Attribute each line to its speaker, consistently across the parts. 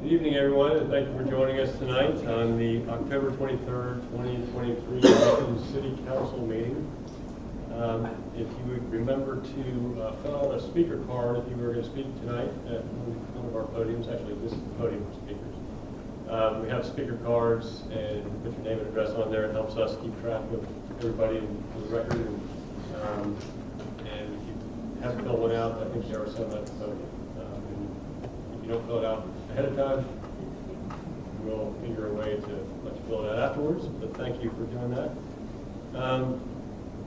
Speaker 1: Good evening, everyone, and thank you for joining us tonight on the October 23rd, 2023 Maitland City Council meeting. If you would remember to fill out a speaker card if you were going to speak tonight at one of our podiums. Actually, this is the podium for speakers. We have speaker cards, and put your name and address on there. It helps us keep track of everybody in the record. And if you haven't filled one out, I think there are some at the podium. If you don't fill it out ahead of time, we'll figure a way to let you fill it out afterwards, but thank you for doing that.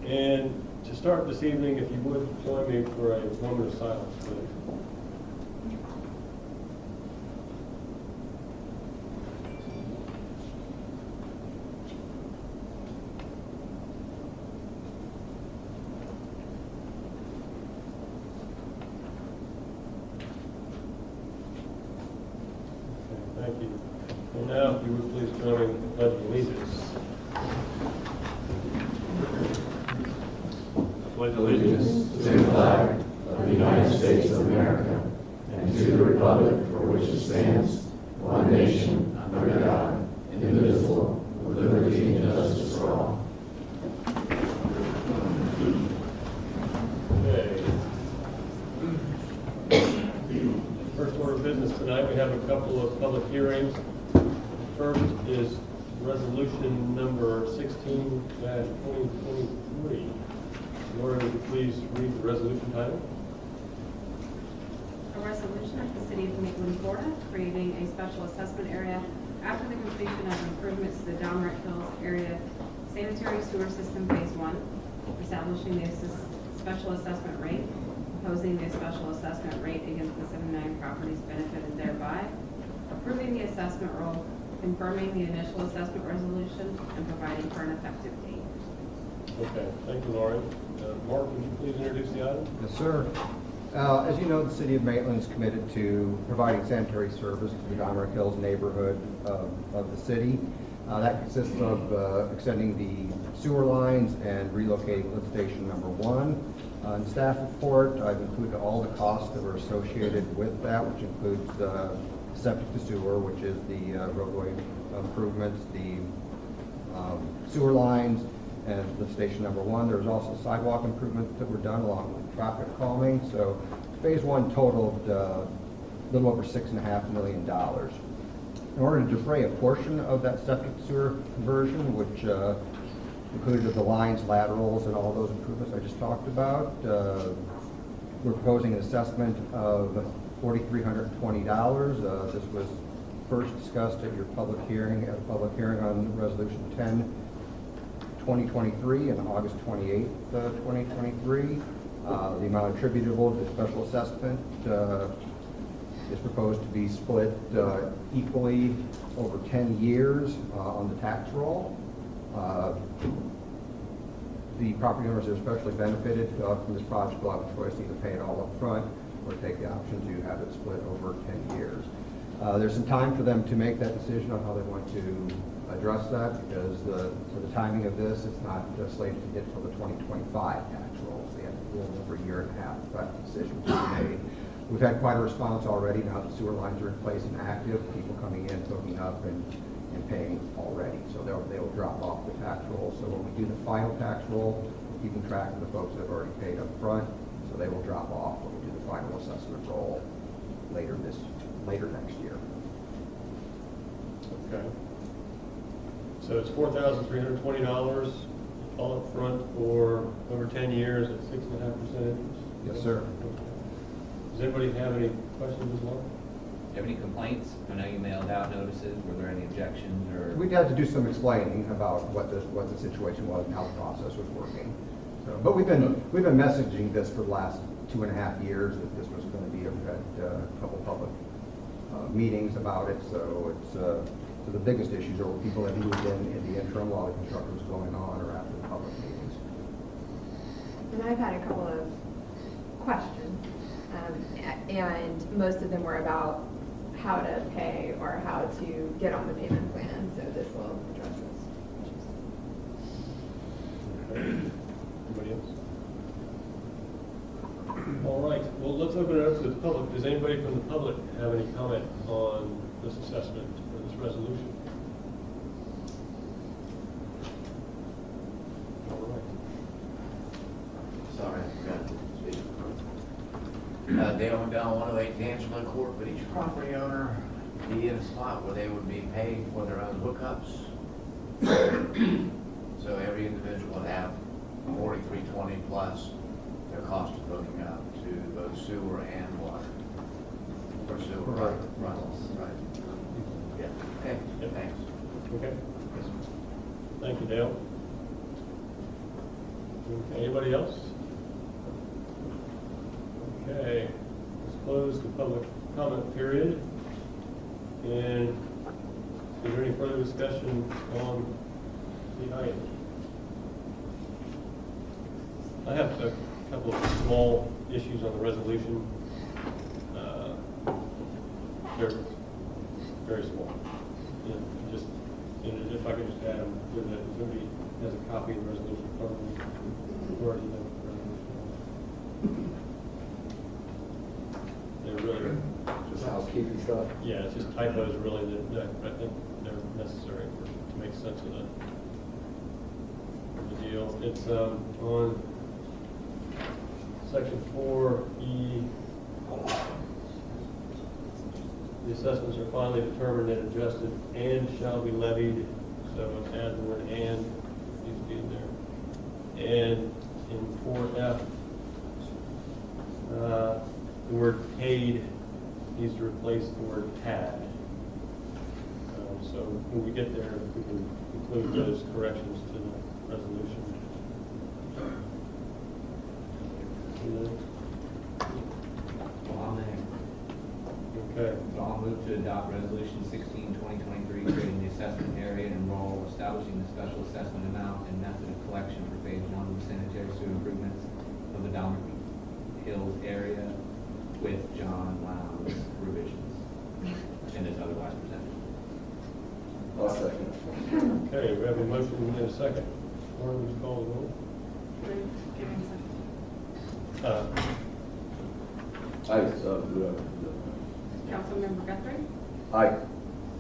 Speaker 1: And to start this evening, if you would join me for a moment of silence, please. Thank you. And now, if you would please join me in the Pledge of Allegiance.
Speaker 2: Pledge allegiance to the flag of the United States of America and to the republic for which it stands, one nation, under God, indivisible, with liberty and justice for all.
Speaker 1: Okay. First order of business tonight, we have a couple of public hearings. First is resolution number 16-2023. Laura, would you please read the resolution title?
Speaker 3: A resolution of the City of Maitland, Florida, creating a special assessment area after the completion of improvements to the Downright Hills area sanitary sewer system phase 1, establishing the special assessment rate, opposing the special assessment rate against the 79 properties benefited thereby, approving the assessment roll, confirming the initial assessment resolution, and providing for an effective date.
Speaker 1: Okay, thank you, Lauren. Mark, would you please introduce the item?
Speaker 4: Yes, sir. As you know, the City of Maitland is committed to providing sanitary service to the Downright Hills neighborhood of the city. That consists of extending the sewer lines and relocating lift station number 1. In the staff report, I've included all the costs that were associated with that, which includes septic to sewer, which is the roadway improvements, the sewer lines, and lift station number 1. There was also sidewalk improvements that were done along with traffic calming. So phase 1 totaled a little over $6.5 million. In order to defray a portion of that septic sewer conversion, which included the lines, laterals, and all those improvements I just talked about, we're proposing an assessment of $4,320. This was first discussed at your public hearing, on Resolution 10/2023 and August 28th, 2023. The amount attributable to the special assessment is proposed to be split equally over 10 years on the tax roll. The property owners that are especially benefited from this project will have a choice to either pay it all up front or take the option to have it split over 10 years. There's some time for them to make that decision on how they want to address that, because for the timing of this, it's not slated to get until the 2025 tax rolls. They have a little over a year and a half for that decision to be made. We've had quite a response already. Now the sewer lines are in place and active, people coming in, hooking up, and paying already. So they'll drop off the tax roll. So when we do the final tax roll, we're keeping track of the folks that have already paid up front. So they will drop off when we do the final assessment roll later next year.
Speaker 1: Okay. So it's $4,320 all up front for over 10 years at 6.5% interest?
Speaker 4: Yes, sir.
Speaker 1: Does anybody have any questions as well?
Speaker 5: Do you have any complaints? I know you mailed out notices. Were there any objections or?
Speaker 4: We'd have to do some explaining about what the situation was and how the process was working. So, but we've been messaging this for the last 2.5 years that this was going to be. We've had a couple public meetings about it. So it's so the biggest issues are where people have moved in the interim while the construction was going on or after the public meetings.
Speaker 6: And I've had a couple of questions, and most of them were about how to pay or how to get on the payment plan, so this will address those issues.
Speaker 1: Okay. Anybody else? All right. Well, let's open it up to the public. Does anybody from the public have any comment on this assessment or this resolution? All right.
Speaker 2: Sorry, I forgot to speak. Dale McDowell, 108 D'Angelo Court, but each property owner be in a spot where they would be paid for their own hookups. So every individual would have 4320 plus their cost of hooking up to both sewer and water. Or sewer, right? Right. Yeah, okay,
Speaker 1: Yep.
Speaker 2: thanks.
Speaker 1: Okay. Thank you, Dale. Okay, anybody else? Okay, let's close the public comment period. And is there any further discussion on the item? I have a couple of small issues on the resolution. They're very small. And just, if I could just add them, if somebody has a copy of the resolution from me, already know the resolution. They're really,
Speaker 7: Just housekeeping stuff.
Speaker 1: yeah, it's just typos really that I think they're necessary to make sense of the deal. It's on section 4E. The assessments are finally determined and adjusted and shall be levied. So add the word and needs to be in there. And in 4F, the word paid needs to replace the word had. So when we get there, we can include those corrections to the resolution.
Speaker 5: Well, I'm there.
Speaker 1: Okay.
Speaker 5: So I'll move to adopt resolution 16/2023, creating the assessment area and role, establishing the special assessment amount and method of collection for phase 1 of the sanitary sewer improvements of the Dominic Hills area with John Lowndes revisions, and is otherwise presented.
Speaker 7: I'll second.
Speaker 1: Okay, we have a motion and a second. Lauren, would you call the roll?
Speaker 3: Give me a second. Councilmember Guthrie?
Speaker 7: Aye.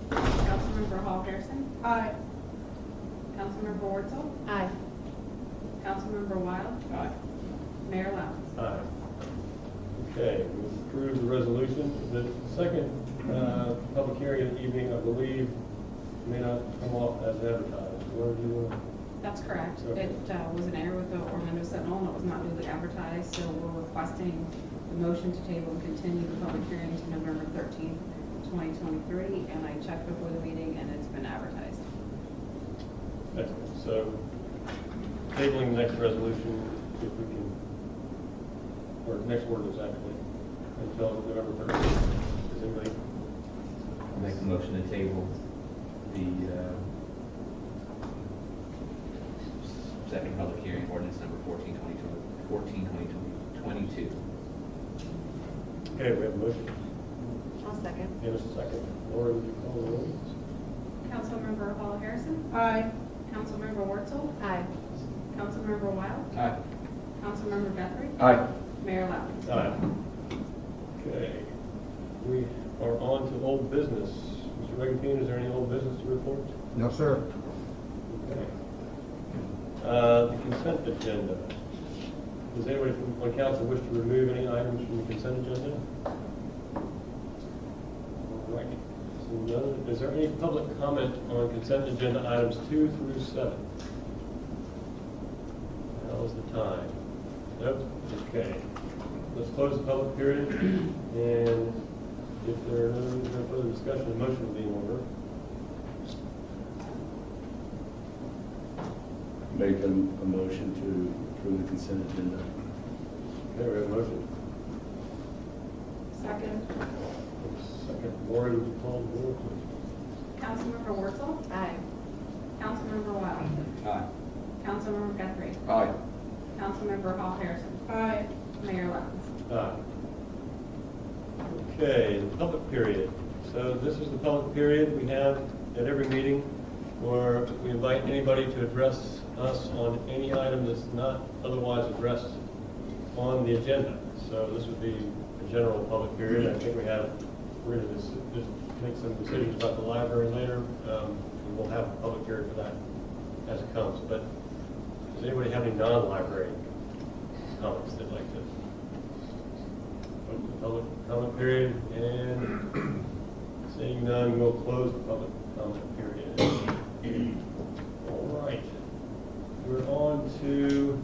Speaker 3: Councilmember Hall Harrison?
Speaker 6: Aye.
Speaker 3: Councilmember Wartzel?
Speaker 6: Aye.
Speaker 3: Councilmember Wild?
Speaker 5: Aye.
Speaker 3: Mayor Lowndes?
Speaker 1: Aye. Okay, we approve the resolution. The second public hearing of the evening, I believe, may not come off as advertised. What do you want?
Speaker 3: That's correct.
Speaker 1: Okay.
Speaker 3: It was an error with the Orlando Sentinel, and it was not duly advertised, so we're requesting the motion to table and continue the public hearing to November 13th, 2023, and I checked before the meeting, and it's been advertised.
Speaker 1: Excellent. So, tabling the next resolution, if we can, or next ordinance actually, until November 13th. Does anybody?
Speaker 5: I'll make a motion to table the second public hearing, ordinance number 14/2022.
Speaker 1: Okay, we have a motion.
Speaker 6: I'll second.
Speaker 1: And a second. Laura, would you call the roll?
Speaker 3: Councilmember Hall Harrison?
Speaker 6: Aye.
Speaker 3: Councilmember Wartzel?
Speaker 6: Aye.
Speaker 3: Councilmember Wild?
Speaker 5: Aye.
Speaker 3: Councilmember Guthrie?
Speaker 7: Aye.
Speaker 3: Mayor Lowndes?
Speaker 1: Aye. Okay. We are on to old business. Mr. Regentine, is there any old business to report?
Speaker 4: No, sir.
Speaker 1: Okay. The consent agenda. Does anybody on council wish to remove any items from the consent agenda? All right. So none. Is there any public comment on consent agenda items 2 through 7? Now's the time. Nope. Okay. Let's close the public period, and if there are no further discussion, the motion will be in order.
Speaker 7: Make a motion to approve the consent agenda.
Speaker 1: Okay, we have a motion.
Speaker 6: Second.
Speaker 1: Second. Laura, would you call the roll, please?
Speaker 3: Councilmember Wartzel?
Speaker 6: Aye.
Speaker 3: Councilmember Wild?
Speaker 5: Aye.
Speaker 3: Councilmember Guthrie?
Speaker 7: Aye.
Speaker 3: Councilmember Hall Harrison?
Speaker 6: Aye.
Speaker 3: Mayor Lowndes?
Speaker 1: Aye. Okay, the public period. So this is the public period we have at every meeting where we invite anybody to address us on any item that's not otherwise addressed on the agenda. So this would be a general public period. I think we have rid of this make some decisions about the library later. And we'll have a public hearing for that as it comes. But does anybody have any non-library comments they'd like to? Open the public comment period, and seeing none, we'll close the public comment period. All right, we're on to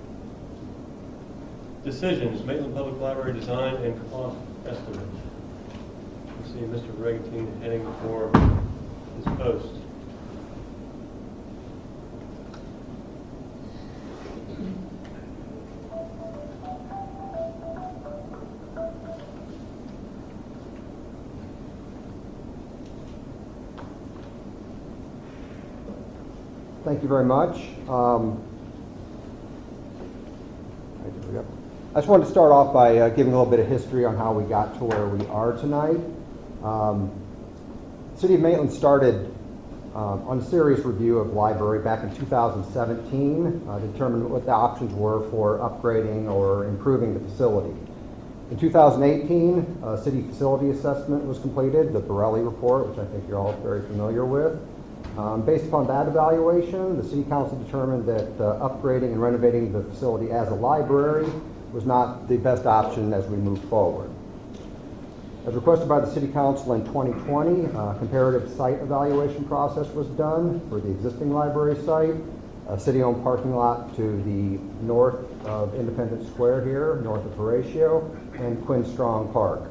Speaker 1: decisions. Maitland Public Library design and cost estimate. I see Mr. Regatine heading for his post.
Speaker 4: Thank you very much. I just wanted to start off by giving a little bit of history on how we got to where we are tonight. The City of Maitland started on a serious review of library back in 2017 to determine what the options were for upgrading or improving the facility. In 2018, a city facility assessment was completed, the Borelli report, which I think you're all very familiar with. Based upon that evaluation, the City Council determined that upgrading and renovating the facility as a library was not the best option as we move forward. As requested by the City Council in 2020, a comparative site evaluation process was done for the existing library site, a city-owned parking lot to the north of Independence Square here, north of Horatio, and Quinn Strong Park.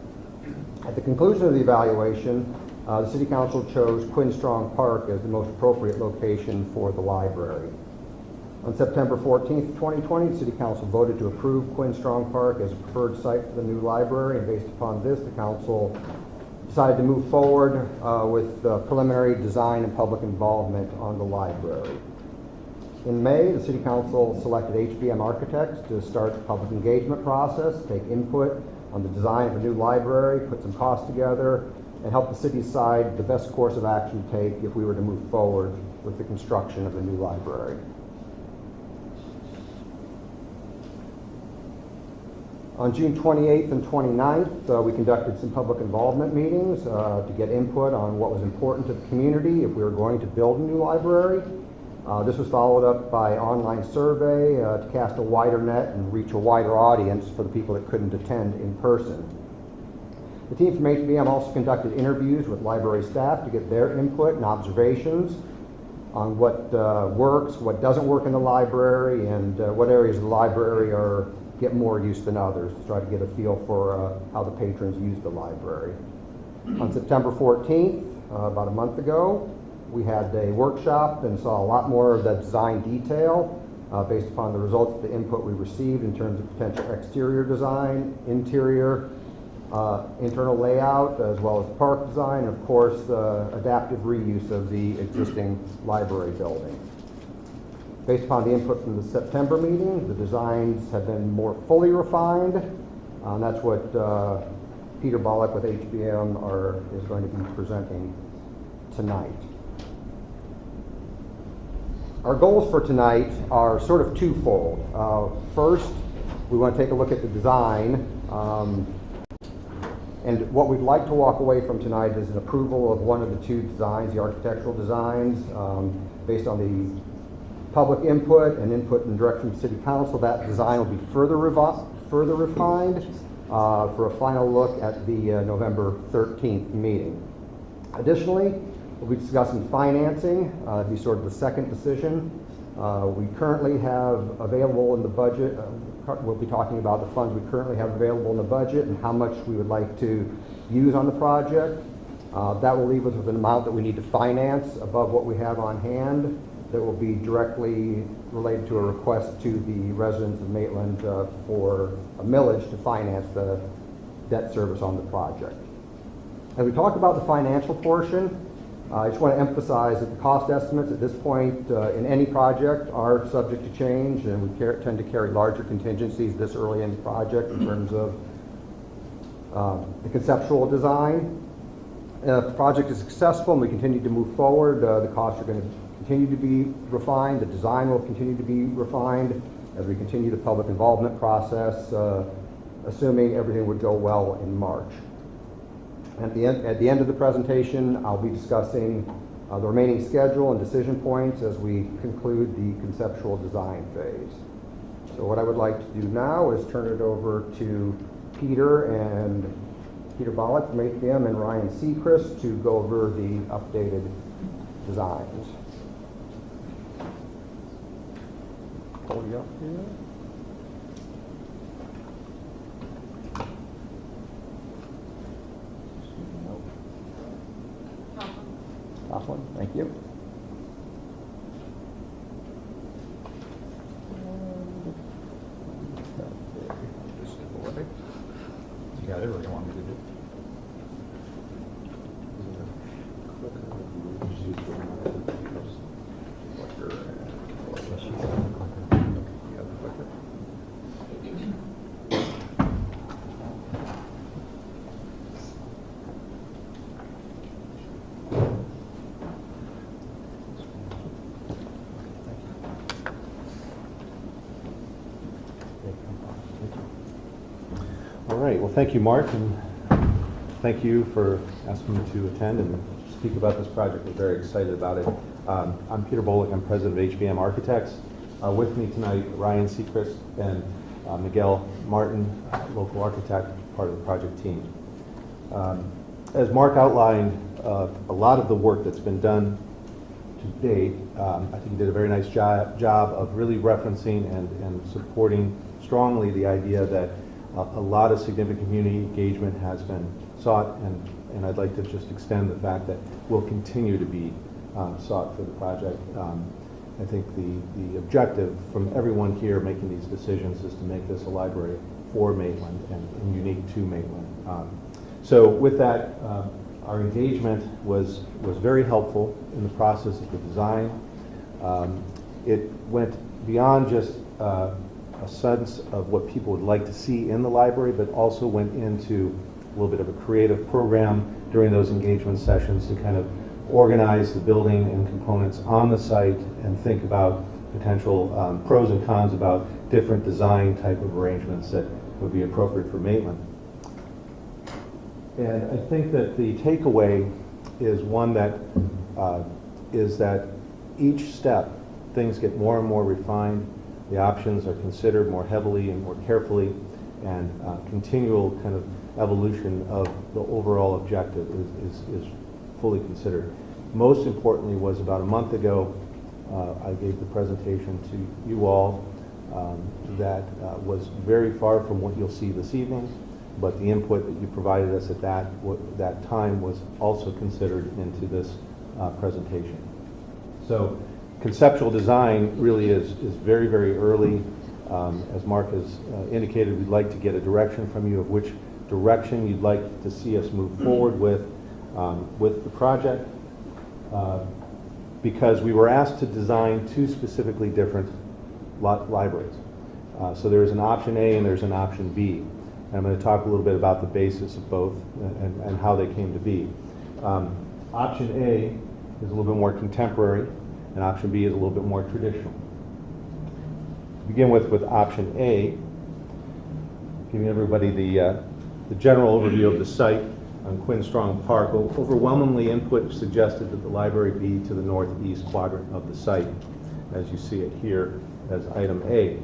Speaker 4: At the conclusion of the evaluation, the City Council chose Quinn Strong Park as the most appropriate location for the library. On September 14th, 2020, the City Council voted to approve Quinn Strong Park as a preferred site for the new library, and based upon this, the Council decided to move forward with preliminary design and public involvement on the library. In May, the City Council selected HBM Architects to start the public engagement process, take input on the design of a new library, put some costs together, and help the city decide the best course of action to take if we were to move forward with the construction of a new library. On June 28th and 29th, we conducted some public involvement meetings to get input on what was important to the community if we were going to build a new library. This was followed up by online survey to cast a wider net and reach a wider audience for the people that couldn't attend in person. The team from HBM also conducted interviews with library staff to get their input and observations on what works, what doesn't work in the library, and what areas of the library get more use than others, to try to get a feel for how the patrons use the library. On September 14th, about a month ago, we had a workshop and saw a lot more of the design detail based upon the results of the input we received in terms of potential exterior design, interior, internal layout, as well as park design, and of course, adaptive reuse of the existing library building. Based upon the input from the September meeting, the designs have been more fully refined. That's what Peter Bollock with HBM is going to be presenting tonight. Our goals for tonight are sort of twofold. First, we want to take a look at the design. And what we'd like to walk away from tonight is an approval of one of the two designs, the architectural designs, based on the public input and input and direction from City Council. That design will be further refined for a final look at the November 13th meeting. Additionally, we'll be discussing financing, be sort of the second decision. We currently have available in the budget, we'll be talking about the funds we currently have available in the budget and how much we would like to use on the project. That will leave us with an amount that we need to finance above what we have on hand that will be directly related to a request to the residents of Maitland for a millage to finance the debt service on the project. As we talk about the financial portion, I just want to emphasize that the cost estimates at this point in any project are subject to change, and we tend to carry larger contingencies this early in the project in terms of the conceptual design. If the project is successful and we continue to move forward, the costs are going to continue to be refined, the design will continue to be refined as we continue the public involvement process, assuming everything would go well in March. At the end of the presentation, I'll be discussing the remaining schedule and decision points as we conclude the conceptual design phase. So what I would like to do now is turn it over to Peter Bollock from HBM and Ryan Seacrest to go over the updated designs. Pull you up here. Top one, thank you. You got it, or you want me to do it?
Speaker 8: All right, well, thank you, Mark, and thank you for asking me to attend and speak about this project. We're very excited about it. I'm Peter Bollock. I'm president of HBM Architects. With me tonight, Ryan Seacrest and Miguel Martin, local architect, part of the project team. As Mark outlined, a lot of the work that's been done to date, I think he did a very nice job of really referencing and supporting strongly the idea that a lot of significant community engagement has been sought, and I'd like to just extend the fact that will continue to be sought for the project. I think the objective from everyone here making these decisions is to make this a library for Maitland and unique to Maitland. So with that, our engagement was very helpful in the process of the design. It went beyond just a sense of what people would like to see in the library, but also went into a little bit of a creative program during those engagement sessions to kind of organize the building and components on the site and think about potential pros and cons about different design type of arrangements that would be appropriate for Maitland. And I think that the takeaway is one that is that each step things get more and more refined. The options are considered more heavily and more carefully, and continual kind of evolution of the overall objective is fully considered. Most importantly was about a month ago, I gave the presentation to you all that was very far from what you'll see this evening, but the input that you provided us at that time was also considered into this presentation. So conceptual design really is very, very early. As Mark has indicated, we'd like to get a direction from you of which direction you'd like to see us move forward with the project, because we were asked to design two specifically different libraries. So there's an option A and there's an option B. And I'm going to talk a little bit about the basis of both and how they came to be. Option A is a little bit more contemporary, and option B is a little bit more traditional. To begin with option A, giving everybody the general overview of the site on Quinn Strong Park. Overwhelmingly, input suggested that the library be to the northeast quadrant of the site, as you see it here as item A.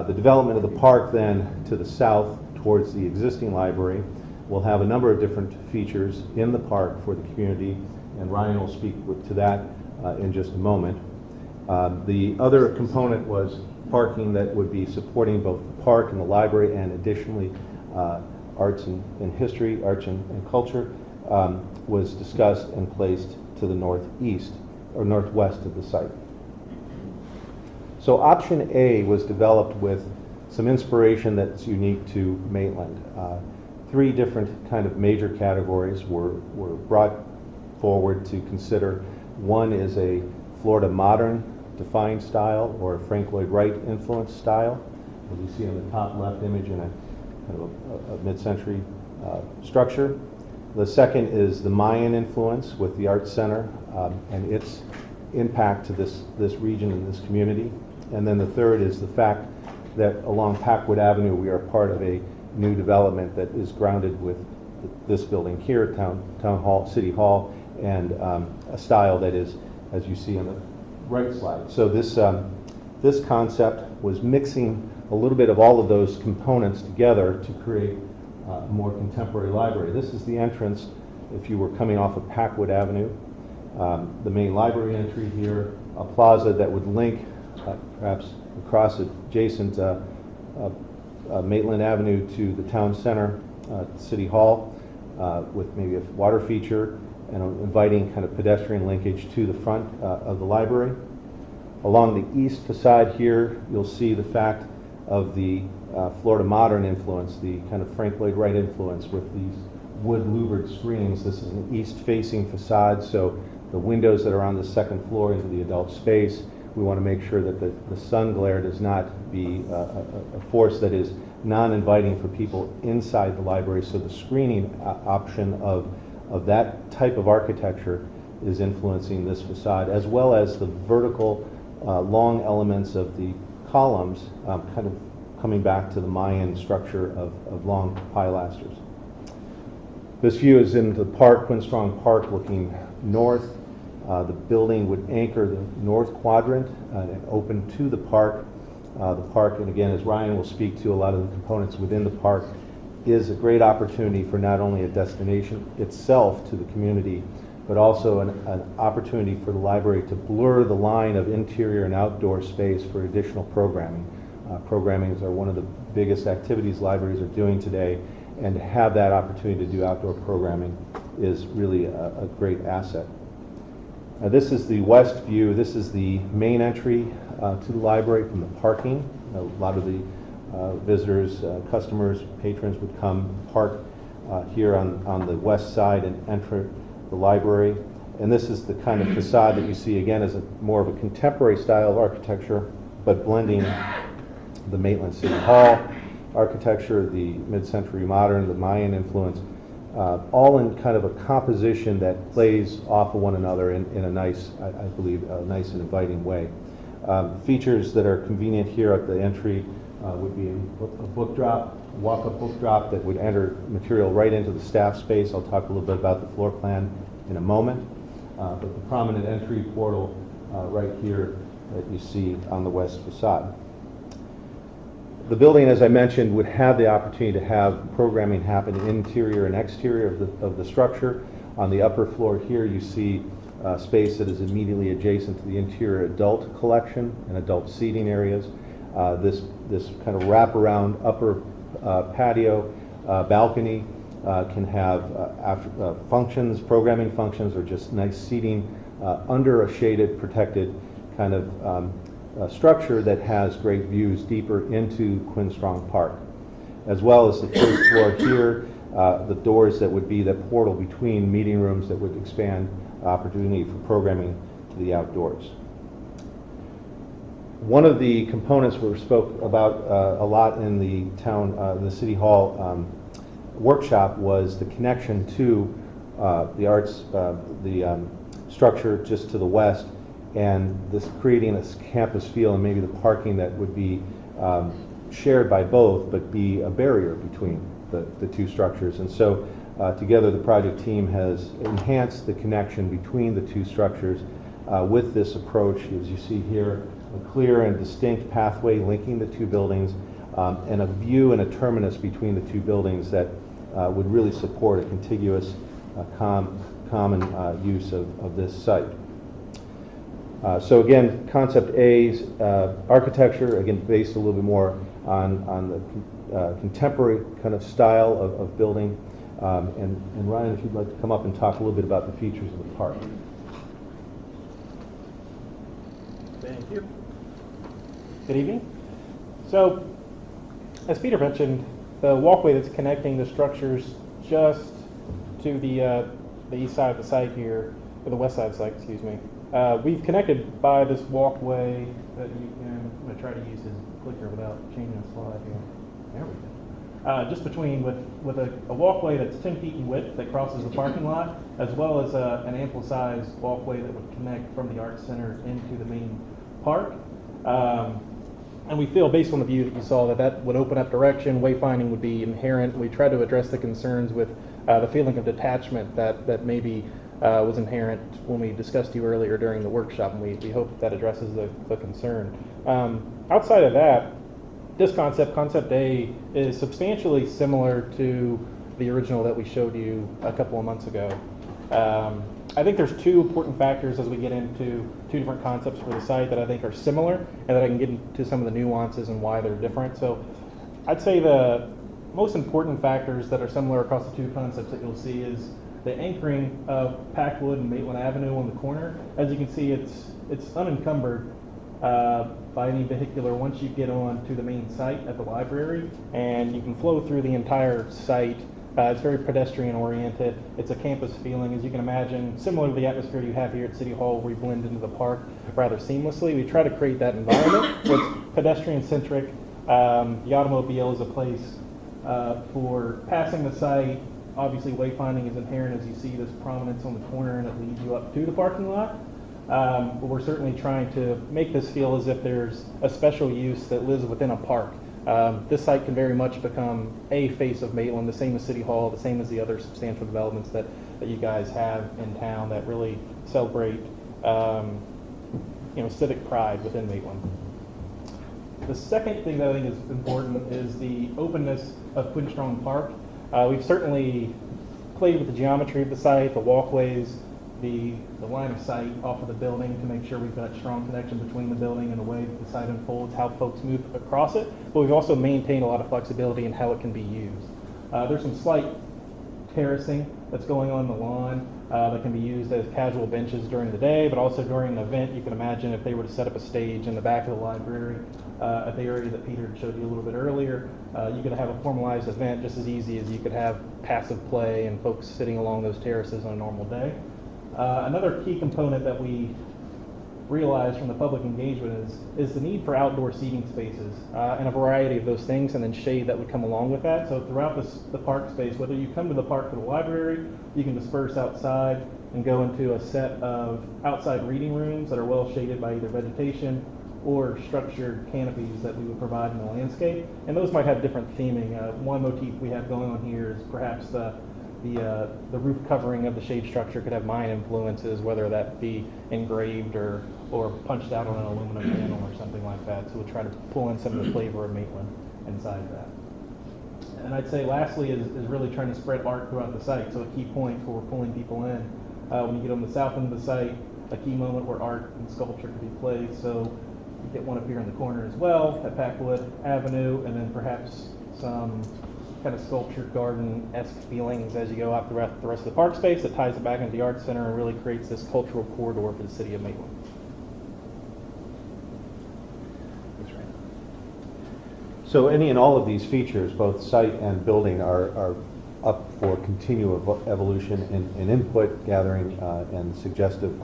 Speaker 8: The development of the park then to the south towards the existing library will have a number of different features in the park for the community, and Ryan will speak to that in just a moment. The other component was parking that would be supporting both the park and the library, and additionally arts and history, arts and culture was discussed and placed to the northeast or northwest of the site. So option A was developed with some inspiration that's unique to Maitland. Three different kind of major categories were brought forward to consider. One is a Florida modern defined style, or a Frank Lloyd Wright influenced style, as you see on the top left image in a kind of a mid-century structure. The second is the Mayan influence with the Art Center and its impact to this region and this community. And then the third is the fact that along Packwood Avenue we are part of a new development that is grounded with this building here, Town Hall, City Hall, and a style that is, as you see on the right slide. So this concept was mixing a little bit of all of those components together to create a more contemporary library. This is the entrance if you were coming off of Packwood Avenue. The main library entry here, a plaza that would link perhaps across adjacent Maitland Avenue to the town center, City Hall, with maybe a water feature and inviting kind of pedestrian linkage to the front of the library. Along the east facade here, you'll see the fact of the Florida Modern influence, the kind of Frank Lloyd Wright influence with these wood louvered screens. This is an east-facing facade, so the windows that are on the second floor into the adult space, we want to make sure that the sun glare does not be a force that is non-inviting for people inside the library. So the screening option of that type of architecture is influencing this facade, as well as the vertical long elements of the columns kind of coming back to the Mayan structure of long pilasters. This view is in the park, Quinn Strong Park, looking north. The building would anchor the north quadrant and open to the park. The park, and again, as Ryan will speak to, a lot of the components within the park, is a great opportunity for not only a destination itself to the community, but also an opportunity for the library to blur the line of interior and outdoor space for additional programming. Programmings are one of the biggest activities libraries are doing today, and to have that opportunity to do outdoor programming is really a great asset. This is the west view. This is the main entry to the library from the parking. A lot of the visitors, customers, patrons would come park here on the west side and enter the library. And this is the kind of facade that you see again as more of a contemporary style of architecture, but blending the Maitland City Hall architecture, the mid-century modern, the Mayan influence, all in kind of a composition that plays off of one another in a nice, I believe, a nice and inviting way. Features that are convenient here at the entry would be a book drop, walk-up book drop that would enter material right into the staff space. I'll talk a little bit about the floor plan in a moment. But the prominent entry portal right here that you see on the west facade. The building, as I mentioned, would have the opportunity to have programming happen interior and exterior of the structure. On the upper floor here, you see space that is immediately adjacent to the interior adult collection and adult seating areas. This kind of wraparound upper patio balcony can have functions, programming functions, or just nice seating under a shaded, protected kind of structure that has great views deeper into Quinn Strong Park, as well as the first floor here, the doors that would be the portal between meeting rooms that would expand opportunity for programming to the outdoors. One of the components we spoke about a lot in the town, the City Hall workshop was the connection to the arts, the structure just to the west, and this creating this campus feel and maybe the parking that would be shared by both, but be a barrier between the two structures. And so together the project team has enhanced the connection between the two structures with this approach. As you see here, a clear and distinct pathway linking the two buildings and a view and a terminus between the two buildings that would really support a contiguous common use of this site. So again, concept A's architecture, again, based a little bit more on the contemporary kind of style of building. And Ryan, if you'd like to come up and talk a little bit about the features of the park.
Speaker 9: Thank you. Good evening. So, as Peter mentioned, the walkway that's connecting the structures just to the east side of the site here, or the west side of the site, excuse me, we've connected by this walkway that you can, I'm going to try to use his clicker without changing the slide here. There we go. Just between with a walkway that's 10 feet in width that crosses the parking lot, as well as an ample sized walkway that would connect from the Arts Center into the main park. And we feel, based on the view that you saw, that would open up direction, wayfinding would be inherent. We try to address the concerns with the feeling of detachment that maybe was inherent when we discussed you earlier during the workshop, and we hope that addresses the concern. Outside of that, this concept A, is substantially similar to the original that we showed you a couple of months ago. I think there's two important factors as we get into two different concepts for the site that I think are similar, and that I can get into some of the nuances and why they're different. So I'd say the most important factors that are similar across the two concepts that you'll see is the anchoring of Packwood and Maitland Avenue on the corner. As you can see, it's unencumbered by any vehicular once you get on to the main site at the library, and you can flow through the entire site. It's very pedestrian oriented. It's a campus feeling, as you can imagine, similar to the atmosphere you have here at City Hall, where we blend into the park rather seamlessly. We try to create that environment where it's pedestrian centric. The automobile is a place for passing the site. Obviously, wayfinding is inherent as you see this prominence on the corner, and it leads you up to the parking lot. But we're certainly trying to make this feel as if there's a special use that lives within a park. This site can very much become a face of Maitland, the same as City Hall, the same as the other substantial developments that you guys have in town that really celebrate civic pride within Maitland. The second thing that I think is important is the openness of Quinstrong Park. We've certainly played with the geometry of the site, the walkways, the line of sight off of the building to make sure we've got a strong connection between the building and the way that the site unfolds, how folks move across it, but we've also maintained a lot of flexibility in how it can be used. There's some slight terracing that's going on the lawn that can be used as casual benches during the day, but also during an event. You can imagine if they were to set up a stage in the back of the library at the area that Peter showed you a little bit earlier, you could have a formalized event just as easy as you could have passive play and folks sitting along those terraces on a normal day. Another key component that we realized from the public engagement is the need for outdoor seating spaces and a variety of those things, and then shade that would come along with that. So throughout the park space, whether you come to the park for the library, you can disperse outside and go into a set of outside reading rooms that are well shaded by either vegetation or structured canopies that we would provide in the landscape. And those might have different theming. One motif we have going on here is perhaps the roof covering of the shade structure could have Mayan influences, whether that be engraved or punched out on an aluminum panel or something like that. So we'll try to pull in some of the flavor of Maitland inside that. And I'd say lastly is really trying to spread art throughout the site. So a key point for pulling people in. When you get on the south end of the site, a key moment where art and sculpture could be placed. So you get one up here in the corner as well at Packwood Avenue, and then perhaps some kind of sculpture garden-esque feelings as you go out the rest of the park space that ties it back into the Arts Center and really creates this cultural corridor for the city of Maitland.
Speaker 8: So any and all of these features, both site and building, are up for continual evolution and input gathering and suggestive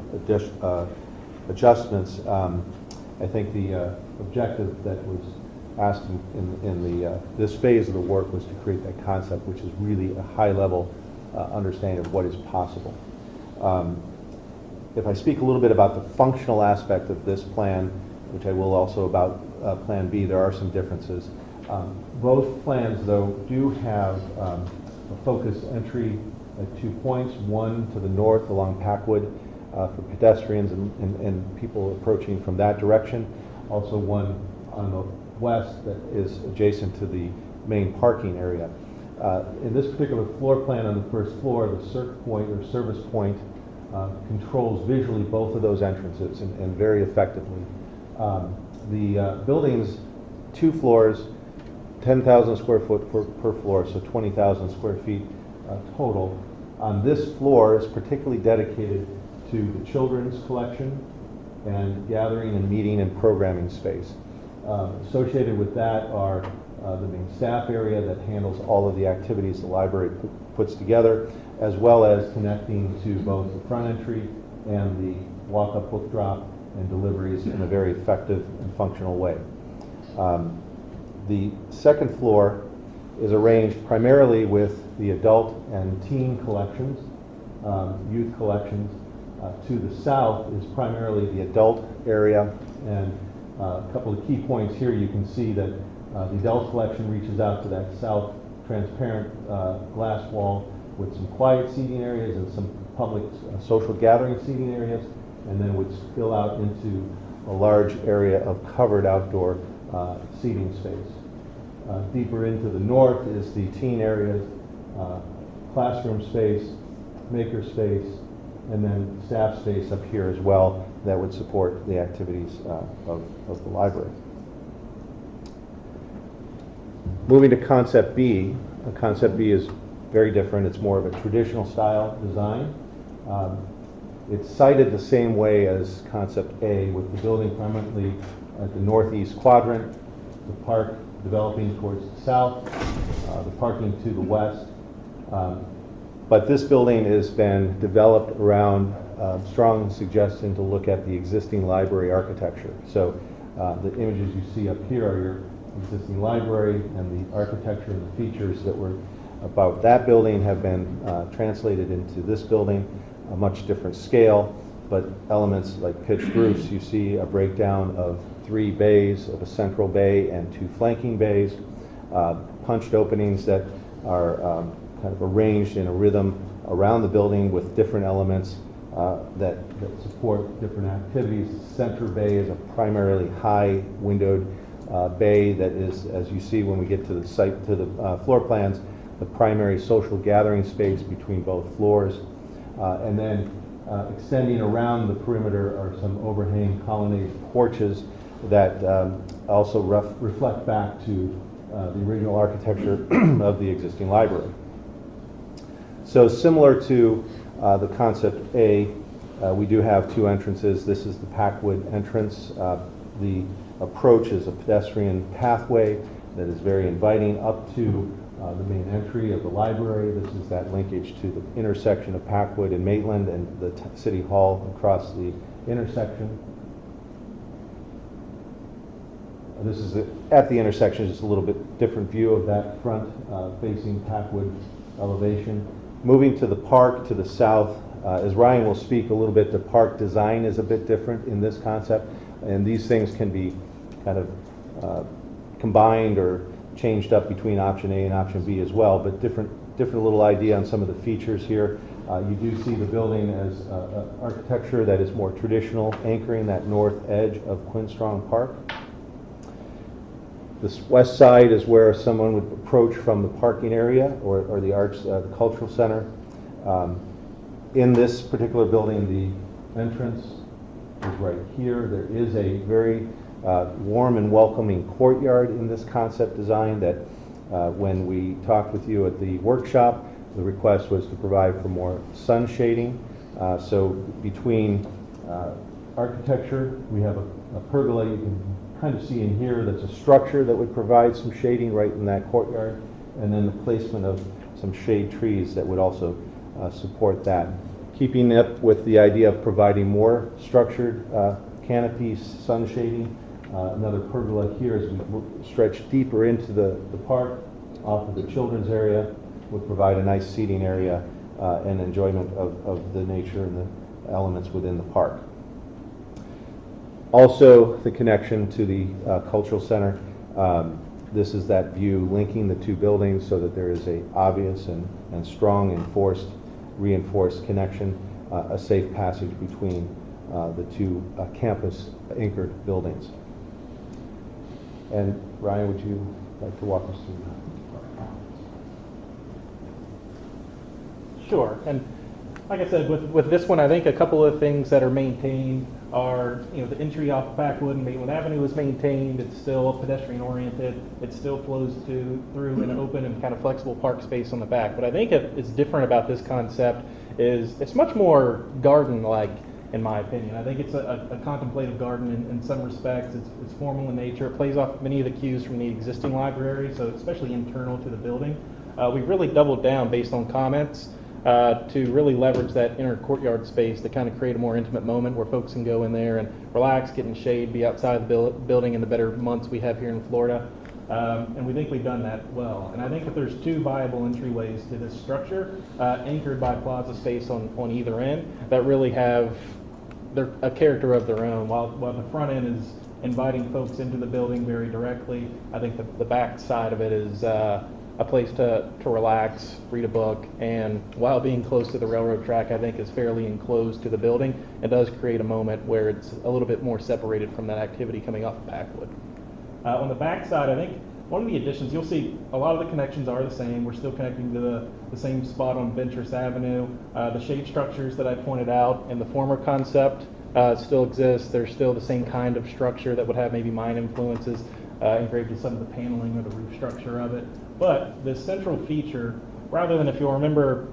Speaker 8: adjustments. I think the objective that was asked in this phase of the work was to create that concept, which is really a high-level understanding of what is possible. If I speak a little bit about the functional aspect of this plan, which I will also about Plan B, there are some differences. Both plans, though, do have a focused entry at 2 points, one to the north along Packwood for pedestrians and people approaching from that direction, also one on the west that is adjacent to the main parking area. In this particular floor plan on the first floor, the CERC point or service point controls visually both of those entrances and very effectively. The building's 2 floors, 10,000 square foot per floor, so 20,000 square feet total. On this floor is particularly dedicated to the children's collection and gathering and meeting and programming space. Associated with that are the main staff area that handles all of the activities the library puts together, as well as connecting to both the front entry and the walk-up book drop and deliveries in a very effective and functional way. The second floor is arranged primarily with the adult and teen collections, youth collections. To the south is primarily the adult area, and a couple of key points here. You can see that the adult collection reaches out to that south transparent glass wall with some quiet seating areas and some public social gathering seating areas, and then would spill out into a large area of covered outdoor seating space. Deeper into the north is the teen areas, classroom space, maker space, and then staff space up here as well that would support the activities of the library. Moving to Concept B. Concept B is very different. It's more of a traditional style design. It's sited the same way as Concept A, with the building prominently at the northeast quadrant, the park developing towards the south, the parking to the west. But this building has been developed around strong suggestion to look at the existing library architecture. So the images you see up here are your existing library, and the architecture and the features that were about that building have been translated into this building, a much different scale, but elements like pitched roofs. You see a breakdown of 3 bays, of a central bay and 2 flanking bays, punched openings that are kind of arranged in a rhythm around the building with different elements that support different activities. The center bay is a primarily high windowed bay that is, as you see when we get to the site, to the floor plans, the primary social gathering space between both floors. And then extending around the perimeter are some overhang colonnade porches that also reflect back to the original architecture of the existing library. So similar to the Concept A, we do have 2 entrances. This is the Packwood entrance. The approach is a pedestrian pathway that is very inviting up to the main entry of the library. This is that linkage to the intersection of Packwood and Maitland and the City Hall across the intersection. This is at the intersection, just a little bit different view of that front facing Packwood elevation. Moving to the park to the south, as Ryan will speak a little bit, the park design is a bit different in this concept, and these things can be kind of combined or changed up between option A and option B as well, but different little idea on some of the features here. You do see the building as architecture that is more traditional, anchoring that north edge of Quinstrong Park. This west side is where someone would approach from the parking area or the arts, the cultural center. In this particular building, the entrance is right here. There is a very warm and welcoming courtyard in this concept design that when we talked with you at the workshop, the request was to provide for more sun shading. So between architecture, we have a pergola you can kind of see in here that's a structure that would provide some shading right in that courtyard, and then the placement of some shade trees that would also support that. Keeping up with the idea of providing more structured canopies, sun shading, another pergola here as we stretch deeper into the park off of the children's area would provide a nice seating area and enjoyment of the nature and the elements within the park. Also, the connection to the cultural center. This is that view linking the 2 buildings so that there is a obvious and strong reinforced connection, a safe passage between the 2 campus anchored buildings. And Ryan, would you like to walk us through that?
Speaker 9: Sure. And like I said, with this one, I think a couple of things that are maintained are, the entry off Packwood and Maitland Avenue is maintained. It's still pedestrian oriented. It still flows through an open and kind of flexible park space on the back. But I think it's different about this concept is it's much more garden-like, in my opinion. I think it's a contemplative garden in some respects. It's formal in nature. It plays off many of the cues from the existing library, so especially internal to the building. We really doubled down based on comments to really leverage that inner courtyard space to kind of create a more intimate moment where folks can go in there and relax, get in shade, be outside the building in the better months we have here in Florida. And we think we've done that well. And I think that there's 2 viable entryways to this structure, anchored by plaza space on either end, that really have a character of their own. While the front end is inviting folks into the building very directly, I think the back side of it is a place to relax, read a book, and while being close to the railroad track, I think is fairly enclosed to the building. It does create a moment where it's a little bit more separated from that activity coming off of Packwood. On the back side, I think one of the additions, you'll see a lot of the connections are the same. We're still connecting to the same spot on Ventress Avenue. The shade structures that I pointed out in the former concept still exist. There's still the same kind of structure that would have maybe mine influences engraved in some of the paneling or the roof structure of it. But the central feature, rather than, if you'll remember,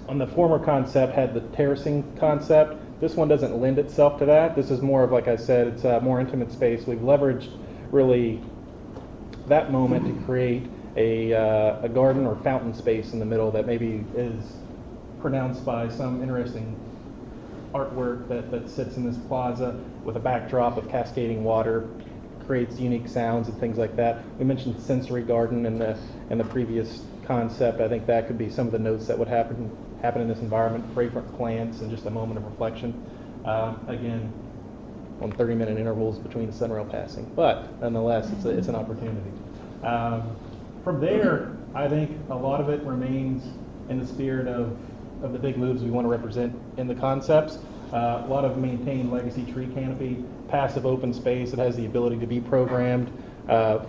Speaker 9: on the former concept had the terracing concept, this one doesn't lend itself to that. This is more of, like I said, it's a more intimate space. We've leveraged really that moment to create a garden or fountain space in the middle that maybe is pronounced by some interesting artwork that sits in this plaza with a backdrop of cascading water, creates unique sounds and things like that. We mentioned sensory garden in the previous concept. I think that could be some of the notes that would happen in this environment, fragrant plants and just a moment of reflection. Again, on 30-minute intervals between the sunrail passing, but nonetheless, it's an opportunity. From there, I think a lot of it remains in the spirit of the big moves we want to represent in the concepts. A lot of maintained legacy tree canopy, passive open space that has the ability to be programmed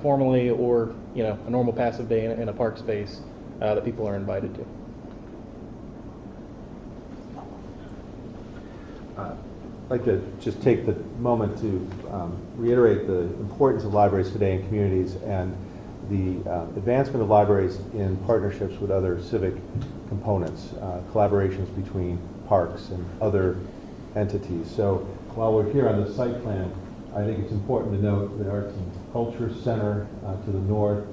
Speaker 9: formally or a normal passive day in a park space that people are invited to.
Speaker 8: I'd like to just take the moment to reiterate the importance of libraries today in communities and the advancement of libraries in partnerships with other civic components, collaborations between parks and other entities. So while we're here on the site plan, I think it's important to note the Arts and Culture Center to the north,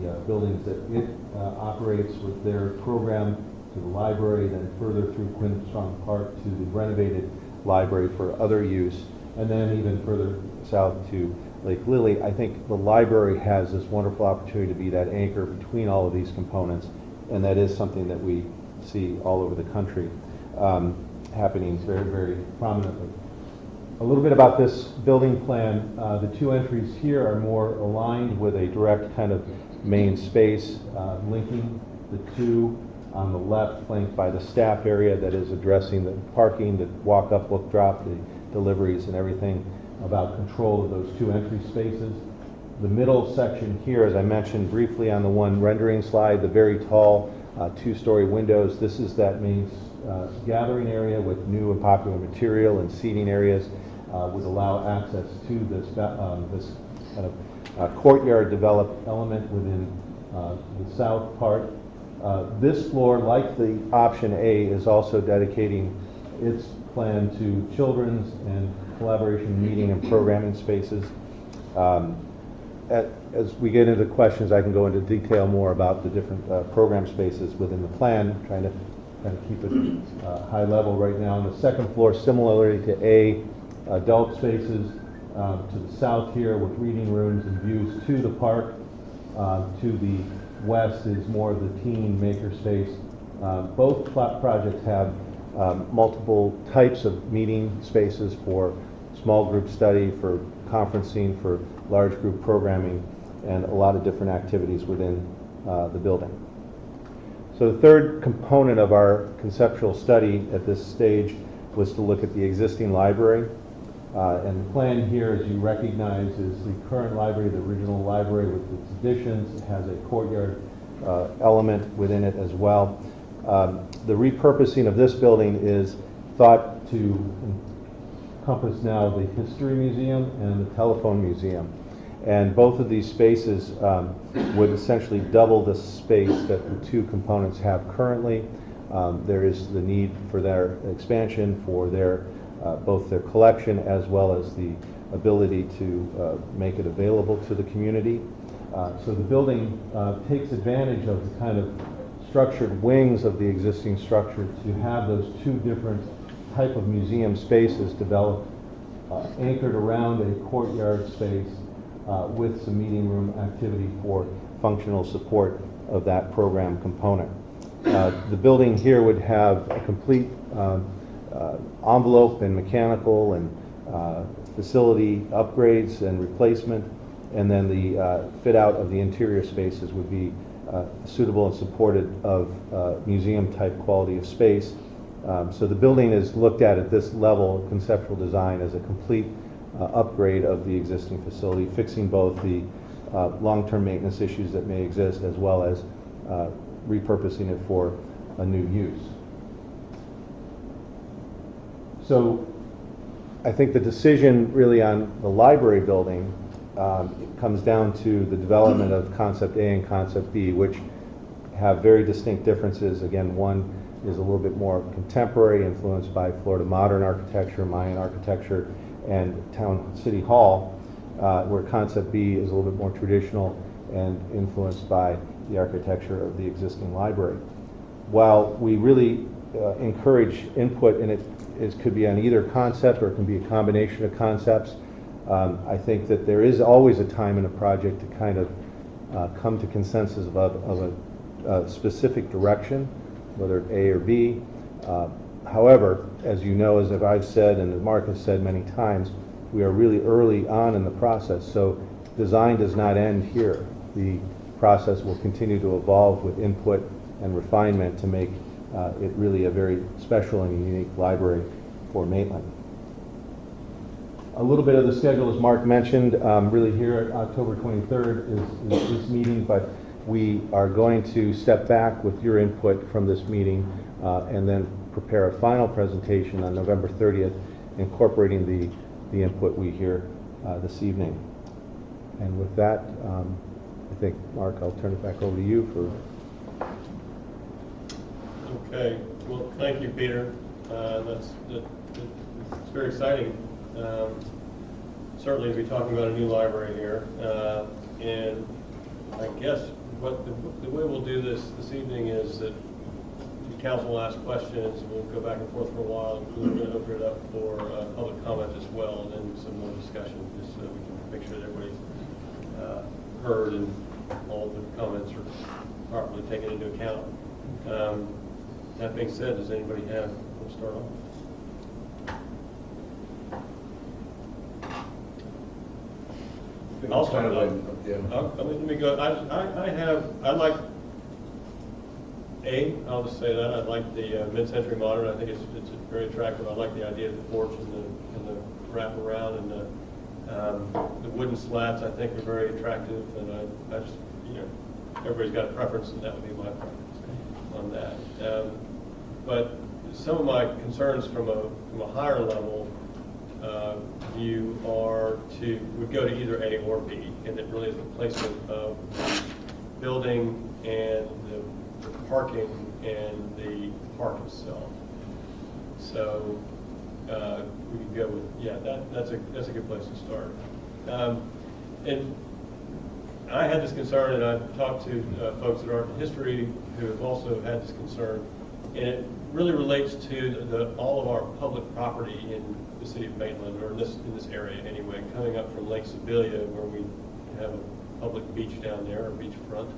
Speaker 8: the buildings that it operates with their program, to the library, then further through Quinn Strong Park to the renovated library for other use, and then even further south to Lake Lily. I think the library has this wonderful opportunity to be that anchor between all of these components, and that is something that we see all over the country happening very, very prominently. A little bit about this building plan. The two entries here are more aligned with a direct kind of main space linking the two. On the left, flanked by the staff area that is addressing the parking, the walk up, look drop, the deliveries and everything about control of those two entry spaces. The middle section here, as I mentioned briefly on the one rendering slide, the very tall two-story windows. This is that main gathering area with new and popular material and seating areas would allow access to this kind of courtyard developed element within the south part. This floor, like the option A, is also dedicating its plan to children's and collaboration meeting and programming spaces. As we get into questions, I can go into detail more about the different program spaces within the plan, trying to kind of keep it high level right now. On the second floor, similarly to A, adult spaces to the south here with reading rooms and views to the park. To the west is more of the teen maker space. Both projects have multiple types of meeting spaces for small group study, for conferencing, for large group programming, and a lot of different activities within the building. So the third component of our conceptual study at this stage was to look at the existing library. And the plan here, as you recognize, is the current library, the original library with its additions. It has a courtyard element within it as well. The repurposing of this building is thought to encompass now the History Museum and the Telephone Museum. And both of these spaces would essentially double the space that the two components have currently. There is the need for their expansion, for their both their collection as well as the ability to make it available to the community. So the building takes advantage of the kind of structured wings of the existing structure to have those two different type of museum spaces developed, anchored around a courtyard space with some meeting room activity for functional support of that program component. The building here would have a complete envelope and mechanical and facility upgrades and replacement, and then the fit out of the interior spaces would be suitable and supported of museum-type quality of space. So the building is looked at this level, conceptual design, as a complete upgrade of the existing facility, fixing both the long-term maintenance issues that may exist as well as repurposing it for a new use. So I think the decision really on the library building comes down to the development of Concept A and Concept B, which have very distinct differences. Again, one is a little bit more contemporary, influenced by Florida modern architecture, Mayan architecture, and Town City Hall, where Concept B is a little bit more traditional and influenced by the architecture of the existing library. While we really encourage input, and it could be on either concept or it can be a combination of concepts, I think that there is always a time in a project to kind of come to consensus of a specific direction, whether it's A or B. However, as you know, as I've said and as Mark has said many times, we are really early on in the process, so design does not end here. The process will continue to evolve with input and refinement to make it really a very special and unique library for Maitland. A little bit of the schedule, as Mark mentioned, really here October 23rd is this meeting, but we are going to step back with your input from this meeting and then prepare a final presentation on November 30th, incorporating the input we hear this evening. And with that, I think, Mark, I'll turn it back over to you for...
Speaker 1: Okay, well, thank you, Peter. It's very exciting. Certainly to be talking about a new library here. And I guess the way we'll do this evening is that the council will ask questions, we'll go back and forth for a while, and we're going to open it up for public comment as well, and then some more discussion, just so we can make sure that everybody's heard and all the comments are properly taken into account. That being said, does anybody want to start off? I'll start off. Let me go. I like I'll just say that. I like the mid-century modern. I think it's very attractive. I like the idea of the porch and the wrap around and the wooden slats. I think are very attractive, and I just, everybody's got a preference, and that would be my preference on that. But some of my concerns from a higher level view would go to either A or B, and it really is the placement of the building and the parking and the park itself. So we could go with that's a good place to start. And I had this concern, and I've talked to folks at Art and History who have also had this concern, and it really relates to all of our public property in the city of Maitland, or in this area anyway, coming up from Lake Sibilia, where we have a public beach down there, or beachfront,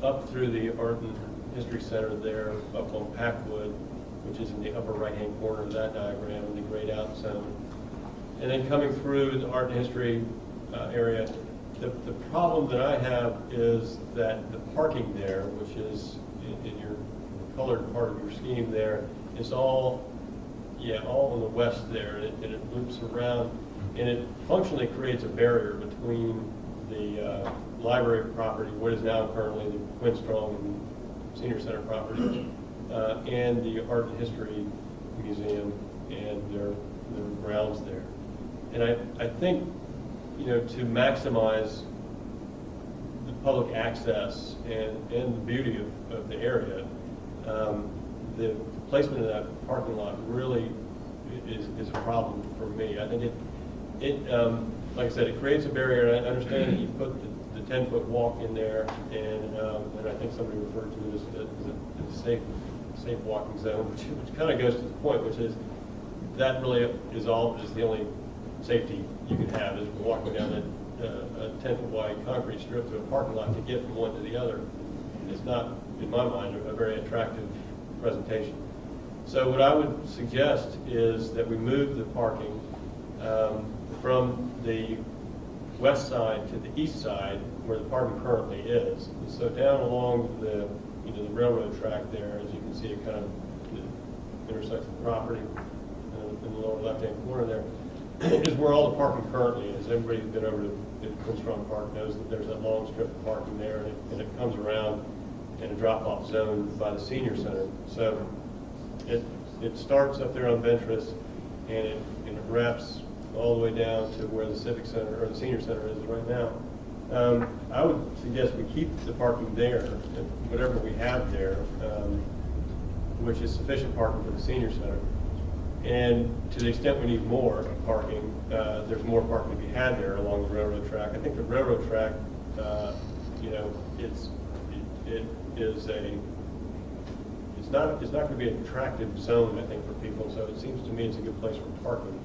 Speaker 1: up through the Art and History Center there, up on Packwood, which is in the upper right-hand corner of that diagram, in the grayed out zone, and then coming through the Art and History area. The problem that I have is that the parking there, which is in your colored part of your scheme there, is all on the west there, and it loops around, and it functionally creates a barrier between the library property, what is now currently the Quinn Strong Senior Center property, and the Art and History Museum and their grounds there. And I think, to maximize the public access and the beauty of the area, the placement of that parking lot really is a problem for me. I think it like I said, it creates a barrier, and I understand that you put the 10-foot walk in there, and I think somebody referred to it as a safe walking zone, which kind of goes to the point, which is that really is the only safety you can have, is walking down a 10-foot wide concrete strip to a parking lot to get from one to the other. It's not, in my mind, a very attractive presentation. So what I would suggest is that we move the parking from the west side to the east side where the parking currently is. And so down along the, the railroad track there, as you can see, it kind of intersects the property in the lower left-hand corner there, is where all the parking currently is. Everybody who's been over to Strong Park knows that there's that long strip of parking there, and it comes around in a drop-off zone by the senior center. So it starts up there on Ventress, and it wraps all the way down to where the Civic Center or the Senior Center is right now. I would suggest we keep the parking there, whatever we have there, which is sufficient parking for the Senior Center. And to the extent we need more parking, there's more parking to be had there along the railroad track. I think the railroad track, it's not going to be an attractive zone, I think, for people. So it seems to me it's a good place for parking.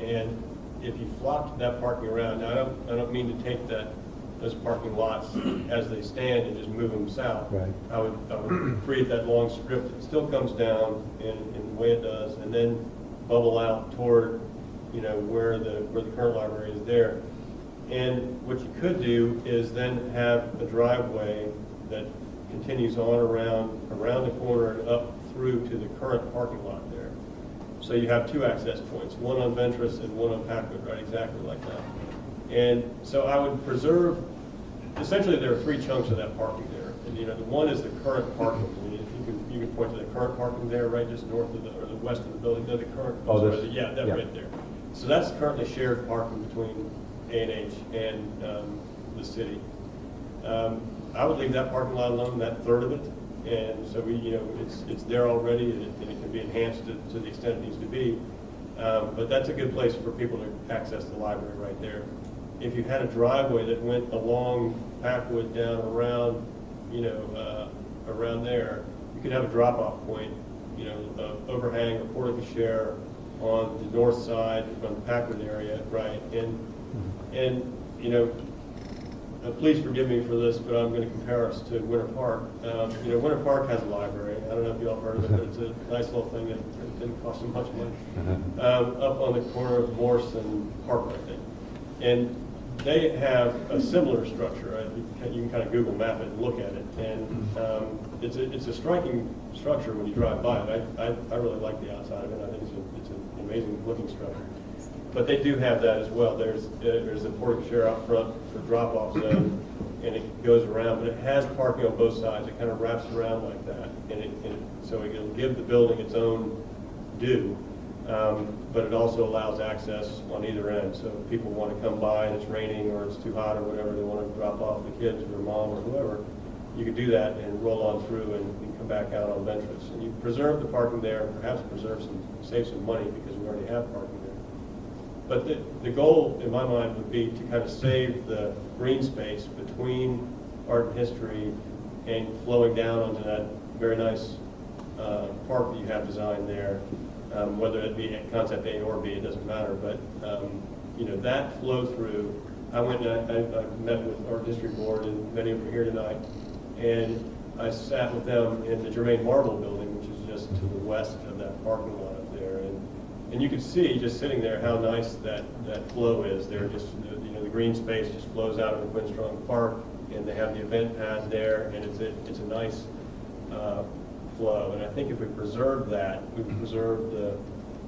Speaker 1: And if you flopped that parking around, now I don't mean to take those parking lots as they stand and just move them south.
Speaker 8: Right.
Speaker 1: I would create that long strip that still comes down in the way it does, and then bubble out toward where the current library is there. And what you could do is then have a driveway that continues on around the corner and up through to the current parking lot there. So you have two access points, one on Ventress and one on Packwood, right, exactly like that. And so I would preserve, essentially there are three chunks of that parking there. And the one is the current parking. I mean, you can point to the current parking there, right, just north of the west of the building. No, the current. Right there. So that's currently shared parking between A&H and the city. I would leave that parking lot alone, that third of it, and so it's there already, and it can be enhanced to the extent it needs to be. But that's a good place for people to access the library right there. If you had a driveway that went along Packwood down around, around there, you could have a drop-off point, overhang or porte-cochere on the north side from the Packwood area, right? And please forgive me for this, but I'm going to compare us to Winter Park. Winter Park has a library. I don't know if you all heard of it, but it's a nice little thing that didn't cost them much money. Up on the corner of Morse and Harper, I think. And they have a similar structure. You can kind of Google map it and look at it. And it's a striking structure when you drive by it. I really like the outside of it. I think it's an amazing looking structure. But they do have that as well. There's a porte-cochere out front for drop-off zone, and it goes around, but it has parking on both sides. It kind of wraps around like that, so it'll give the building its own due, but it also allows access on either end. So if people want to come by and it's raining or it's too hot or whatever, they want to drop off the kids or their mom or whoever, you could do that and roll on through and come back out on Ventress. And you preserve the parking there, and perhaps save some money because we already have parking there. But the goal, in my mind, would be to kind of save the green space between art and history and flowing down onto that very nice park that you have designed there, whether it be concept A or B, it doesn't matter. But that flow through. I went and I met with our district board, and many of them are here tonight, and I sat with them in the Germain Marble building, which is just to the west of that parking lot up there. And you can see, just sitting there, how nice that flow is there. Just the green space just flows out of the Quinstrong Park, and they have the event pad there, and it's a nice flow. And I think if we preserve that, we preserve the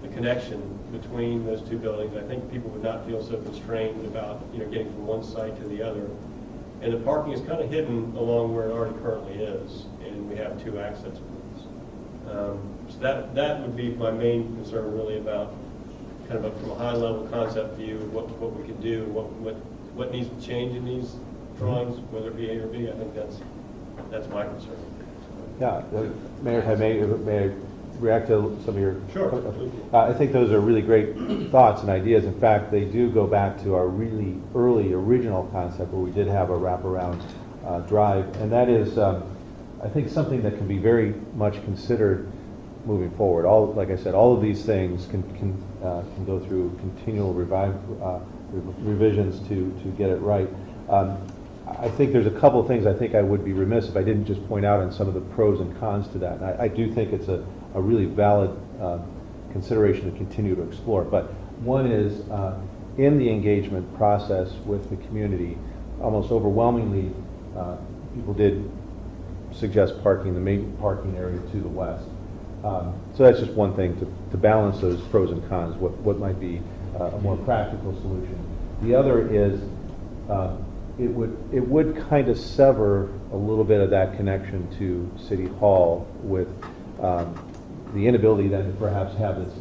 Speaker 1: connection between those two buildings. I think people would not feel so constrained about getting from one site to the other. And the parking is kind of hidden along where it already currently is, and we have two access points. So that would be my main concern, really, about kind of from a high-level concept view of what we can do, what needs to change in these drawings, whether it be A or B. I think that's my concern.
Speaker 8: Yeah, Mayor, may I react to some of your...
Speaker 1: Sure.
Speaker 8: I think those are really great thoughts and ideas. In fact, they do go back to our really early original concept where we did have a wraparound drive, and that is, I think, something that can be very much considered moving forward. Like I said, all of these things can go through continual revisions to get it right. I think there's a couple of things I think I would be remiss if I didn't just point out on some of the pros and cons to that. And I do think it's a really valid consideration to continue to explore. But one is in the engagement process with the community, almost overwhelmingly, people did suggest parking the main parking area to the west. So that's just one thing to balance those pros and cons, what might be a more practical solution. The other is it would kind of sever a little bit of that connection to City Hall with the inability then to perhaps have this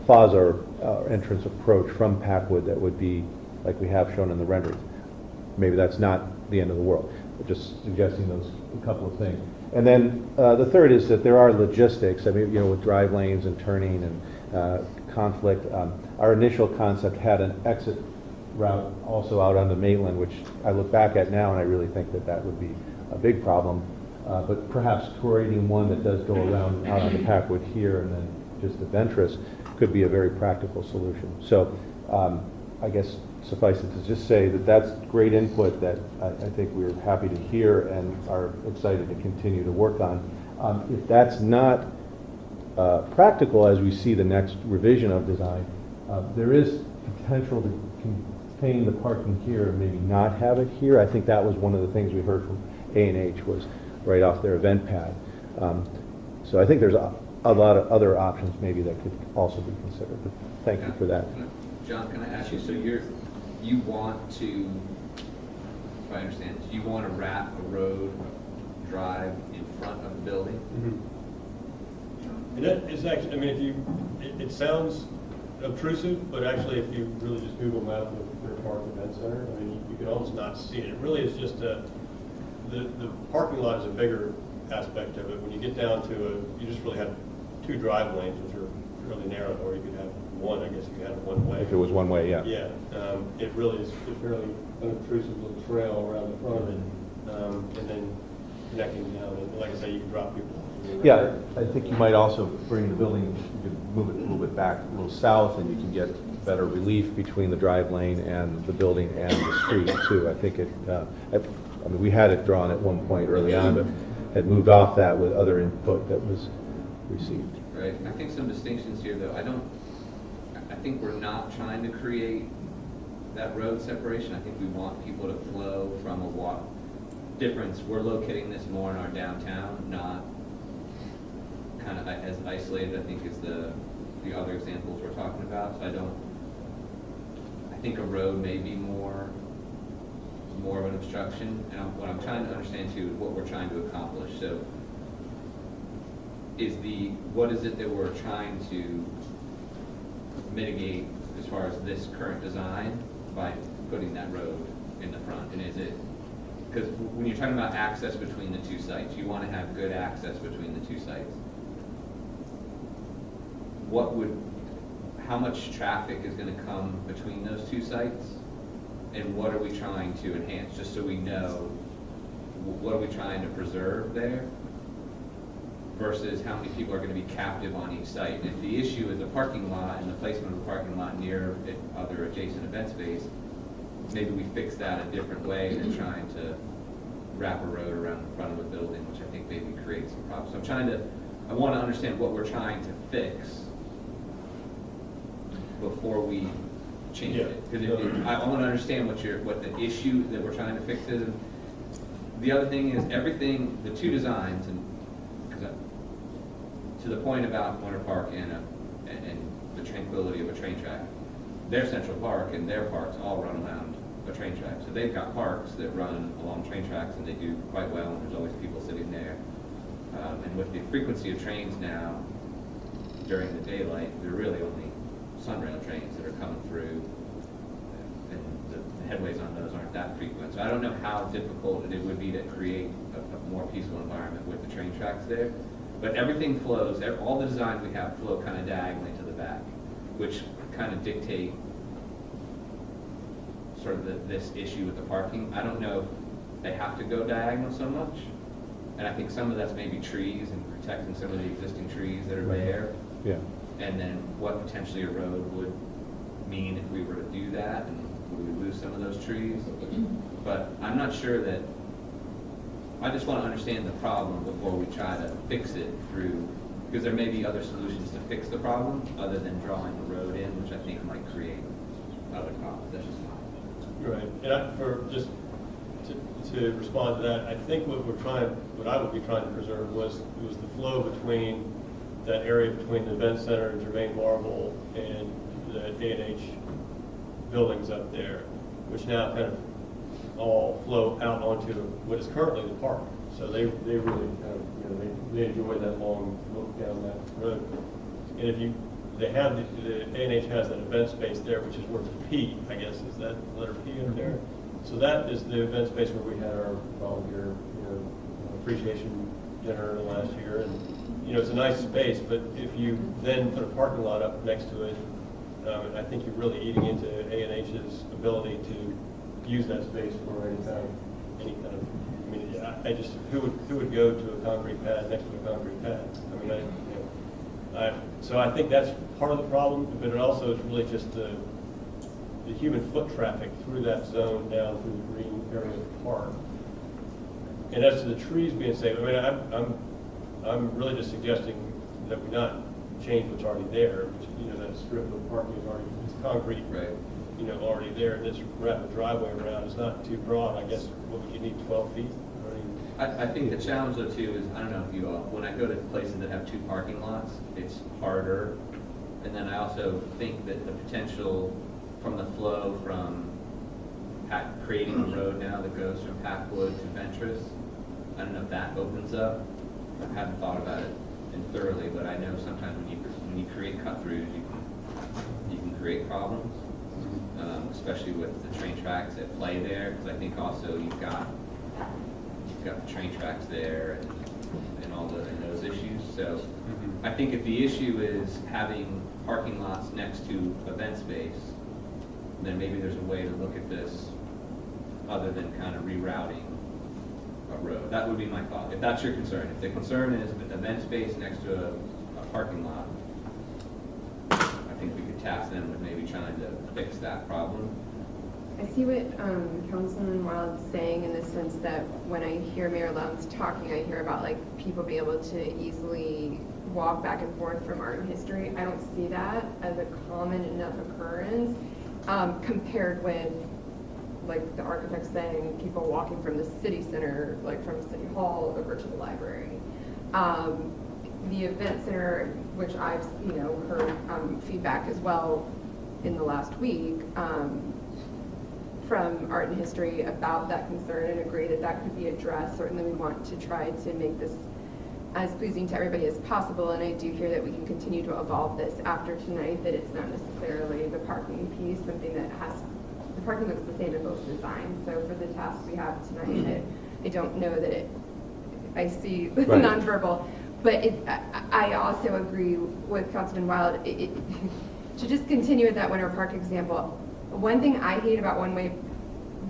Speaker 8: plaza or entrance approach from Packwood that would be like we have shown in the rendering. Maybe that's not the end of the world, but just suggesting those a couple of things. And then the third is that there are logistics. I mean, you know, with drive lanes and turning and conflict. Our initial concept had an exit route also out onto Maitland, which I look back at now and I really think that that would be a big problem. But perhaps creating one that does go around out on the Packwood here and then just to Ventress could be a very practical solution. So I guess suffice it to just say that that's great input that I think we're happy to hear and are excited to continue to work on. If that's not practical as we see the next revision of design, there is potential to contain the parking here and maybe not have it here. I think that was one of the things we heard from A&H was right off their event pad. So I think there's a lot of other options maybe that could also be considered. But thank you for that.
Speaker 5: John, can I ask you, so you want to, if I understand, you want to wrap a road drive in front of the building?
Speaker 1: Mm-hmm. And that is actually, I mean, if you, it sounds obtrusive, but actually if you really just Google map the Fair Park Event Center, I mean, you can almost not see it. It really is just the parking lot is a bigger aspect of it. When you get down to you just really have two drive lanes, which are fairly narrow, or you could have one, I guess you could have it one way.
Speaker 8: If it was one way, yeah.
Speaker 1: Yeah, it really is a fairly unobtrusive little trail around the front of it, and then connecting down. And like I say, you can drop people.
Speaker 8: Yeah, I think you might also bring the building, you could move it a little bit back, a little south, and you can get better relief between the drive lane and the building and the street too. I think it, I mean, we had it drawn at one point early on, but had moved off that with other input that was received.
Speaker 5: Right. I think some distinctions here, though. I think we're not trying to create that road separation. I think we want people to flow from a walk difference. We're locating this more in our downtown, not kind of as isolated, I think, as the other examples we're talking about. So I think a road may be more of an obstruction, and what I'm trying to understand too is what we're trying to accomplish. So what is it that we're trying to mitigate as far as this current design by putting that road in the front? And is it, because when you're talking about access between the two sites, you want to have good access between the two sites. How much traffic is going to come between those two sites? And what are we trying to enhance, just so we know what are we trying to preserve there versus how many people are going to be captive on each site. And if the issue is the parking lot and the placement of the parking lot near other adjacent event space, maybe we fix that a different way than trying to wrap a road around the front of the building, which I think maybe creates some problems. So I want to understand what we're trying to fix before we change it. Because I want to understand what the issue that we're trying to fix is. And the other thing is everything, the two designs, and to the point about Winter Park and the tranquility of a train track, their Central Park and their parks all run around a train track. So they've got parks that run along train tracks and they do quite well, and there's always people sitting there. And with the frequency of trains now during the daylight, there are really only sunrail trains that are coming through, and the headways on those aren't that frequent. So I don't know how difficult it would be to create a more peaceful environment with the train tracks there. But everything flows, all the designs we have flow kind of diagonally to the back, which kind of dictate sort of this issue with the parking. I don't know if they have to go diagonal so much. And I think some of that's maybe trees and protecting some of the existing trees that are there.
Speaker 8: Yeah.
Speaker 5: And then what potentially a road would mean if we were to do that, and would we lose some of those trees? But I'm not sure that, I just want to understand the problem before we try to fix it through, because there may be other solutions to fix the problem other than drawing the road in, which I think might create other comments, that's just mine.
Speaker 1: Right, and for just to respond to that, I think what I would be trying to preserve was the flow between that area between the event center and Germain Marble and the A&H buildings up there, which now kind of all flow out onto what is currently the park. So they really kind of, they enjoy that long look down that road. And if they have, the A&H has that event space there, which is where the P, I guess, is that letter P up there? So that is the event space where we had our volunteer, appreciation dinner last year. And, it's a nice space, but if you then put a parking lot up next to it, I think you're really eating into A&H's ability to use that space for any kind of, I just, who would go to a concrete pad next to a concrete pad? So I think that's part of the problem, but it also is really just the human foot traffic through that zone down through the green area of the park. And as to the trees being saved, I'm really just suggesting that we not change what's already there, which, that strip of parking is already, it's concrete,
Speaker 5: Right.
Speaker 1: Already there, and this wrap a driveway around is not too broad. I guess, what would you need, 12 feet?
Speaker 5: I think the challenge though too is, I don't know if you all, when I go to places that have 2 parking lots, it's harder. And then I also think that the potential from the flow from creating a road now that goes from Packwood to Ventress, I don't know if that opens up. I haven't thought about it thoroughly, but I know sometimes when you create cut-throughs, you can create problems, especially with the train tracks that play there, because I think also you've got the train tracks there and all those issues. So I think if the issue is having parking lots next to event space, then maybe there's a way to look at this other than kind of rerouting a road. That would be my thought, if that's your concern. If the concern is with event space next to a parking lot, I think we could task them with maybe trying to fix that problem.
Speaker 6: I see what Councilman Wild's saying in the sense that when I hear Mayor Lowndes talking, I hear about like people being able to easily walk back and forth from art and history. I don't see that as a common enough occurrence compared with like the architect saying people walking from the city center, like from City Hall over to the library. The event center, which I've heard feedback as well in the last week. From art and history about that concern and agree that that could be addressed. Certainly we want to try to make this as pleasing to everybody as possible, and I do hear that we can continue to evolve this after tonight, that it's not necessarily the parking piece, something that the parking looks the same in both designs. So for the task we have tonight, I don't know that I see the
Speaker 8: right.
Speaker 6: nonverbal, but I also agree with Councilman Wild, to just continue with that Winter Park example. One thing I hate about one-way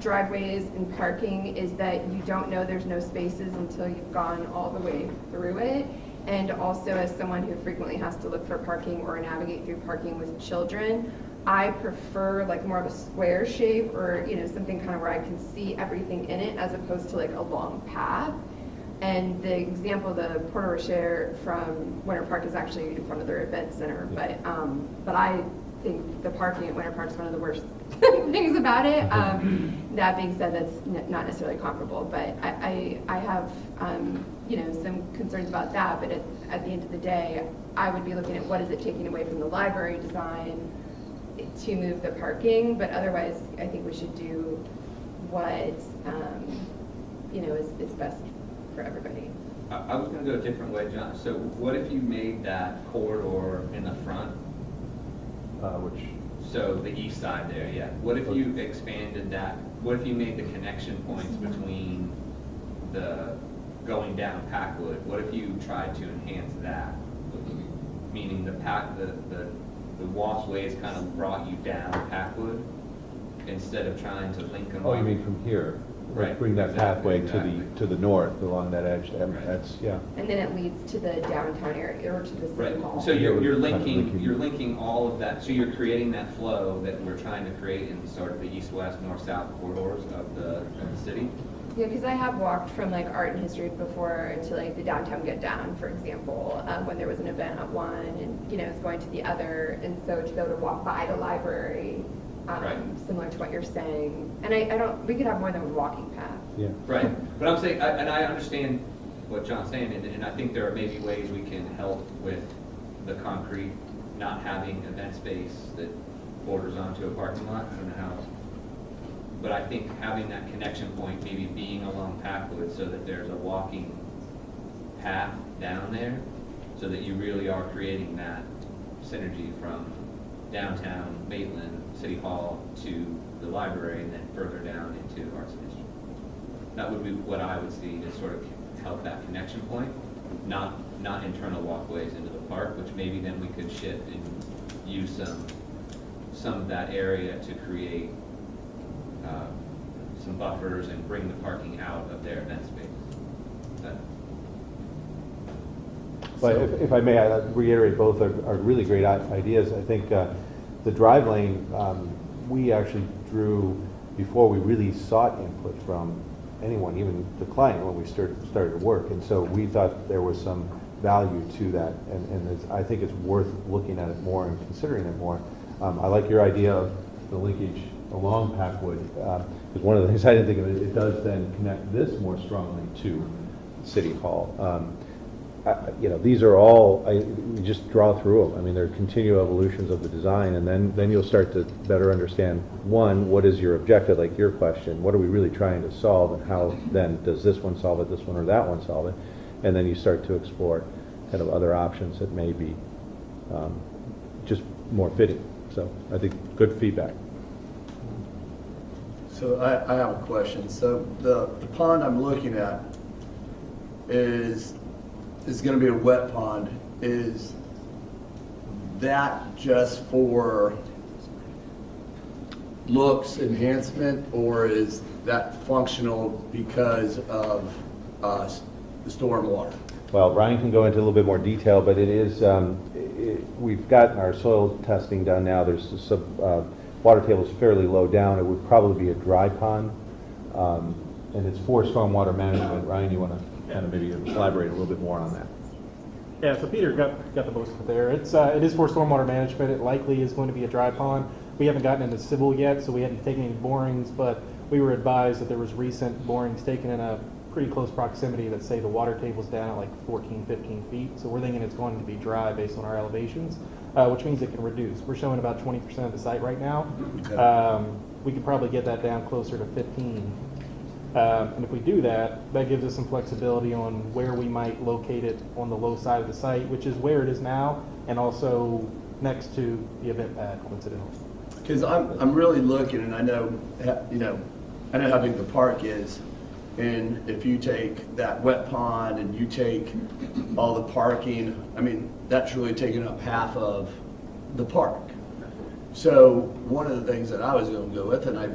Speaker 6: driveways and parking is that you don't know there's no spaces until you've gone all the way through it. And also, as someone who frequently has to look for parking or navigate through parking with children, I prefer like more of a square shape or something kind of where I can see everything in it as opposed to like a long path. And the example, the Porte Rocher from Winter Park is actually in front of their event center, but I think the parking at Winter Park is one of the worst things about it. That being said, that's not necessarily comparable, but I have some concerns about that. But at the end of the day, I would be looking at what is it taking away from the library design to move the parking. But otherwise, I think we should do what is best for everybody.
Speaker 5: I was going to go a different way, John. So what if you made that corridor in the front? So the east side there, yeah. What if you expanded that? What if you made the connection points between the going down Packwood? What if you tried to enhance that? Meaning the walkways kind of brought you down Packwood instead of trying to link them.
Speaker 8: Oh, you mean from here?
Speaker 5: Right.
Speaker 8: Bring that
Speaker 5: Exactly,
Speaker 8: pathway to the north along that edge. That's yeah.
Speaker 6: And then it leads to the downtown area or to the city hall.
Speaker 5: So you're linking all of that. So you're creating that flow that we're trying to create in sort of the east-west, north-south corridors of the city.
Speaker 6: Yeah, because I have walked from like art and history before to like the downtown Get Down, for example, when there was an event at one and it's going to the other, and so to be able to walk by the library
Speaker 5: Right.
Speaker 6: similar to what you're saying. And we could have more than one walking path.
Speaker 8: Yeah.
Speaker 5: Right, but I'm saying, and I understand what John's saying, and I think there are maybe ways we can help with the concrete not having event space that borders onto a parking lot. I don't know how, but I think having that connection point, maybe being along Packwood so that there's a walking path down there, so that you really are creating that synergy from downtown Maitland, City Hall to the library, and then further down into Arts and History. That would be what I would see to sort of help that connection point, not internal walkways into the park, which maybe then we could shift and use some of that area to create some buffers and bring the parking out of their event space.
Speaker 8: But if I may, I reiterate, both are really great ideas. I think the drive lane, we actually drew, before we really sought input from anyone, even the client, when we started to work. And so we thought there was some value to that, and I think it's worth looking at it more and considering it more. I like your idea of the linkage along Packwood, because one of the things I didn't think of, it does then connect this more strongly to City Hall. These are all, you just draw through them. I mean, they're continual evolutions of the design, and then you'll start to better understand, one, what is your objective, like your question, what are we really trying to solve, and how then does this one solve it, this one or that one solve it, and then you start to explore kind of other options that may be just more fitting. So I think good feedback.
Speaker 7: So I have a question. So the pond I'm looking at is going to be a wet pond. Is that just for looks enhancement, or is that functional because of the storm water?
Speaker 8: Well, Ryan can go into a little bit more detail, but it is, we've gotten our soil testing done now. There's some, water table is fairly low down. It would probably be a dry pond, and it's for stormwater management. Ryan, you want to kind of maybe elaborate a little bit more on that?
Speaker 9: Yeah, so Peter got the most of it there. It is for stormwater management. It likely is going to be a dry pond. We haven't gotten into civil yet, so we haven't taken any borings, but we were advised that there was recent borings taken in a pretty close proximity that say the water table's down at like 14, 15 feet. So we're thinking it's going to be dry based on our elevations, which means it can reduce. We're showing about 20% of the site right now.
Speaker 7: Okay.
Speaker 9: We could probably get that down closer to 15. And if we do that, that gives us some flexibility on where we might locate it on the low side of the site, which is where it is now, and also next to the event pad, coincidentally.
Speaker 7: Because I'm really looking, and I know how big the park is, and if you take that wet pond and you take all the parking, I mean, that's really taking up half of the park. So one of the things that I was going to go with, and I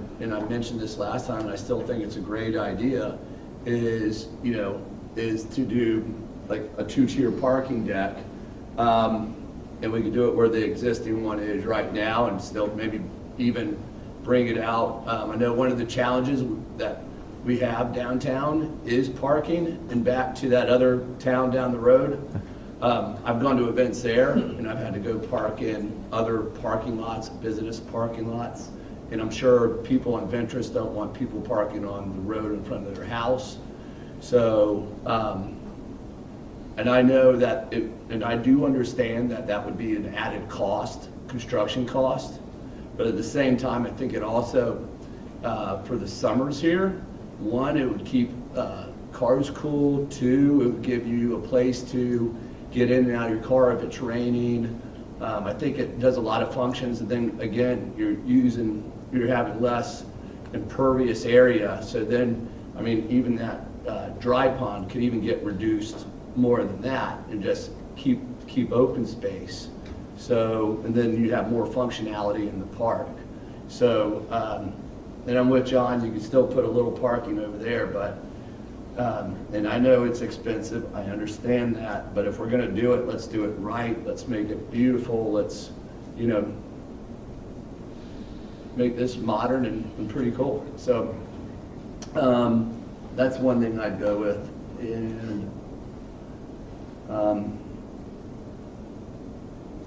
Speaker 7: mentioned this last time, and I still think it's a great idea, is to do like a 2-tier parking deck, and we could do it where the existing one is right now, and still maybe even bring it out. I know one of the challenges that we have downtown is parking, and back to that other town down the road. I've gone to events there, and I've had to go park in other parking lots, business parking lots, and I'm sure people on Ventress don't want people parking on the road in front of their house. So, and I know that, and I do understand that that would be an added cost, construction cost, but at the same time, I think it also, for the summers here, one, it would keep cars cool. 2, it would give you a place to get in and out of your car if it's raining. I think it does a lot of functions, and then again, you're having less impervious area. So then, I mean, even that dry pond could even get reduced more than that, and just keep open space. So, and then you have more functionality in the park. So, and I'm with John, you can still put a little parking over there, but, and I know it's expensive, I understand that, but if we're gonna do it, let's do it right, let's make it beautiful, let's, make this modern and pretty cool. So, that's one thing I'd go with. And,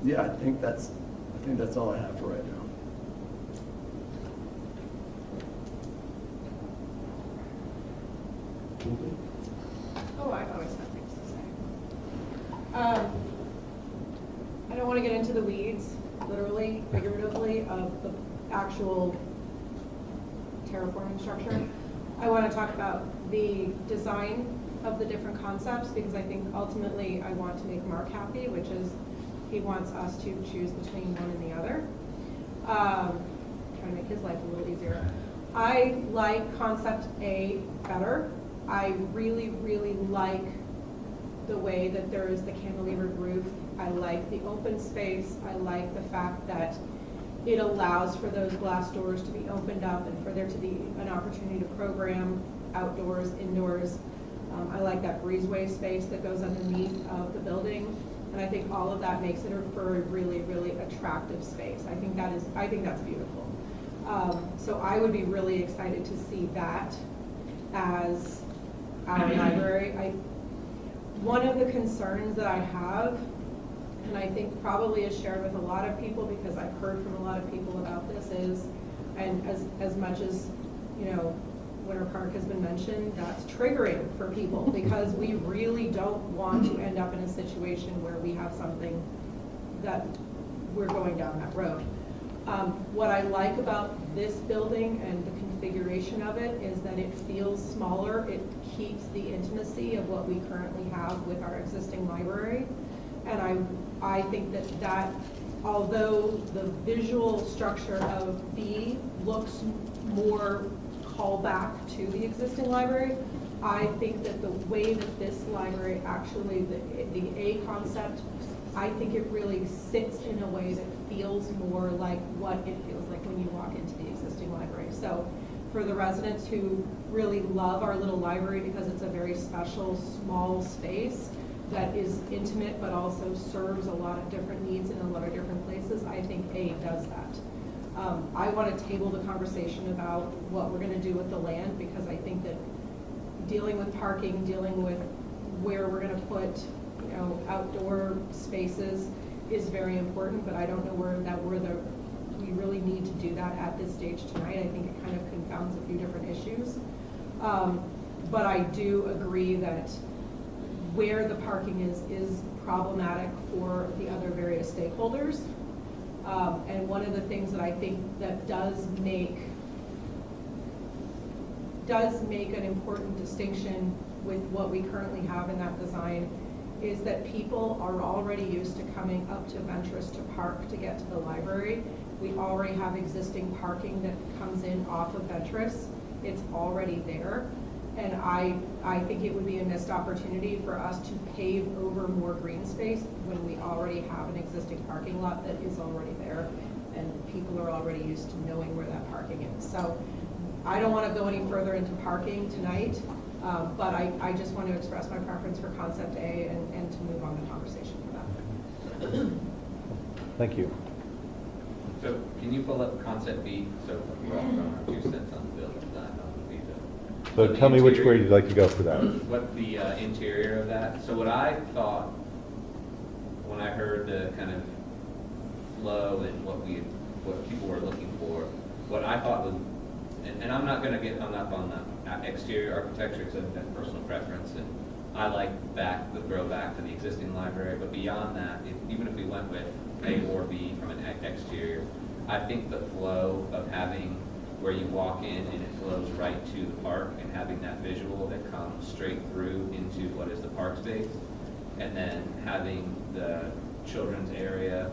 Speaker 7: yeah, I think that's all I have for right now.
Speaker 10: Oh, I always have things to say. I don't want to get into the weeds, literally, figuratively, of the actual terraforming structure. I want to talk about the design of the different concepts, because I think ultimately I want to make Mark happy, which is he wants us to choose between one and the other. Trying to make his life a little easier. I like concept A better. I really, really like the way that there is the cantilevered roof. I like the open space. I like the fact that it allows for those glass doors to be opened up and for there to be an opportunity to program outdoors, indoors. I like that breezeway space that goes underneath of the building. And I think all of that makes it for a really, really attractive space. I think that's beautiful. So I would be really excited to see that as our library. One of the concerns that I have, and I think probably is shared with a lot of people because I've heard from a lot of people about this, is, and as much as, you know, Winter Park has been mentioned, that's triggering for people because we really don't want to end up in a situation where we have something that we're going down that road. What I like about this building and the configuration of it is that it feels smaller. It keeps the intimacy of what we currently have with our existing library. And I think that although the visual structure of B looks more callback to the existing library, I think that the way that this library actually, the A concept, I think it really sits in a way that feels more like what it feels like when you walk into the existing library. So for the residents who really love our little library because it's a very special, small space that is intimate but also serves a lot of different needs in a lot of different places, I think A does that. I want to table the conversation about what we're going to do with the land because I think that dealing with parking, dealing with where we're going to put, you know, outdoor spaces is very important, but I don't know we really need to do that at this stage tonight. I think it kind of confounds a few different issues. But I do agree that where the parking is problematic for the other various stakeholders. And one of the things that I think that does make an important distinction with what we currently have in that design is that people are already used to coming up to Ventress to park to get to the library. We already have existing parking that comes in off of Ventress. It's already there. And I think it would be a missed opportunity for us to pave over more green space when we already have an existing parking lot that is already there and people are already used to knowing where that parking is. So I don't want to go any further into parking tonight, but I just want to express my preference for concept A and to move on the conversation for that.
Speaker 8: Thank you.
Speaker 5: So can you pull up concept B? So we're all throwing our 2 cents on the building design.
Speaker 8: So tell me which way you'd like to go for that.
Speaker 5: What the interior of that. So what I thought when I heard the kind of flow and what people were looking for, what I thought was, and I'm not going to get hung up on the exterior architecture because that's personal preference, and I like the throwback to the existing library. But beyond that, even if we went with A or B from an exterior, I think the flow of having where you walk in and it flows right to the park and having that visual that comes straight through into what is the park space, and then having the children's area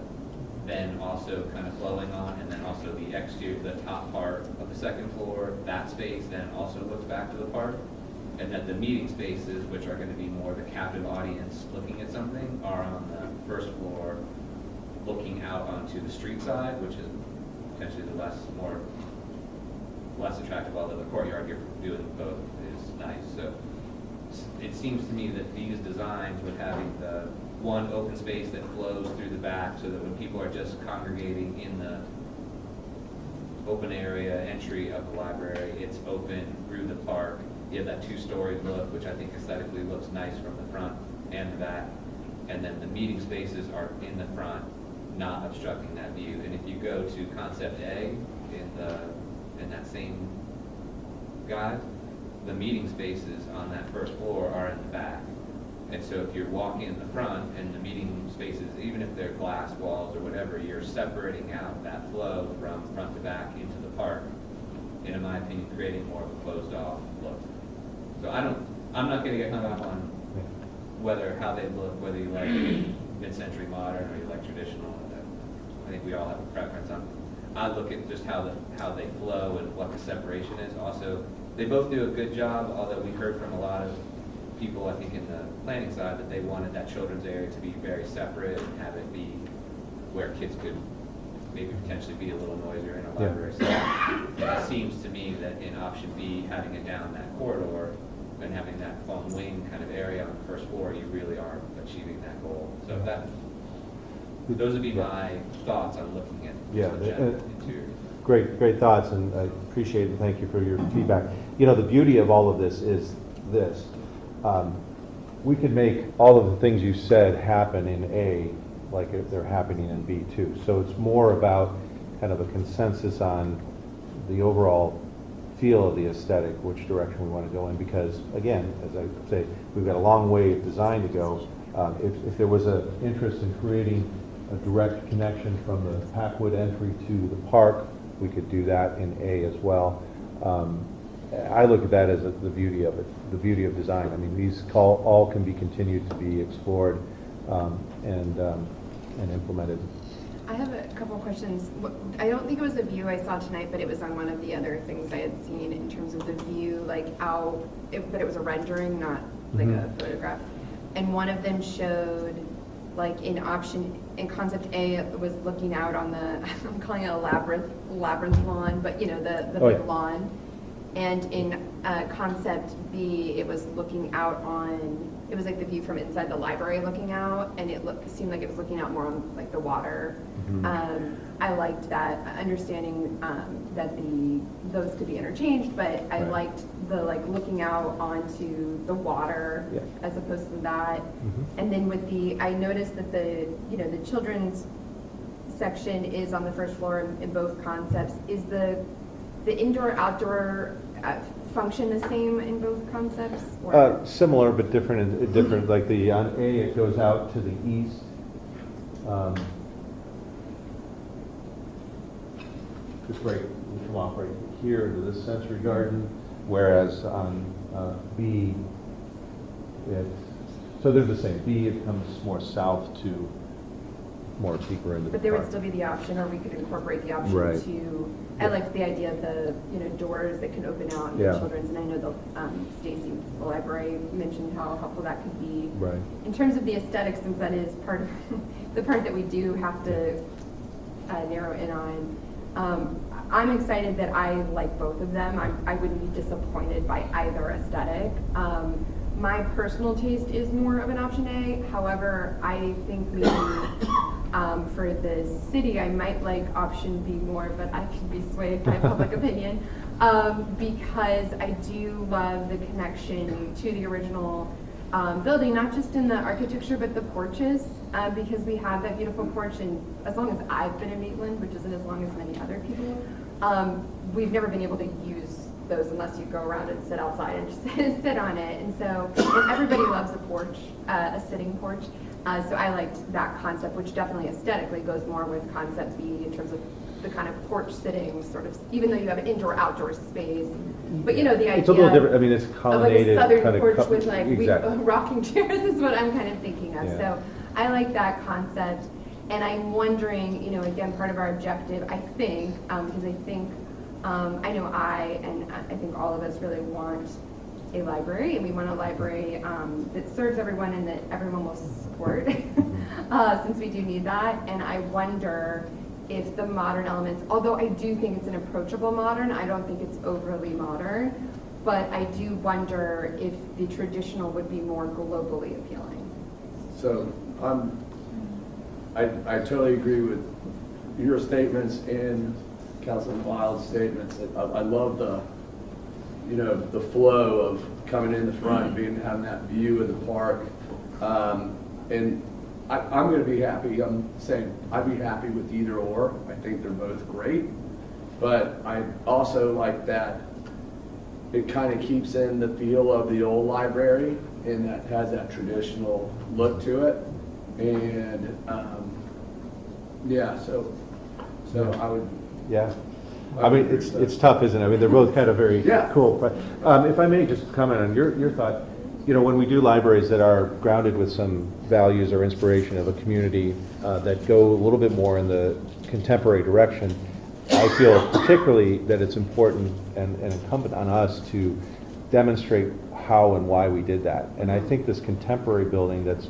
Speaker 5: then also kind of flowing on, and then also the exterior, the top part of the second floor, that space then also looks back to the park, and that the meeting spaces, which are going to be more the captive audience looking at something, are on the first floor looking out onto the street side, which is potentially the less attractive, although the courtyard here doing both is nice. So it seems to me that these designs with having the one open space that flows through the back so that when people are just congregating in the open area entry of the library, it's open through the park. You have that 2-story look, which I think aesthetically looks nice from the front and the back. And then the meeting spaces are in the front, not obstructing that view. And if you go to concept A in that same guide, the meeting spaces on that first floor are in the back. And so if you're walking in the front and the meeting spaces, even if they're glass walls or whatever, you're separating out that flow from front to back into the park, and in my opinion, creating more of a closed off look. So I'm not gonna get hung up on how they look, whether you like mid-century modern or you like traditional. I think we all have a preference on. I look at just how they flow and what the separation is. Also, they both do a good job, although we heard from a lot of people, I think, in the planning side that they wanted that children's area to be very separate and have it be where kids could maybe potentially be a little noisier in a library. So it seems to me that in option B, having it down that corridor and having that long wing kind of area on the first floor, you really are achieving that goal. So those would be my thoughts on looking at the general interior.
Speaker 8: Great thoughts, and I appreciate it, and thank you for your feedback. You know, the beauty of all of this is this. We could make all of the things you said happen in A, like if they're happening in B too. So it's more about kind of a consensus on the overall feel of the aesthetic, which direction we want to go in, because again, as I say, we've got a long way of design to go. If there was an interest in creating a direct connection from the Packwood entry to the park, we could do that in A as well. I look at that as the beauty of it, the beauty of design. I mean, these all can be continued to be explored and implemented.
Speaker 6: I have a couple of questions. I don't think it was the view I saw tonight, but it was on one of the other things I had seen in terms of the view, like but it was a rendering, not like a photograph. And one of them showed, like in concept A, it was looking out on the, I'm calling it a labyrinth lawn, but you know, the big lawn. And in concept B, it was looking out on, it was like the view from inside the library looking out, and it seemed like it was looking out more on like the water. I liked that, understanding that those could be interchanged, but I liked the like looking out onto the water as opposed to that. And then with I noticed that the children's section is on the first floor in both concepts. Is the indoor-outdoor function the same in both concepts? Or?
Speaker 8: Similar, but different. Different. Like on A, it goes out to the east. Just we come off right here into this sensory garden, whereas on B, so they're the same. B, it comes more south to more deeper into the
Speaker 6: But there
Speaker 8: park.
Speaker 6: would still be the option, or we could incorporate the option
Speaker 8: Right.
Speaker 6: to. I like the idea of the doors that can open out in the children's, and I know the Stacy, the library, mentioned how helpful that could be.
Speaker 8: Right.
Speaker 6: In terms of the aesthetics, since that is part of the part that we do have to narrow in on. I'm excited that I like both of them. I wouldn't be disappointed by either aesthetic. My personal taste is more of an option A. However, I think maybe for the city, I might like option B more, but I can be swayed by public opinion because I do love the connection to the original building, not just in the architecture, but the porches, because we have that beautiful porch, and as long as I've been in Maitland, which isn't as long as many other people, we've never been able to use those unless you go around and sit outside and just sit on it. And so everybody loves a porch, a sitting porch. So I liked that concept, which definitely aesthetically goes more with concept B in terms of the kind of porch sitting sort of, even though you have an indoor-outdoor space. But the idea
Speaker 8: it's a little different. I mean, it's colonnaded.
Speaker 6: Of like a southern
Speaker 8: kind of
Speaker 6: porch with like rocking chairs is what I'm kind of thinking of.
Speaker 8: Yeah.
Speaker 6: So I like that concept. And I'm wondering, again, part of our objective, I think, because I think, I know and I think all of us really want a library, and we want a library that serves everyone and that everyone will support, since we do need that. And I wonder if the modern elements, although I do think it's an approachable modern, I don't think it's overly modern, but I do wonder if the traditional would be more globally appealing.
Speaker 7: So I totally agree with your statements and Councilman Wild's statements. I love the flow of coming in the front and having that view of the park. And I'm going to be happy. I'm saying I'd be happy with either or. I think they're both great. But I also like that it kind of keeps in the feel of the old library, and that has that traditional look to it. And yeah, so I would.
Speaker 8: Yeah. I mean, it's tough, isn't it? I mean, they're both kind of very
Speaker 7: Yeah.
Speaker 8: cool. But if I may just comment on your thought, you know, when we do libraries that are grounded with some values or inspiration of a community that go a little bit more in the contemporary direction, I feel particularly that it's important and incumbent on us to demonstrate how and why we did that. And I think this contemporary building that's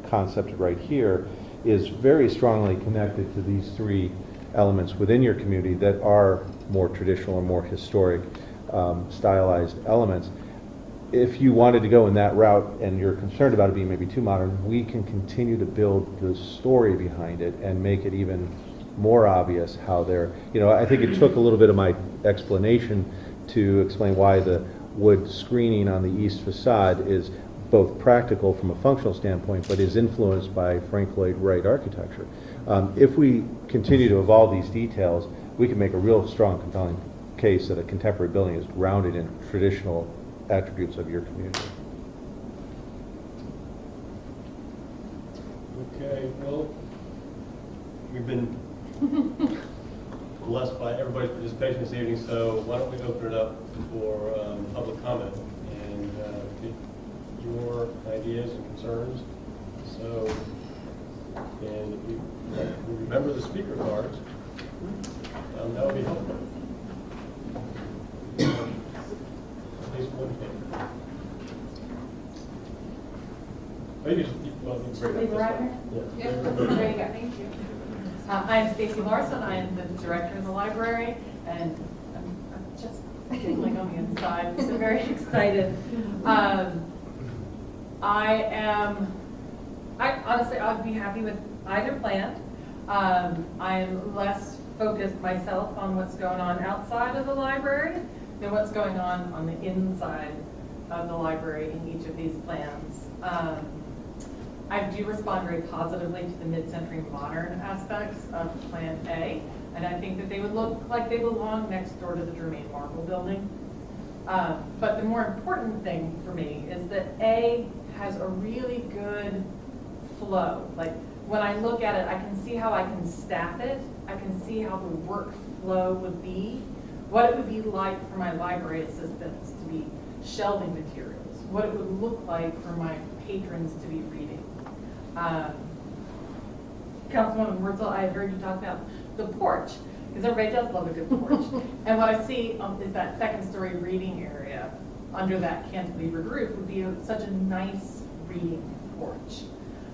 Speaker 8: concepted right here is very strongly connected to these three elements within your community that are more traditional or more historic stylized elements. If you wanted to go in that route and you're concerned about it being maybe too modern, we can continue to build the story behind it and make it even more obvious how they're, you know, I think it took a little bit of my explanation to explain why the wood screening on the east facade is both practical from a functional standpoint, but is influenced by Frank Lloyd Wright architecture. If we continue to evolve these details, we can make a real strong, compelling case that a contemporary building is grounded in traditional attributes of your community.
Speaker 1: Okay, well, we've been blessed by everybody's participation this evening, so why don't we open it up for public comment and get your ideas and concerns. So, and if you remember the speaker cards, that would be helpful. At least one thing. Maybe just, well, you can bring
Speaker 11: Leave it
Speaker 1: up
Speaker 11: right
Speaker 1: this
Speaker 11: here?
Speaker 1: one.
Speaker 11: Yep, there you go, thank you. I'm Stacy Larson, I am the director of the library, and I'm just feeling on the inside, I'm so very excited. Honestly, I'd be happy with either plan. I'm less focused myself on what's going on outside of the library than what's going on the inside of the library in each of these plans. I do respond very positively to the mid-century modern aspects of Plan A, and I think that they would look like they belong next door to the Germain Marble Building. But the more important thing for me is that A has a really good flow. Like, when I look at it, I can see how I can staff it. I can see how the workflow would be, what it would be like for my library assistants to be shelving materials, what it would look like for my patrons to be reading. Councilwoman Wurzel, I heard you talk about the porch, because everybody does love a good porch. And what I see is that second story reading area under that cantilevered roof would be such a nice reading porch.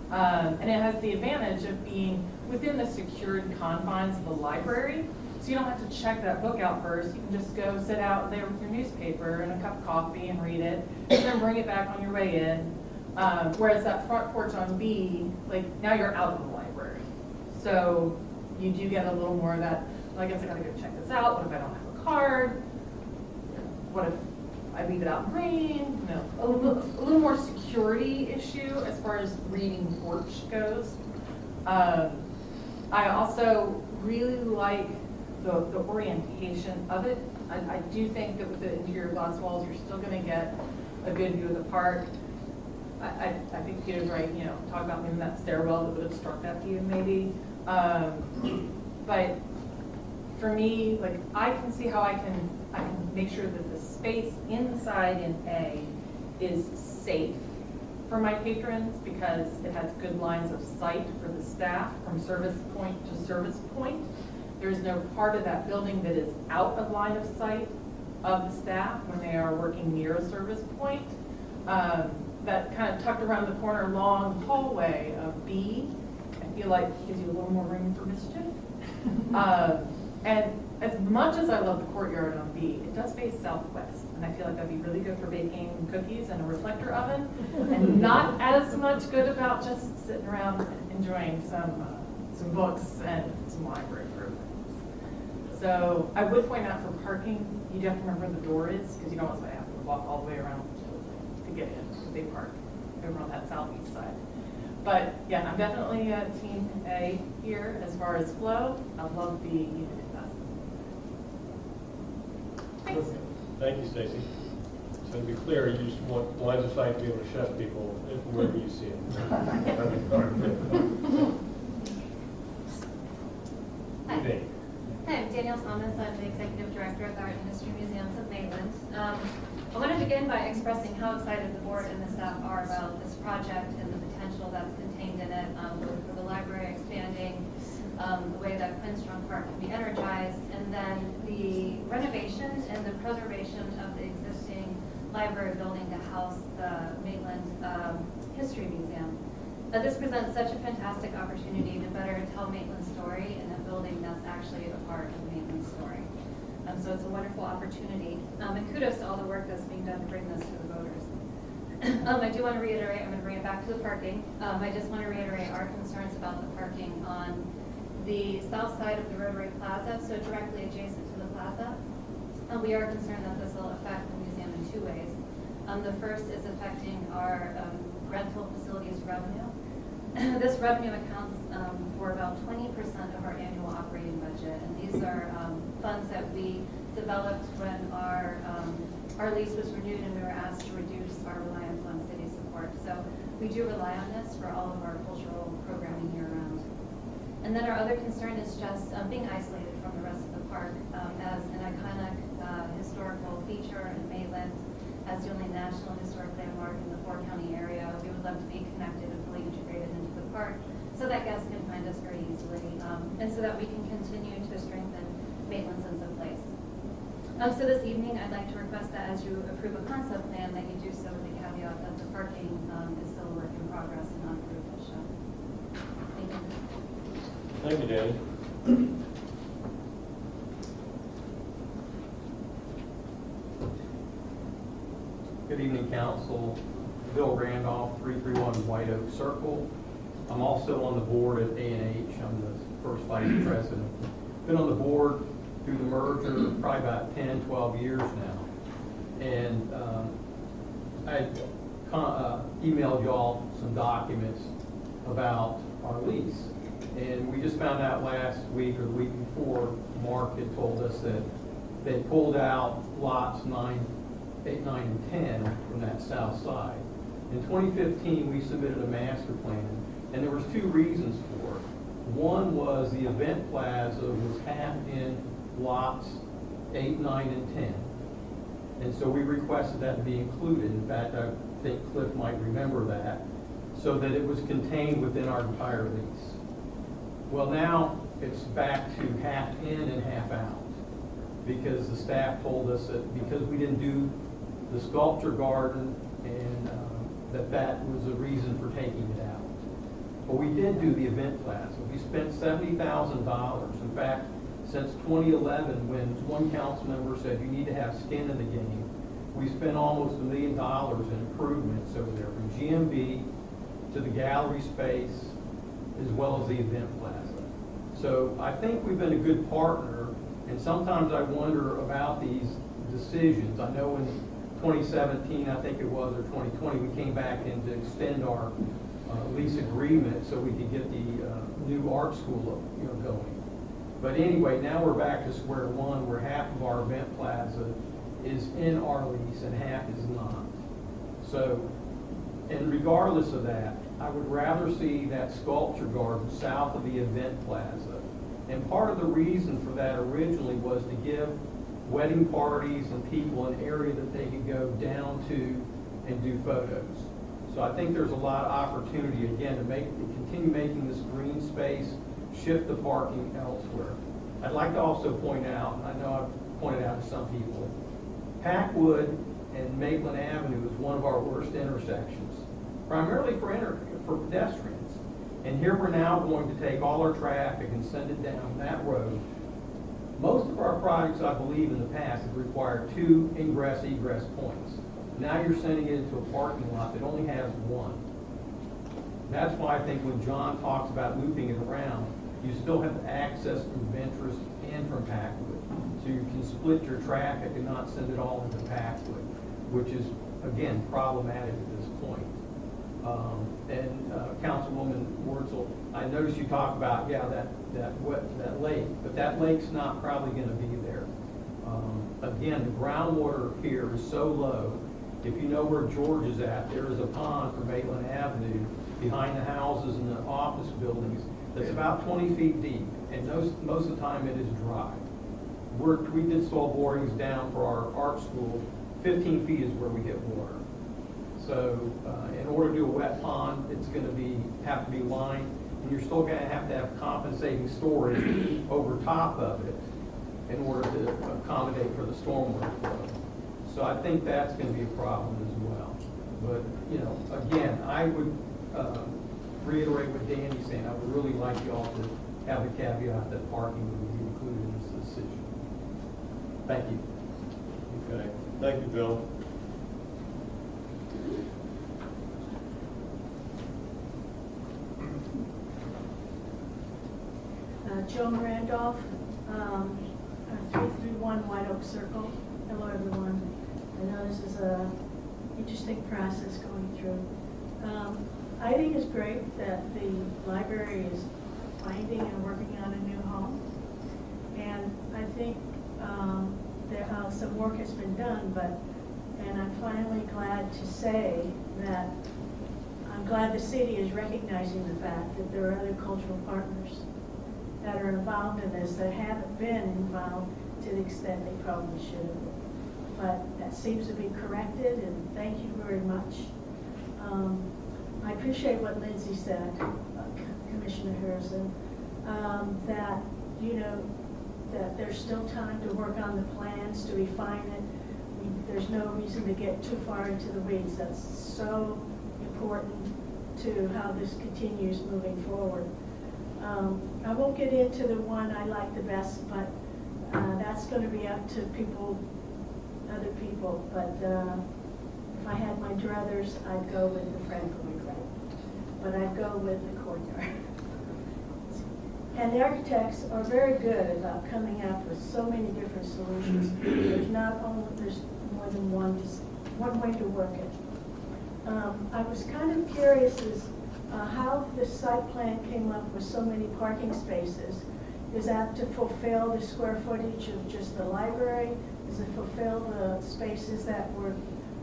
Speaker 11: And it has the advantage of being within the secured confines of the library, so you don't have to check that book out first. You can just go sit out there with your newspaper and a cup of coffee and read it, and then bring it back on your way in. Whereas that front porch on B, like, now you're out of the library. So you do get a little more of that, well, I guess I gotta go check this out. What if I don't have a card? What if I leave it out in rain? You know, a little more security issue as far as reading porch goes. I also really like the orientation of it. I do think that with the interior glass walls, you're still going to get a good view of the park. I think Peter's right, you know, talk about maybe that stairwell that would obstruct that view maybe. But for me, like, I can see how I can make sure that the space inside in A is safe for my patrons, because it has good lines of sight for the staff from service point to service point. There's no part of that building that is out of line of sight of the staff when they are working near a service point. That kind of tucked around the corner long hallway of B, I feel like gives you a little more room for mischief. And as much as I love the courtyard on B, it does face southwest, and I feel like that'd be really good for baking cookies in a reflector oven, and not as much good about just sitting around enjoying some books and some library programs. So I would point out for parking, you do have to remember where the door is, because you don't want to have to walk all the way around to get in. They park over on that southeast side. But yeah, I'm definitely team A here as far as flow. I love B, you did that. Thanks.
Speaker 1: Thank you, Stacy. So to be clear, you just want lines of sight to be able to shut people wherever you see them.
Speaker 12: Hi. Hi, I'm Danielle Thomas. I'm the Executive Director of the Art and History Museums of Maitland. I want to begin by expressing how excited the board and the staff are about this project and the potential that's contained in it, both for the library expanding, the way that Quinstrong Park can be energized, and then the renovation and the preservation of the existing library building to house the Maitland History Museum. This presents such a fantastic opportunity to better tell Maitland's story in a building that's actually a part of Maitland's story. So it's a wonderful opportunity. And kudos to all the work that's being done to bring this to the voters. I do want to reiterate, I'm going to bring it back to the parking. I just want to reiterate our concerns about the parking on the south side of the Rotary Plaza, so directly adjacent to the plaza. We are concerned that this will affect the museum in two ways. The first is affecting our rental facilities revenue. This revenue accounts for about 20% of our annual operating budget, and these are funds that we developed when our lease was renewed and we were asked to reduce our reliance on city support. So we do rely on this for all of our cultural programming year-round. And then our other concern is just being isolated from the rest of the park as an iconic historical feature in Maitland, as the only national historic landmark in the four-county area. We would love to be connected and fully integrated into the park so that guests can find us very easily and so that we can continue to strengthen Maitland's sense of place. So this evening, I'd like to request that as you approve a concept plan, that you do so with the caveat that the parking is still a work in progress and not approved as shown. Thank you.
Speaker 1: Thank you, Danny.
Speaker 13: Good evening, Council. Bill Randolph, 331 White Oak Circle. I'm also on the board at A&H. I'm the first vice president. Been on the board through the merger probably about 10, 12 years now. And I emailed y'all some documents about our lease. And we just found out last week or the week before, Mark had told us that they pulled out lots 8, 9, and 10 from that south side. In 2015, we submitted a master plan, and there was two reasons for it. One was the event plaza was half in lots 8, 9, and 10. And so we requested that to be included. In fact, I think Cliff might remember that, so that it was contained within our entire lease. Well, now it's back to half in and half out, because the staff told us that because we didn't do the sculpture garden and that was a reason for taking it out. But we did do the event plaza. We spent $70,000. In fact, since 2011, when one council member said you need to have skin in the game, we spent almost $1 million in improvements over there, from GMB to the gallery space, as well as the event plaza. So I think we've been a good partner, and sometimes I wonder about these decisions. I know in 2017, I think it was, or 2020, we came back in to extend our lease agreement so we could get the new art school going. But anyway, now we're back to square one, where half of our event plaza is in our lease and half is not. So, and regardless of that, I would rather see that sculpture garden south of the event plaza. And part of the reason for that originally was to give wedding parties and people an area that they could go down to and do photos. So I think there's a lot of opportunity, again, to continue making this green space, shift the parking elsewhere. I'd like to also point out, and I know I've pointed out to some people, Packwood and Maitland Avenue is one of our worst intersections, primarily for pedestrians. And here we're now going to take all our traffic and send it down that road. Most of our projects, I believe, in the past have required 2 ingress-egress points. Now you're sending it into a parking lot that only has 1. That's why I think when John talks about looping it around, you still have access from Ventress and from Packwood. So you can split your traffic and not send it all into Packwood, which is, again, problematic at this point. Councilwoman Wurzel, I noticed you talked about, that lake, but that lake's not probably going to be there. Again, the groundwater here is so low, If you know where George is at, there is a pond from Maitland Avenue behind the houses and the office buildings that's about 20 feet deep, and most of the time it is dry. We did soil borings down for our art school. 15 feet is where we get water. So in order to do a wet pond, it's going to have to be lined, and you're still going to have compensating storage over top of it in order to accommodate for the stormwater flow. So I think that's going to be a problem as well. But, you know, again, I would reiterate what Danny's saying. I would really like y'all to have the caveat that parking would be included in this decision. Thank you.
Speaker 1: Okay, thank you, Bill.
Speaker 14: Joan Randolph, 331 White Oak Circle. Hello, everyone. I know this is an interesting process going through. I think it's great that the library is finding and working on a new home. And I think that some work has been done, and I'm finally glad to say that I'm glad the city is recognizing the fact that there are other cultural partners that are involved in this that haven't been involved to the extent they probably should have. But that seems to be corrected, and thank you very much. I appreciate what Lindsay said, Commissioner Harrison, that, you know, that there's still time to work on the plans, to refine it. There's no reason to get too far into the weeds. That's so important to how this continues moving forward. I won't get into the one I like the best, but that's going to be up to other people. But if I had my druthers, I'd go with the Franklin Grant. But I'd go with the courtyard. And the architects are very good about coming up with so many different solutions. There's more than one way to work it. I was kind of curious as how the site plan came up with so many parking spaces. Is that to fulfill the square footage of just the library? Does it fulfill the spaces that were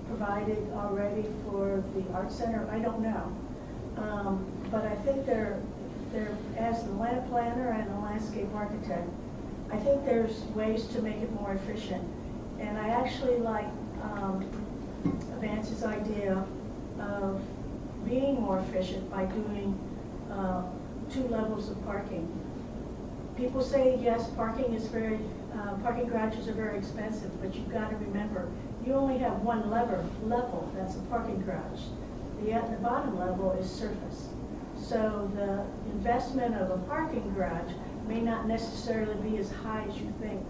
Speaker 14: provided already for the art center? I don't know. But I think they're, as the land planner and the landscape architect, I think there's ways to make it more efficient. And I actually like Vance's idea of being more efficient by doing 2 levels of parking. People say, yes, parking garages are very expensive, but you've got to remember, you only have one level, that's a parking garage. The bottom level is surface. So the investment of a parking garage may not necessarily be as high as you think.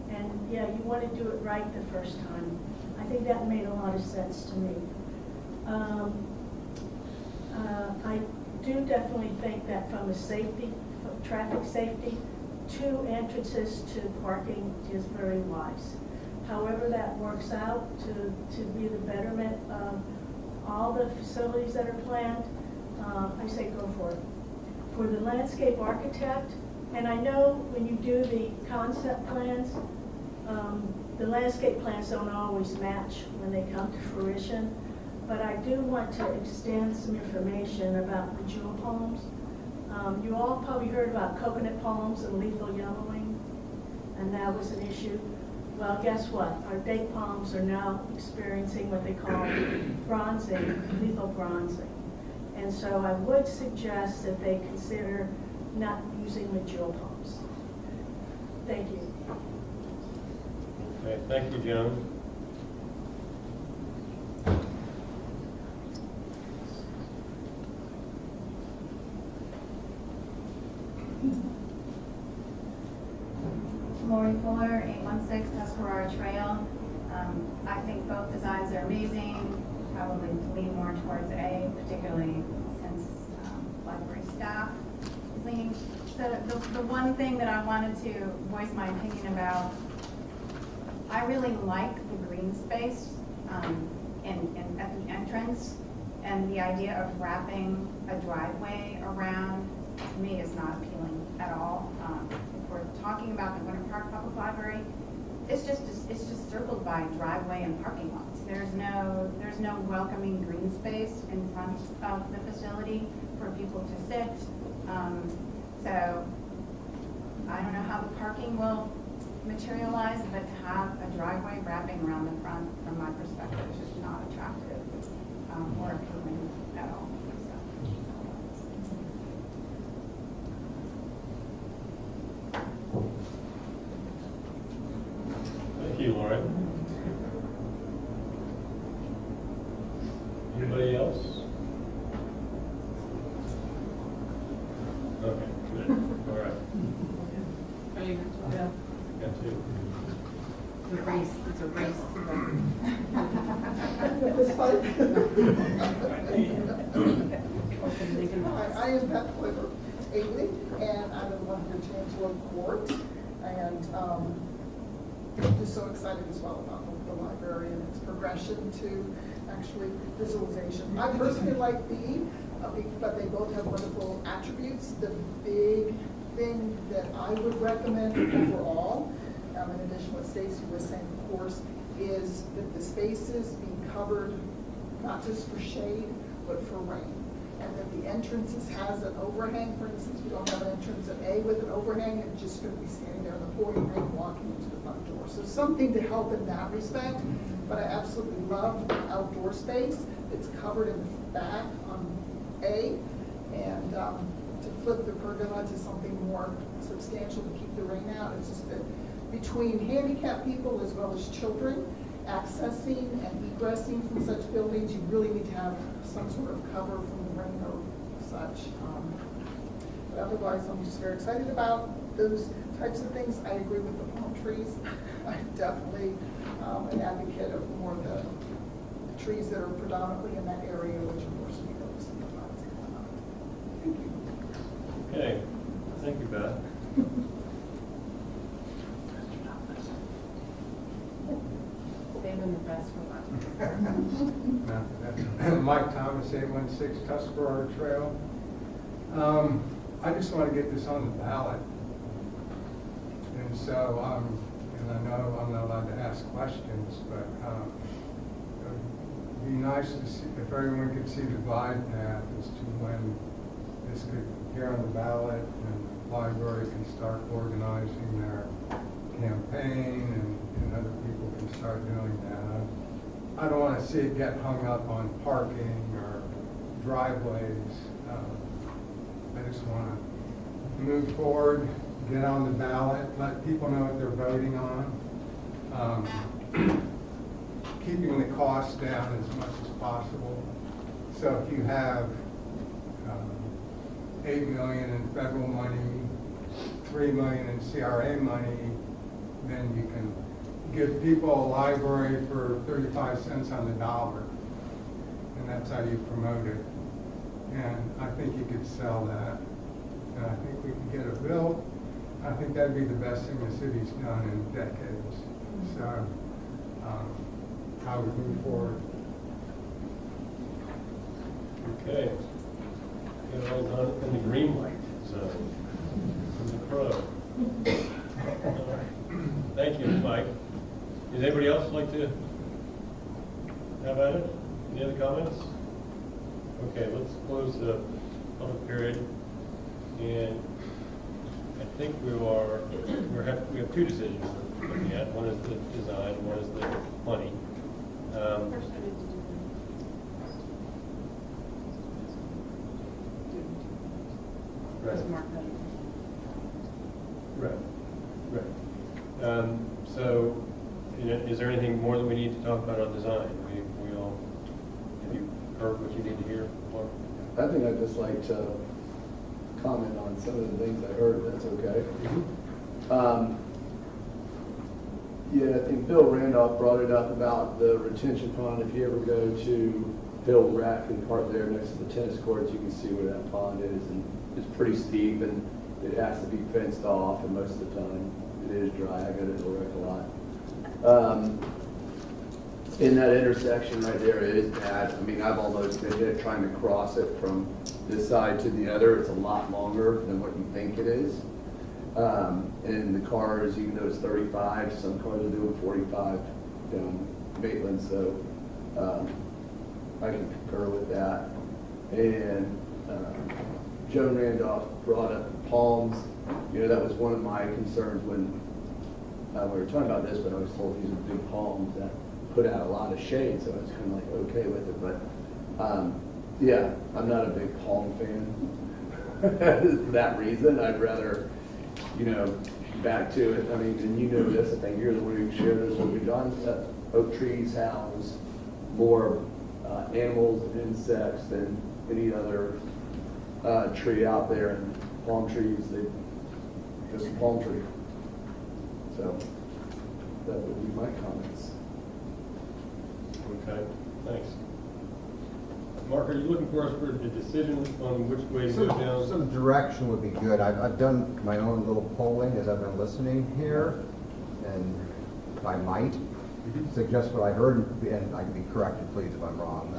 Speaker 14: And yeah, you want to do it right the first time. I think that made a lot of sense to me. I do definitely think that from a traffic safety, 2 entrances to parking is very wise. However that works out to be the betterment of all the facilities that are planned, I say go for it. For the landscape architect, and I know when you do the concept plans, the landscape plans don't always match when they come to fruition, but I do want to extend some information about the jewel palms. You all probably heard about coconut palms and lethal yellowing, and that was an issue. Well, guess what? Our date palms are now experiencing what they call bronzing, lethal bronzing. And so I would suggest that they consider not using the jewel palms. Thank you.
Speaker 1: Okay, thank you, Joan.
Speaker 15: Lori Fuller, 816 Tuscarora Trail. I think both designs are amazing. Probably lean more towards A, particularly since library staff is leaning. So the one thing that I wanted to voice my opinion about, I really like the green space at the entrance, and the idea of wrapping a driveway around, to me, is not appealing at all. If we're talking about the Winter Park Public Library, it's just circled by driveway and parking lots. There's no welcoming green space in front of the facility for people to sit. So I don't know how the parking will materialize, but to have a driveway wrapping around the front, from my perspective, is just not attractive or appealing at all.
Speaker 1: Thank you, Lauren. Anybody else? Okay, good. All right.
Speaker 3: Are you good? Yeah.
Speaker 1: Got two.
Speaker 3: It's a race, it's a race to
Speaker 16: Hi, I am Beth Clifford, Ailey, and I'm the one for Chancellor Court. And I'm just so excited as well about the library and its progression to actually visualization. I personally like B, but they both have wonderful attributes. The big thing that I would recommend overall, in addition to what Stacy was saying, of course, is that the spaces be covered not just for shade, but for rain. And that the entrances has an overhang. For instance, we don't have an entrance at A with an overhang, and just going to be standing there in the pouring rain walking into the front door. So something to help in that respect. But I absolutely love the outdoor space that's covered in the back on A, and to flip the pergola to something more substantial to keep the rain out. It's just that between handicapped people as well as children accessing and egressing from such buildings, you really need to have some sort of cover from the rain or such. But otherwise, I'm just very excited about those types of things. I agree with the palm trees. I'm definitely an advocate of more of the trees that are predominantly in that area, which of course we don't see a lot. Thank you.
Speaker 1: Okay, thank you, Beth.
Speaker 3: Saving the best for last.
Speaker 17: Mike Thomas, 816 Tuscarora Trail. I just want to get this on the ballot. And so, and I know I'm not allowed to ask questions, but it'd be nice to see if everyone could see the glide path as to when this could get on the ballot and the library can start organizing their campaign and other people can start doing that. I don't want to see it get hung up on parking or driveways. I just want to move forward, get on the ballot, let people know what they're voting on, keeping the costs down as much as possible. So if you have $8 million in federal money, $3 million in CRA money, then you can give people a library for 35 cents on the dollar, and that's how you promote it. And I think you could sell that, and I think we can get it built. I think that'd be the best thing the city's done in decades. So I would move forward.
Speaker 1: Okay. Get it all done in the green light zone. From the pro. Thank you, Mike. Does anybody else like to have at it? Any other comments? Okay, let's close the public period. And I think we have two decisions we're looking at. One is the design, one is the money.
Speaker 3: First, I need to do
Speaker 1: Right.
Speaker 3: Just mark that.
Speaker 1: Right. So, is there anything more that we need to talk about on design? We all, have you heard what you need to hear? Mark?
Speaker 7: I think I'd just like to comment on some of the things I heard, if that's okay. Yeah, I think Bill Randolph brought it up about the retention pond. If you ever go to Bill Rafkin Park there next to the tennis courts, you can see where that pond is, and it's pretty steep, and it has to be fenced off, and most of the time it is dry. I go to the wreck a lot. In that intersection right there, it is bad. I mean, I've almost been hit trying to cross it from this side to the other. It's a lot longer than what you think it is. And the cars, you can notice 35. Some cars are doing 45 down Maitland. So I can concur with that. And Joan Randolph brought up palms. You know, that was one of my concerns when we were talking about this, but I was told these are big palms that put out a lot of shade, so I was kind of like okay with it. But yeah, I'm not a big palm fan for that reason. I'd rather, you know, back to it. I mean, and you know this, I think you're the one who shared this with me, John. Oak trees house more animals and insects than any other tree out there, and palm trees, they just a palm tree. So that would be my comments.
Speaker 1: Okay, thanks. Mark, are you looking for us for a decision on which way to go down?
Speaker 4: Some direction would be good. I've done my own little polling as I've been listening here, and if I might suggest what I heard, and I can be corrected, please, if I'm wrong.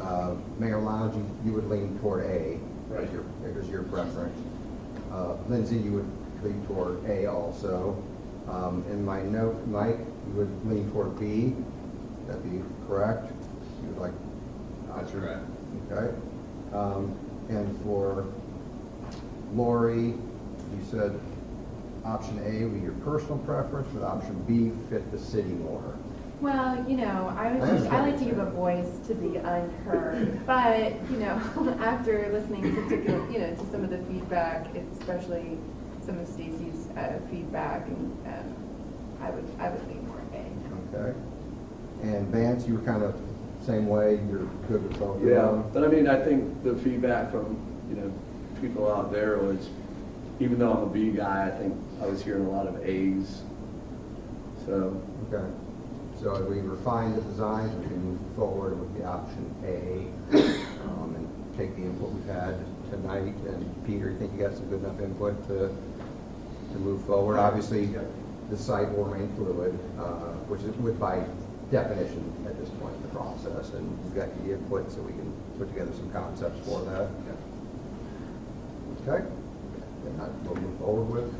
Speaker 4: Mayor Lounge, you would lean toward A,
Speaker 7: right?
Speaker 4: As your preference. Lindsay, you would lean toward A also. In my note, Mike, you would lean toward B. That'd be correct. You would like.
Speaker 5: That's correct.
Speaker 4: Okay. And for Lori, you said option A would be your personal preference, with option B fit the city more.
Speaker 6: Well, you know, I like to give a voice to the unheard, but, you know, after listening to some of the feedback, especially some of Stacy's feedback, and I would lean more A.
Speaker 4: Okay. And Vance, you were kind of same way. You're good with both.
Speaker 7: Yeah, but I mean, I think the feedback from people out there was, even though I'm a B guy, I think I was hearing a lot of A's. So
Speaker 4: okay. So as we refine the designs, we can move forward with the option A, and take the input we've had tonight. And Peter, you think you got some good enough input to move forward? Obviously, the site will remain fluid, which is by definition at this point in the process, and we've got the input so we can put together some concepts for that. Okay. Then we'll move forward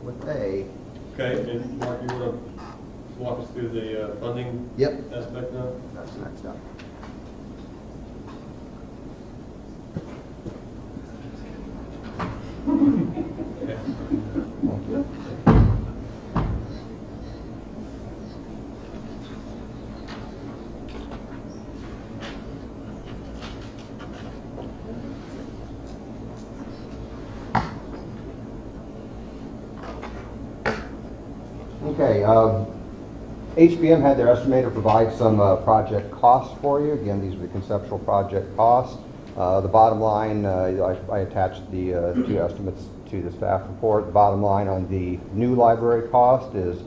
Speaker 4: with A.
Speaker 1: Okay, and Mark, you want to walk us through the funding aspect now?
Speaker 4: That's the next step. Okay, HBM had their estimator provide some project costs for you. Again, these are the conceptual project costs. The bottom line, I attached the two estimates to the staff report. The bottom line on the new library cost is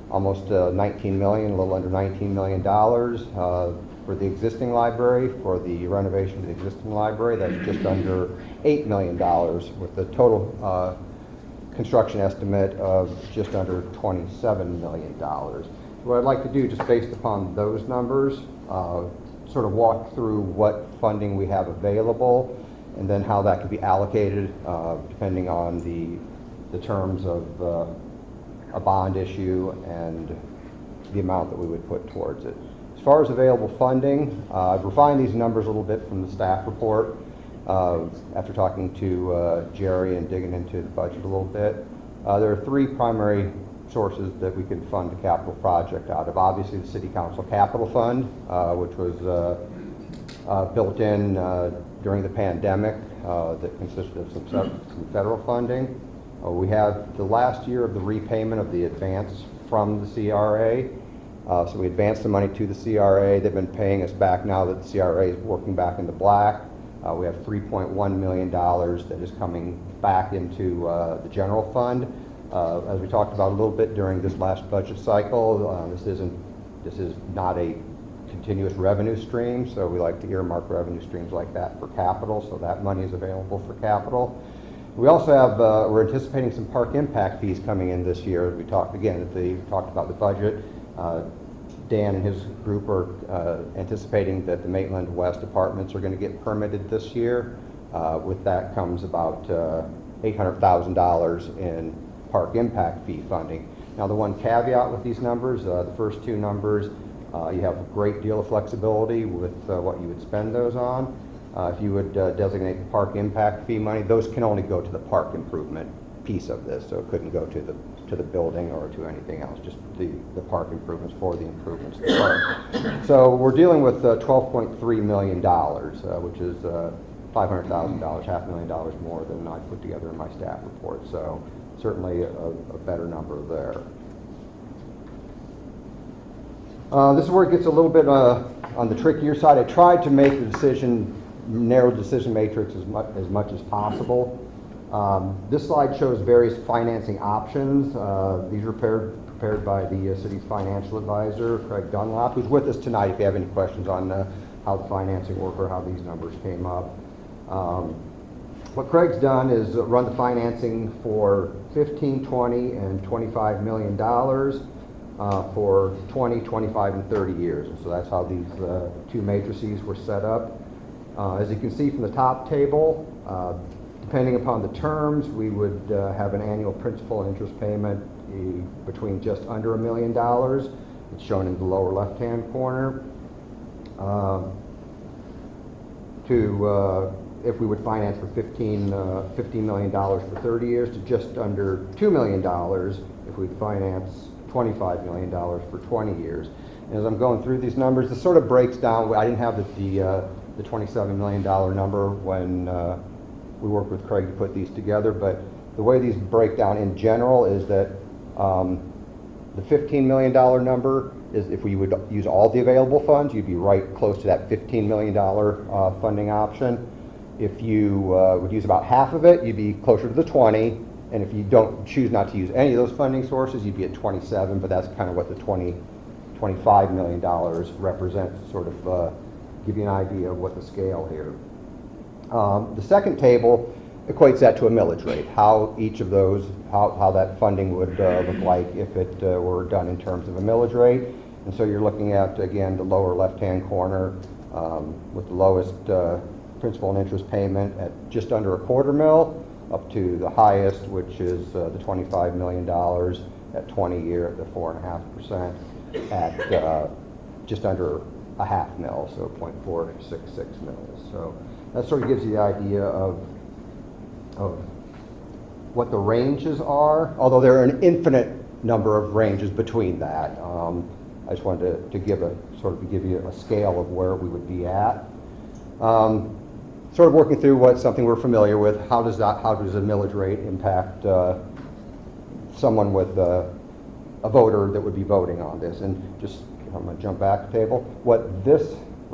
Speaker 4: almost 19 million, a little under $19 million. For the existing library, for the renovation of the existing library, that's just under $8 million, with the total construction estimate of just under $27 million. What I'd like to do, just based upon those numbers, sort of walk through what funding we have available, and then how that could be allocated depending on the terms of a bond issue and the amount that we would put towards it. As far as available funding, I've refined these numbers a little bit from the staff report after talking to Jerry and digging into the budget a little bit. There are three primary sources that we can fund the capital project out of. Obviously, the City Council Capital Fund, which was built in during the pandemic, that consisted of some federal funding. We have the last year of the repayment of the advance from the CRA. So we advanced the money to the CRA. They've been paying us back now that the CRA is working back into black. We have $3.1 million that is coming back into the general fund. As we talked about a little bit during this last budget cycle, this is not a continuous revenue stream, so we like to earmark revenue streams like that for capital, so that money is available for capital. We also have, we're anticipating some park impact fees coming in this year. We talked about the budget. Dan and his group are anticipating that the Maitland West apartments are going to get permitted this year. With that comes about $800,000 in park impact fee funding. Now, the one caveat with these numbers, the first two numbers You have a great deal of flexibility with what you would spend those on. If you would designate the park impact fee money, those can only go to the park improvement piece of this, so it couldn't go to the building or to anything else, just the park improvements for the improvements to the park. So we're dealing with $12.3 million, which is $500,000, $500,000 more than I put together in my staff report. So certainly a better number there. This is where it gets a little bit on the trickier side. I tried to make the narrow decision matrix as much as possible. This slide shows various financing options. These are prepared by the city's financial advisor, Craig Dunlop, who's with us tonight if you have any questions on how the financing worked or how these numbers came up. What Craig's done is run the financing for $15, $20, and $25 million for 20, 25, and 30 years. And so that's how these two matrices were set up. As you can see from the top table, depending upon the terms, we would have an annual principal and interest payment between just under $1 million. It's shown in the lower left-hand corner. If we would finance for $15 million for 30 years, to just under $2 million if we'd finance $25 million for 20 years. And as I'm going through these numbers, this sort of breaks down. I didn't have the $27 million number when we worked with Craig to put these together, but the way these break down in general is that the $15 million number is if we would use all the available funds, you'd be right close to that $15 million funding option. If you would use about half of it, you'd be closer to the 20, and if you don't choose not to use any of those funding sources, you'd be at 27, but that's kind of what the $25 million represents, to sort of give you an idea of what the scale here. The second table equates that to a millage rate, how each of those, how that funding would look like if it were done in terms of a millage rate. And so you're looking at, again, the lower left-hand corner with the lowest principal and interest payment at just under $0.25 mil, up to the highest, which is the $25 million at 20 year at the 4.5% at just under $0.5 mil, so 0.466 mils. So that sort of gives you the idea of what the ranges are, although there are an infinite number of ranges between that. I just wanted to give you a scale of where we would be at. Sort of working through something we're familiar with. How does a millage rate impact someone with a voter that would be voting on this? And just, I'm going to jump back the table. What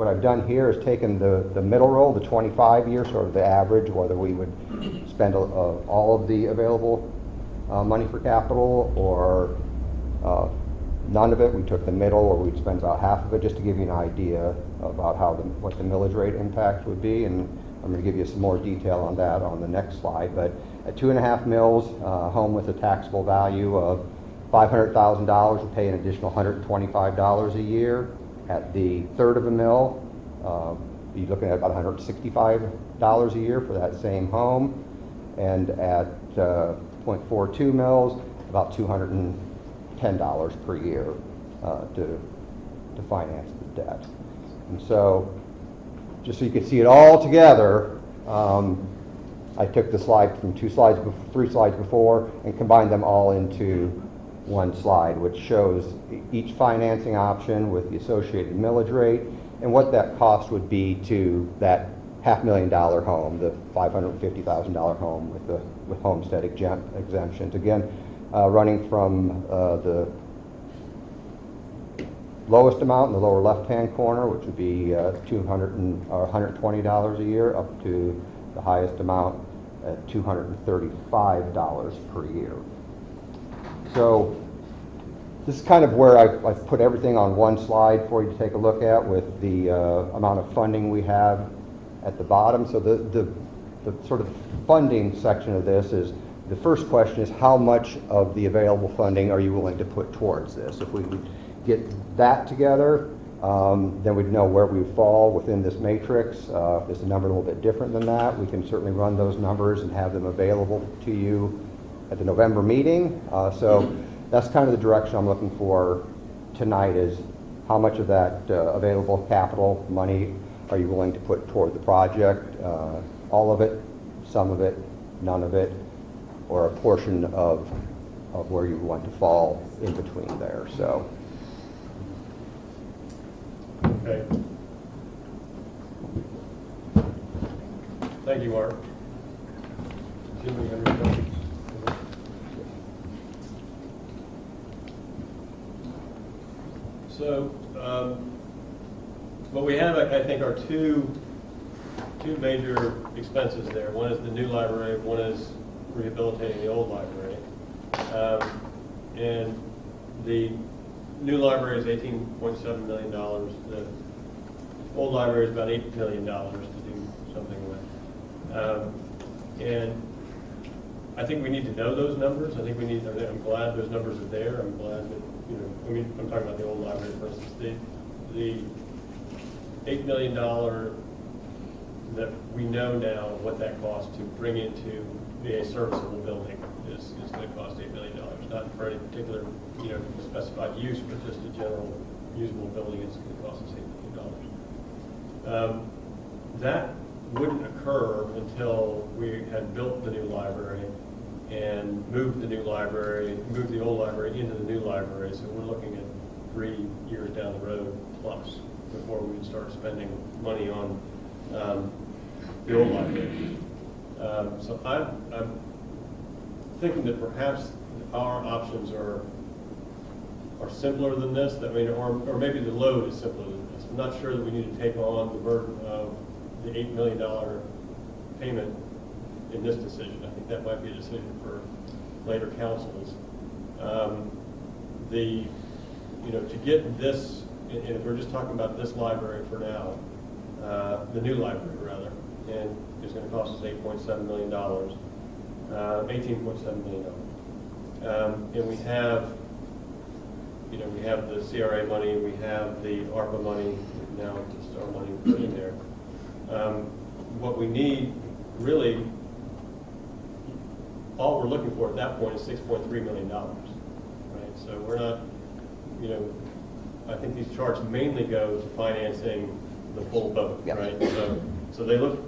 Speaker 4: I've done here is taken the middle row, the 25-year, sort of the average, whether we would spend all of the available money for capital or none of it. We took the middle, or we'd spend about half of it, just to give you an idea about what the millage rate impact would be. And I'm going to give you some more detail on that on the next slide. But at 2.5 mils, home with a taxable value of $500,000 would pay an additional $125 a year. At the third of a mil, you're looking at about $165 a year for that same home. And at 0.42 mils, about $210 per year to finance the debt. And so, just so you can see it all together, I took the slide from 3 slides before and combined them all into one slide, which shows each financing option with the associated millage rate and what that cost would be to that $500,000 home, the $550,000 home with homestead exemptions. Again, running from the lowest amount in the lower left-hand corner, which would be $120 a year, up to the highest amount at $235 per year. So this is kind of where I've put everything on one slide for you to take a look at, with the amount of funding we have at the bottom. So the sort of funding section of this is, the first question is, how much of the available funding are you willing to put towards this? If we would get that together, then we'd know where we fall within this matrix. If there's a number a little bit different than that, we can certainly run those numbers and have them available to you at the November meeting. So that's kind of the direction I'm looking for tonight, is how much of that available capital money are you willing to put toward the project? All of it, some of it, none of it, or a portion of where you want to fall in between there. So.
Speaker 1: Okay. Thank you, Mark. Jim, you have any questions? So, what we have, I think, are two major expenses there. One is the new library, one is rehabilitating the old library. And the new library is $18.7 million. The old library is about $8 million to do something with. And I think we need to know those numbers. I think we need, I'm glad those numbers are there. I'm glad that, I mean, I'm talking about the old library, for instance. The $8 million that we know now what that costs to bring into a serviceable building is going to cost $8 million. Not for any particular, specified use, but just a general usable building is going to cost us $8 million. That wouldn't occur until we had built the new library and moved the old library into the new library. So we're looking at 3 years down the road plus before we would start spending money on the old library. So I'm thinking that perhaps our options are simpler than this. I mean, or maybe the load is simpler than this. I'm not sure that we need to take on the burden of the $8 million payment in this decision. I think that might be a decision for later councils. To get this, and if we're just talking about this library for now, the new library rather, and it's going to cost us $8.7 million, $18.7 million. And we have the CRA money, we have the ARPA money, now just our money in there. What we need, really, all we're looking for at that point is $6.3 million, right? So we're not, I think these charts mainly go to financing the full boat, right? So they look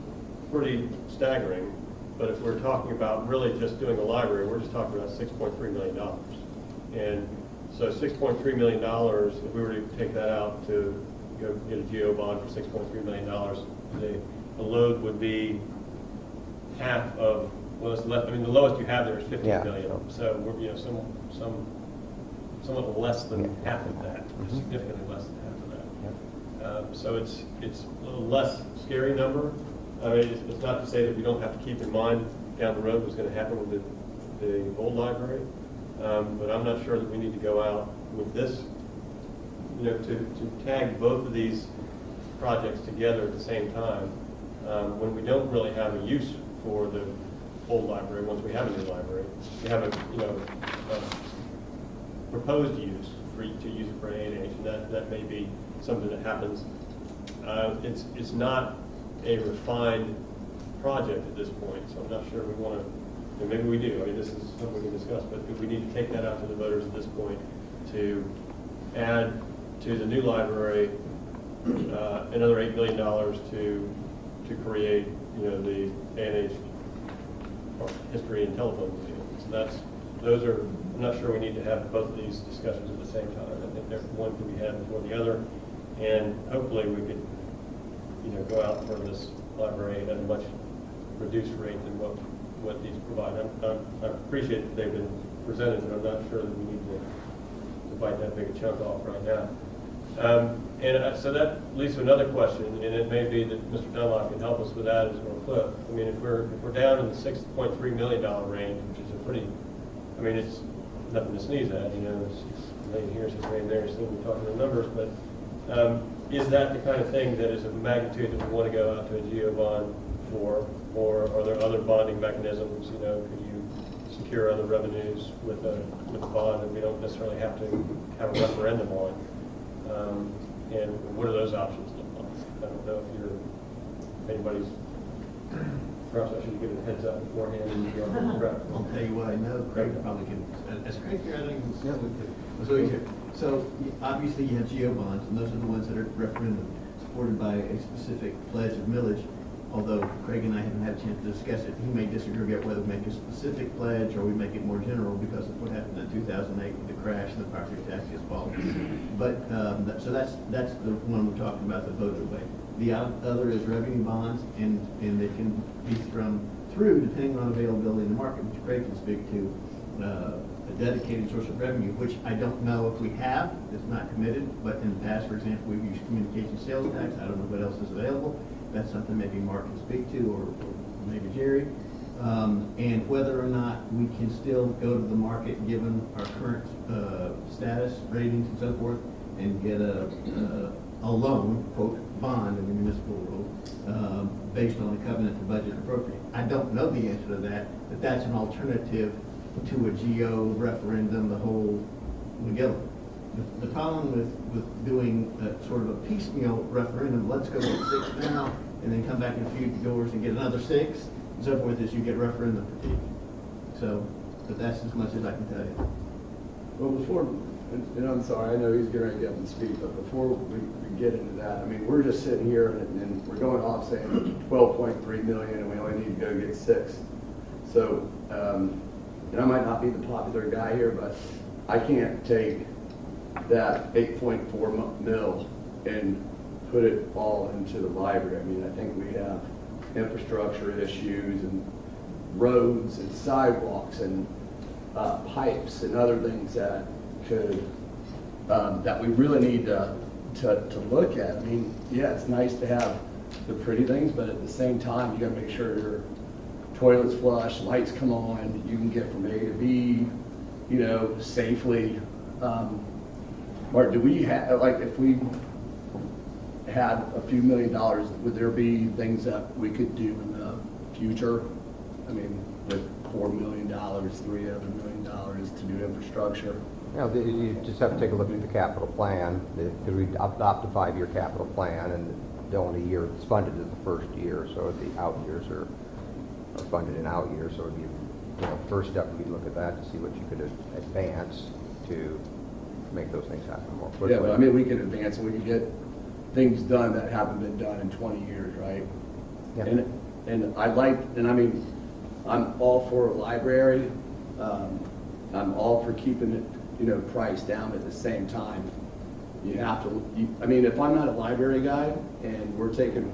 Speaker 1: pretty staggering, but if we're talking about really just doing a library, we're just talking about $6.3 million. And so $6.3 million, if we were to take that out to get a GO bond for $6.3 million, the load would be half of, well, it's less, I mean, the lowest you have there is 15 million. So we're, somewhat less than half of that, significantly less than half of that. So it's a little less scary number. I mean, it's not to say that we don't have to keep in mind down the road what's going to happen with the old library, but I'm not sure that we need to go out with this, to tag both of these projects together at the same time when we don't really have a use for the old library. Once we have a new library, we have a proposed use to use it for A&H, and that may be something that happens. It's not a refined project at this point, so I'm not sure we want to, and maybe we do. I mean, this is something we can discuss, but if we need to take that out to the voters at this point to add to the new library another $8 million to create, the A&H history and telephone museum. So I'm not sure we need to have both of these discussions at the same time. I think one can be had before the other, and hopefully we could, go out for this library at a much reduced rate than what these provide. I appreciate that they've been presented, but I'm not sure that we need to bite that big a chunk off right now. So that leads to another question, and it may be that Mr. Dunlop can help us with that as well. Cliff, I mean, if we're down in the $6.3 million range, which is a pretty, I mean, it's nothing to sneeze at, it's $6 million here, $6 million there, still we're talking the numbers, but is that the kind of thing that is of magnitude that we want to go out to a GO bond for, or are there other bonding mechanisms? Could you secure other revenues with a bond that we don't necessarily have to have a referendum on? And what do those options look like? I don't know if anybody's, perhaps I should give it a heads up beforehand.
Speaker 18: I'll tell you what I know, Craig probably can, as Craig here, I think, so we could
Speaker 2: So obviously you have GO bonds, and those are the ones that are referendum supported by a specific pledge of millage. Although Craig and I haven't had a chance to discuss it, he may disagree about whether we make a specific pledge or we make it more general because of what happened in 2008 with the crash and the property taxes fall. But so that's the one we're talking about, the voted way. The other is revenue bonds, and they can be through depending on availability in the market, which Craig can speak to. A dedicated source of revenue, which I don't know if we have, it's not committed, but in the past, for example, we've used communication sales tax. I don't know what else is available. That's something maybe Mark can speak to, or maybe Jerry. And whether or not we can still go to the market, given our current status, ratings, and so forth, and get a loan, quote, bond in the municipal world, based on the covenant to budget appropriate. I don't know the answer to that, but that's an alternative to a GO referendum, the whole McGill. The problem with doing sort of a piecemeal referendum, let's go get 6 now, and then come back in a few doors and get another 6, and so forth, is you get referendum fatigue. So, but that's as much as I can tell you.
Speaker 7: Well, before, and I'm sorry, I know he's going to get up and speak, but before we get into that, I mean, we're just sitting here and we're going off saying 12.3 million, and we only need to go get 6. So, and I might not be the popular guy here, but I can't take that 8.4 mil and put it all into the library. I mean, I think we have infrastructure issues and roads and sidewalks and pipes and other things that could that we really need to look at. I mean, yeah, it's nice to have the pretty things, but at the same time, you got to make sure your toilets flush, lights come on, you can get from A to B, you know, safely. Or do we have, like, if we had a few $1 million, would there be things that we could do in the future? I mean, with $4 million, $3 other $1 million to do infrastructure?
Speaker 4: You just have to take a look at the capital plan, because we adopt a 5-year capital plan, and the only year that's funded is the first year, so the out years are funded in out years. So it'd be, first step would be to look at that to see what you could advance to make those things happen more quickly.
Speaker 7: Yeah, but I mean, we can advance and we can get things done that haven't been done in 20 years, right?
Speaker 4: Yeah.
Speaker 7: And I mean, I'm all for a library. I'm all for keeping it, price down, but at the same time, you have to, I mean, if I'm not a library guy and we're taking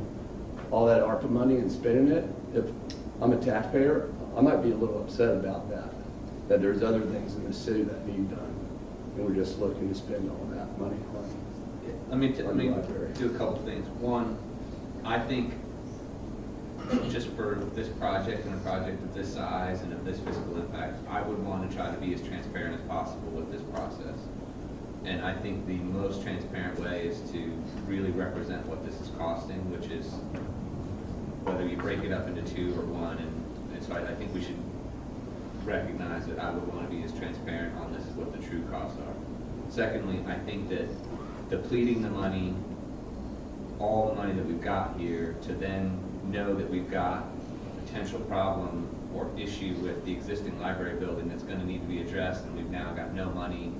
Speaker 7: all that ARPA money and spending it, if I'm a taxpayer, I might be a little upset about that there's other things in the city that need done. And we're just looking to spend all that money on.
Speaker 5: Let me do a couple things. One, I think just for this project and a project of this size and of this fiscal impact, I would want to try to be as transparent as possible with this process. And I think the most transparent way is to really represent what this is costing, which is whether you break it up into 2 or 1. And so I think we should recognize that I would want to be as transparent on this as what the true costs are. Secondly, I think that depleting the money, all the money that we've got here, to then know that we've got a potential problem or issue with the existing library building that's going to need to be addressed, and we've now got no money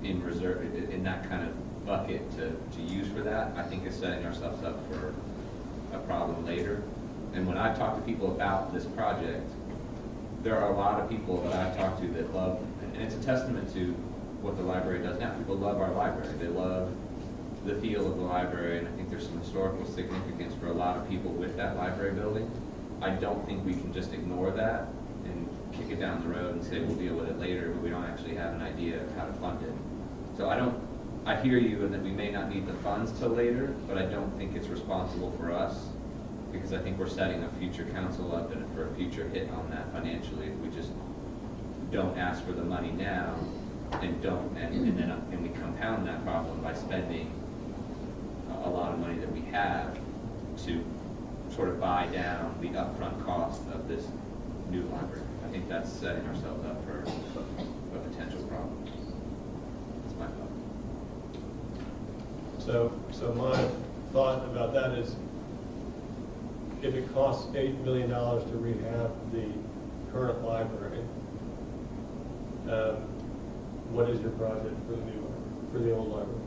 Speaker 5: in reserve, in that kind of bucket to use for that, I think is setting ourselves up for a problem later. And when I talk to people about this project, there are a lot of people that I've talked to that love, and it's a testament to what the library does now. People love our library. They love the feel of the library, and I think there's some historical significance for a lot of people with that library building. I don't think we can just ignore that and kick it down the road and say we'll deal with it later, but we don't actually have an idea of how to fund it. So I hear you, and that we may not need the funds till later, but I don't think it's responsible for us, because I think we're setting a future council up and for a future hit on that financially if we just don't ask for the money now and then we compound that problem by spending a lot of money that we have to sort of buy down the upfront cost of this new library. I think that's setting ourselves up for a potential problem. That's my thought.
Speaker 1: So my thought about that is, if it costs $8 million to rehab the current library, what is your project for the new library? for the old library.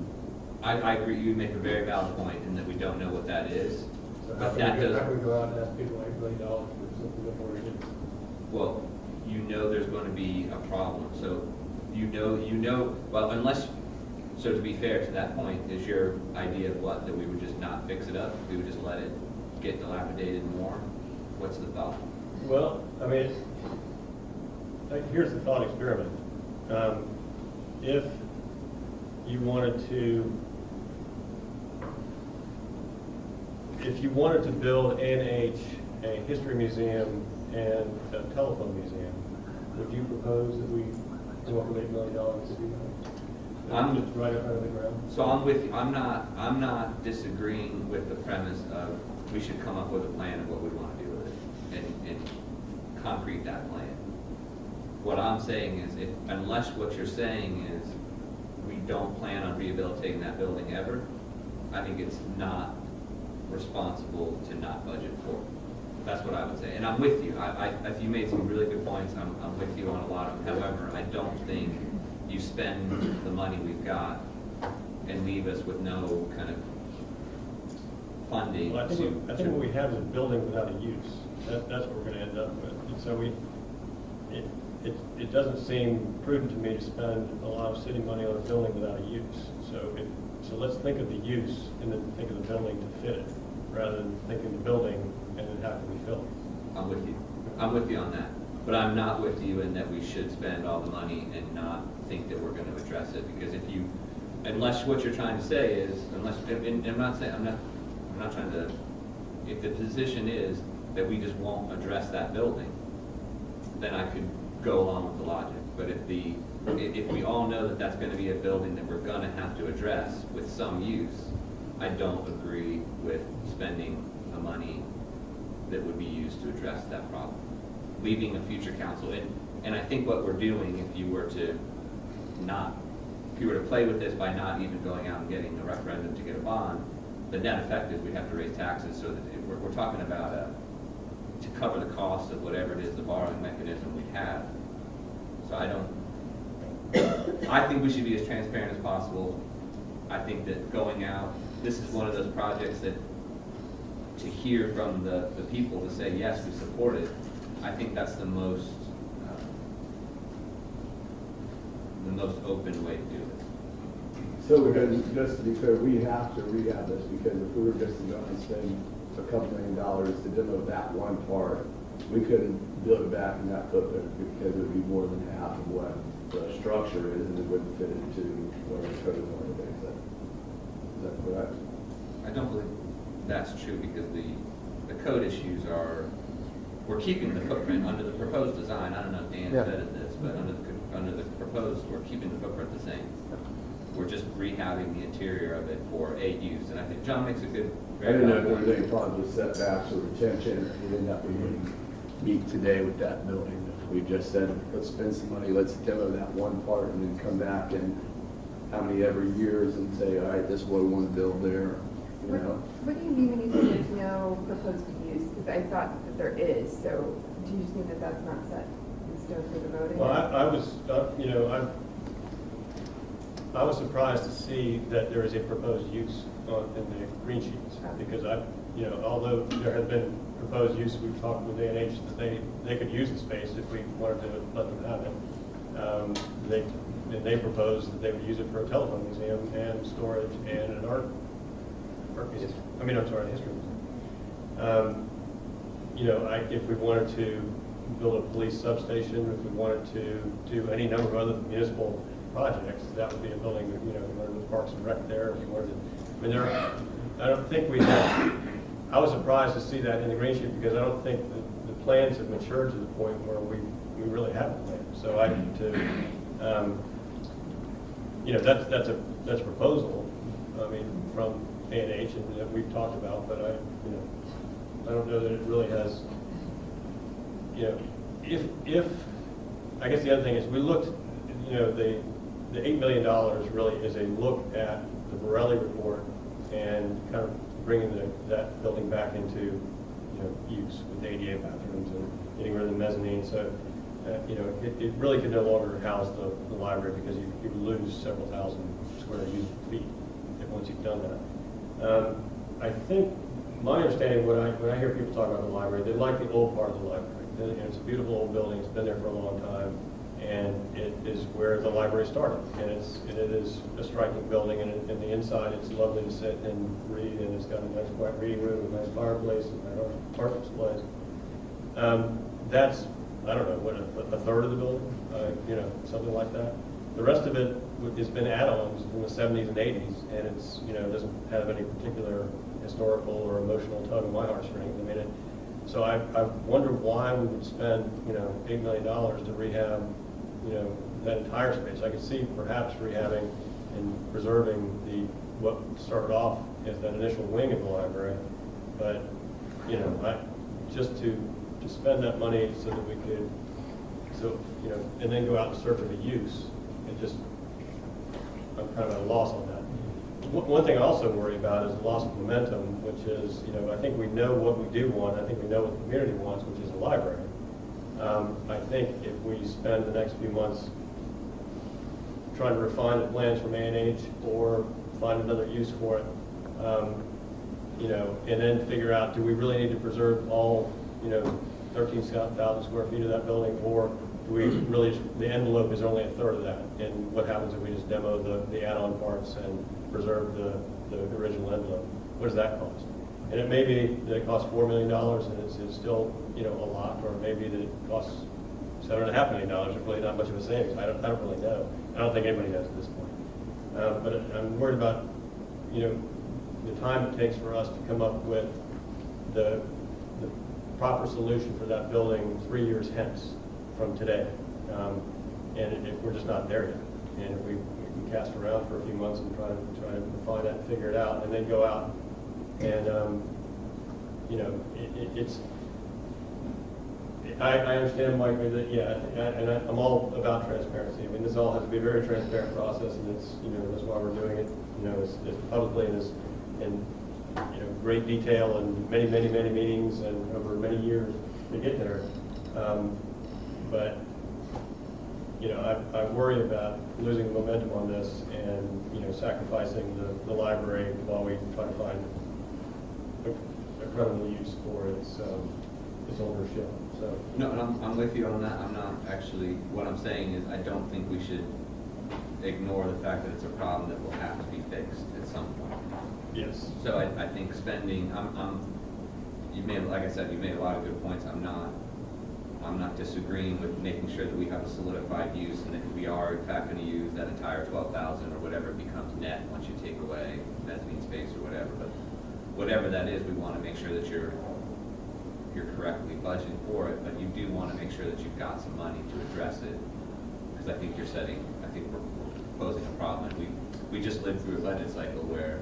Speaker 5: I agree, you make a very valid point in that we don't know what that is.
Speaker 1: So
Speaker 5: But that
Speaker 1: how
Speaker 5: doesn't,
Speaker 1: can we go out and ask people $8 million for something that we're in?
Speaker 5: well, you know there's going to be a problem, so you know, well, unless, so to be fair to that point, is your idea of what, that we would just not fix it up? We would just let it get dilapidated more? What's the thought?
Speaker 1: Well, I mean, here's the thought experiment. If you wanted to build A&H, a history museum, and a telephone museum, would you propose that we come up with $8 million to do that?
Speaker 5: I'm
Speaker 1: just right out of the ground.
Speaker 5: So I'm with you. I'm not disagreeing with the premise of we should come up with a plan of what we want to do with it and concrete that plan. What I'm saying is, unless what you're saying is we don't plan on rehabilitating that building ever, I think it's not responsible to not budget for it. That's what I would say. And I'm with you. You made some really good points. I'm with you on a lot of them. However, I don't think you spend the money we've got and leave us with no kind of funding.
Speaker 1: Well, I think what we have is a building without a use. That's what we're going to end up with. And so it doesn't seem prudent to me to spend a lot of city money on a building without a use. So let's think of the use and then think of the building to fit it, rather than thinking the building and then have to be filled.
Speaker 5: I'm with you. I'm with you on that. But I'm not with you in that we should spend all the money and not think that we're going to address it. Because unless what you're trying to say is, I'm not trying to, if the position is that we just won't address that building, then I could go along with the logic. But if we all know that that's going to be a building that we're going to have to address with some use, I don't agree with spending the money that would be used to address that problem. Leaving a future council, and I think what we're doing, if you were to play with this by not even going out and getting a referendum to get a bond, the net effect is we have to raise taxes, so that we're talking about to cover the cost of whatever it is, the borrowing mechanism we have. So I think we should be as transparent as possible. I think that going out, this is one of those projects that to hear from the people to say, yes, we support it, I think that's the most open way to do it.
Speaker 7: So because, just to be clear, we have to rehab this, because if we were just to go and spend a couple $1 million to demo that one part, we couldn't build it back in that footprint, because it would be more than half of what the structure is, and it wouldn't fit into what our code is on today. Is that correct?
Speaker 5: I don't believe that's true, because the code issues are, we're keeping the footprint under the proposed design. I don't know if Dan said this, but under the proposed, we're keeping the footprint the same. We're just rehabbing the interior of it for a use, and I think John makes a good.
Speaker 7: I didn't know if there was any problems with setbacks or retention, or anything that we wouldn't meet today with that building. We just said, let's spend some money, let's demo that one part, and then come back in how many every years and say, all right, this is what we want to build there. You know?
Speaker 6: What do you mean when you say there's no proposed use? Because I thought that there is, so do you just mean that that's not set in stone for the voting?
Speaker 1: Well, I was surprised to see that there is a proposed use in the green sheets, because although there had been proposed use, we've talked with A&H that they could use the space if we wanted to let them have it. They proposed that they would use it for a telephone museum and storage and an art museum. A history museum. If we wanted to build a police substation, if we wanted to do any number of other municipal projects, that would be a building that, we wanted to do Parks and Rec there, if we wanted to, I don't think we had, I was surprised to see that in the green sheet, because I don't think the plans have matured to the point where we really have a plan. So that's a proposal, from A&H and that we've talked about, but I don't know that it really has, if I guess the other thing is we looked, the $8 million really is a look at the Borelli report and kind of bringing that building back into use with ADA bathrooms and getting rid of the mezzanine. So it really could no longer house the library, because you lose several thousand square feet, once you've done that. I think, my understanding, when I hear people talk about the library, they like the old part of the library. And it's a beautiful old building, it's been there for a long time, and it is where the library started. And it is a striking building, and in the inside, it's lovely to sit and read, and it's got a nice quiet reading room, a nice fireplace, and art displays. That's, I don't know, what, a third of the building, something like that. The rest of it has been add-ons from the 70s and 80s, and it's, doesn't have any particular historical or emotional tug in my heartstrings. I mean, so I wonder why we would spend, $8 million to rehab, that entire space. I could see perhaps rehabbing and preserving what started off as that initial wing of the library, but, just to spend that money so that we could, and then go out in search of a use, I'm kind of at a loss on that. One thing I also worry about is the loss of momentum, which is, I think we know what we do want. I think we know what the community wants, which is a library. I think if we spend the next few months trying to refine the plans from A&H or find another use for it, and then figure out, do we really need to preserve all, 13,000 square feet of that building, or do we really, the envelope is only a third of that? And what happens if we just demo the add-on parts and preserve the original envelope? What does that cost? And it may be that it costs $4 million and it's still, a lot, or maybe that it costs $7.5 million. It's really not much of a savings. I don't really know. I don't think anybody knows at this point. But I'm worried about, the time it takes for us to come up with the proper solution for that building 3 years hence from today. And if we're just not there yet. And if we can cast around for a few months and try to refine that and figure it out, and then go out and, I understand, Mike, that, I'm all about transparency. I mean, this all has to be a very transparent process, and it's, that's why we're doing it, as publicly and in great detail and many meetings and over many years to get there. But I worry about losing momentum on this and, sacrificing the library while we try to find a credible use for its ownership. So.
Speaker 5: No, and I'm with you on that. I'm not actually, what I'm saying is I don't think we should ignore the fact that it's a problem that will have to be fixed at some point.
Speaker 1: Yes.
Speaker 5: So I think spending, you made, like I said, you made a lot of good points. I'm not disagreeing with making sure that we have a solidified use, and that we are in fact going to use that entire 12,000 or whatever it becomes net once you take away mezzanine space or whatever. But whatever that is, we want to make sure that you're correctly budgeting for it, but you do want to make sure that you've got some money to address it, because I think we're posing a problem. And we just lived through a budget cycle where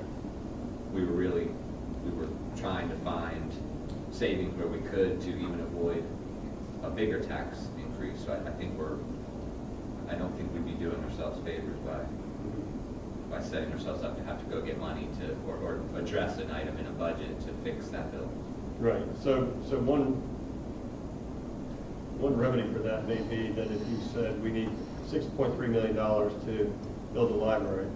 Speaker 5: we were trying to find savings where we could to even avoid a bigger tax increase. So I don't think we'd be doing ourselves favors by setting ourselves up to have to go get money or address an item in a budget to fix that bill.
Speaker 1: Right. So one remedy for that may be that if you said we need $6.3 million to build the library,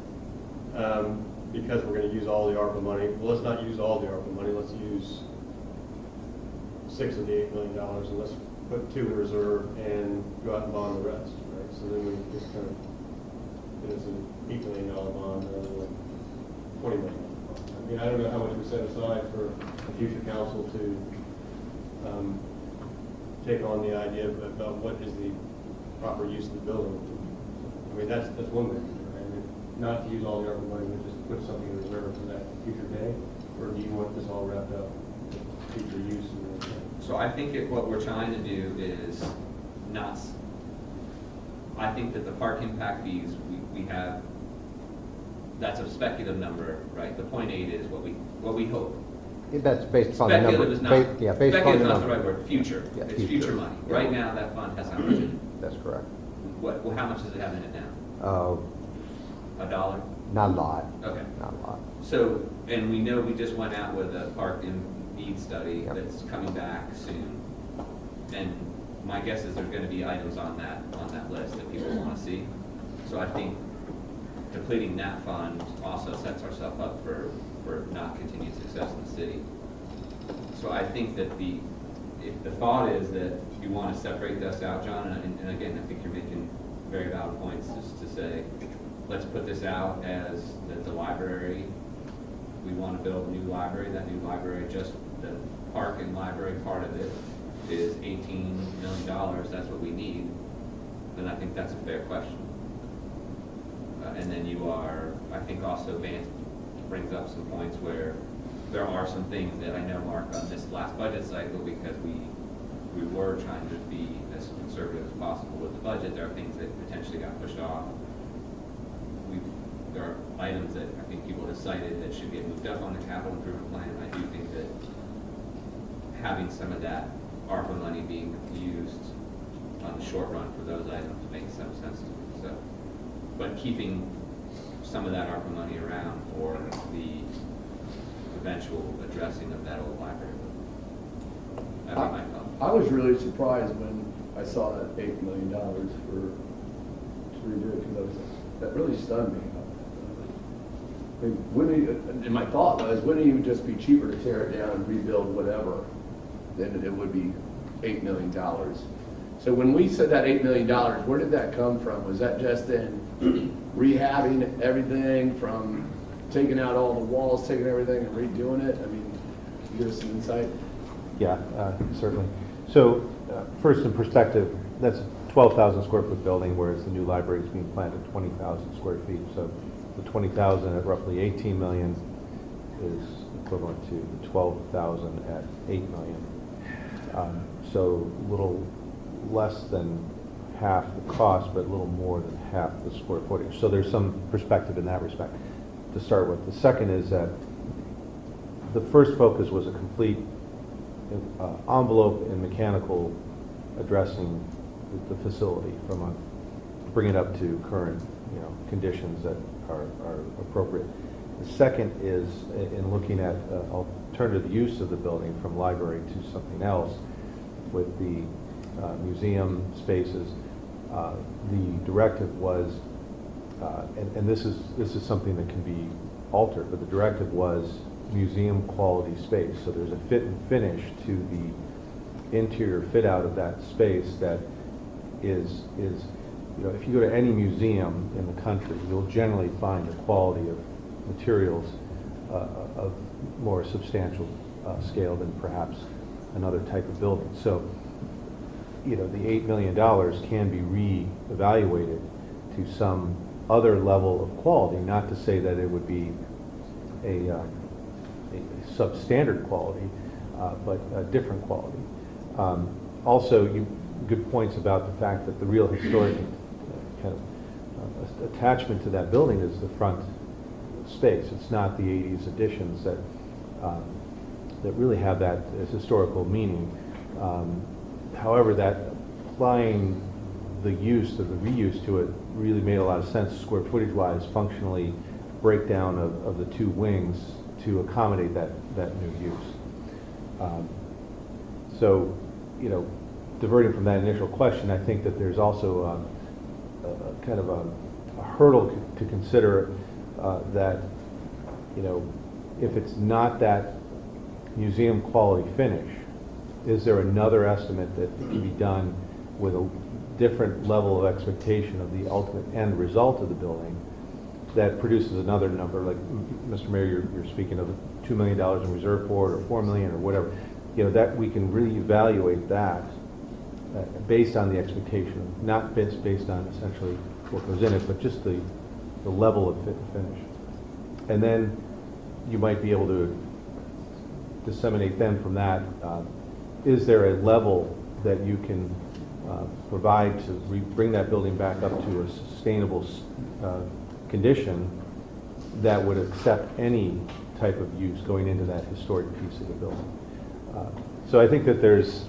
Speaker 1: because we're going to use all the ARPA money. Well, let's not use all the ARPA money. Let's use 6 of the $8 million, and let's put 2 in reserve and go out and bond the rest. Right. So then we just kind of, it's an $8 million bond rather than $20 million. I mean, I don't know how much we set aside for a future council to take on the idea about what is the proper use of the building. I mean, that's one way. Right? I mean, not to use all the ARPA money, but just put something in reserve for that future day. Or do you want this all wrapped up with future use?
Speaker 5: So I think what we're trying to do is not. I think that the park impact fees we have. That's a speculative number, right? The 0.8 is what we hope.
Speaker 4: That's based on the number.
Speaker 5: Speculative is not.
Speaker 4: Based
Speaker 5: speculative
Speaker 4: on
Speaker 5: is not the right word. Future.
Speaker 4: Yeah,
Speaker 5: it's future money.
Speaker 4: Yeah.
Speaker 5: Right now, that fund has how much in it?
Speaker 4: That's correct.
Speaker 5: Well, how much does it have in it now? $1?
Speaker 4: Not a lot.
Speaker 5: Okay.
Speaker 4: Not a lot.
Speaker 5: So, and we know we just went out with a park need study that's coming back soon, and my guess is there's going to be items on that list that people want to see. So I think depleting that fund also sets ourselves up for not continued success in the city. So I think that if the thought is that you want to separate this out, John, and again, I think you're making very valid points, just to say, let's put this out as the library. We want to build a new library. That new library, just the park and library part of it, is $18 million. That's what we need. Then I think that's a fair question. And then I think also Vance brings up some points where there are some things that I know, Mark, on this last budget cycle, because we were trying to be as conservative as possible with the budget. There are things that potentially got pushed off. There are items that I think people have cited that should get moved up on the capital improvement plan. I do think that having some of that ARPA money being used on the short run for those items makes some sense to me. So, but keeping some of that ARPA money around for the eventual addressing of that old library. That's my thought.
Speaker 7: I was really surprised when I saw that $8 million to redo it, because that really stunned me. I mean, and my thought was, wouldn't it even just be cheaper to tear it down and rebuild whatever than it would be $8 million? So when we said that $8 million, where did that come from? Was that just in rehabbing everything, from taking out all the walls, taking everything and redoing it? I mean, give us some insight.
Speaker 8: Yeah, certainly. So first, in perspective, that's a 12,000 square foot building, whereas the new library is being planned at 20,000 square feet. So the 20,000 at roughly 18 million is equivalent to the 12,000 at 8 million. So a little less than half the cost, but a little more than half the square footage. So there's some perspective in that respect to start with. The second is that the first focus was a complete envelope and mechanical addressing the facility from bring it up to current conditions that are appropriate. The second is in looking at alternative use of the building from library to something else with the museum spaces. The directive was, and this is something that can be altered, but the directive was museum quality space. So there's a fit and finish to the interior fit out of that space that is if you go to any museum in the country, you'll generally find the quality of materials of more substantial scale than perhaps another type of building. So the $8 million can be re-evaluated to some other level of quality, not to say that it would be a substandard quality, but a different quality. Also, good points about the fact that the real historic kind of attachment to that building is the front space. It's not the 80s additions that really have that as historical meaning. However, that applying the use or the reuse to it really made a lot of sense square footage wise, functionally breakdown of the two wings to accommodate that new use. So, diverting from that initial question, I think that there's also kind of a hurdle to consider that, if it's not that museum quality finish, is there another estimate that can be done with a different level of expectation of the ultimate end result of the building that produces another number, like Mr. Mayor, you're speaking of $2 million in reserve for it, or $4 million, or whatever, that we can really evaluate that based on the expectation, not based on essentially what goes in it, but just the level of fit and finish. And then you might be able to disseminate then from that, is there a level that you can provide to bring that building back up to a sustainable condition that would accept any type of use going into that historic piece of the building. So I think that there's,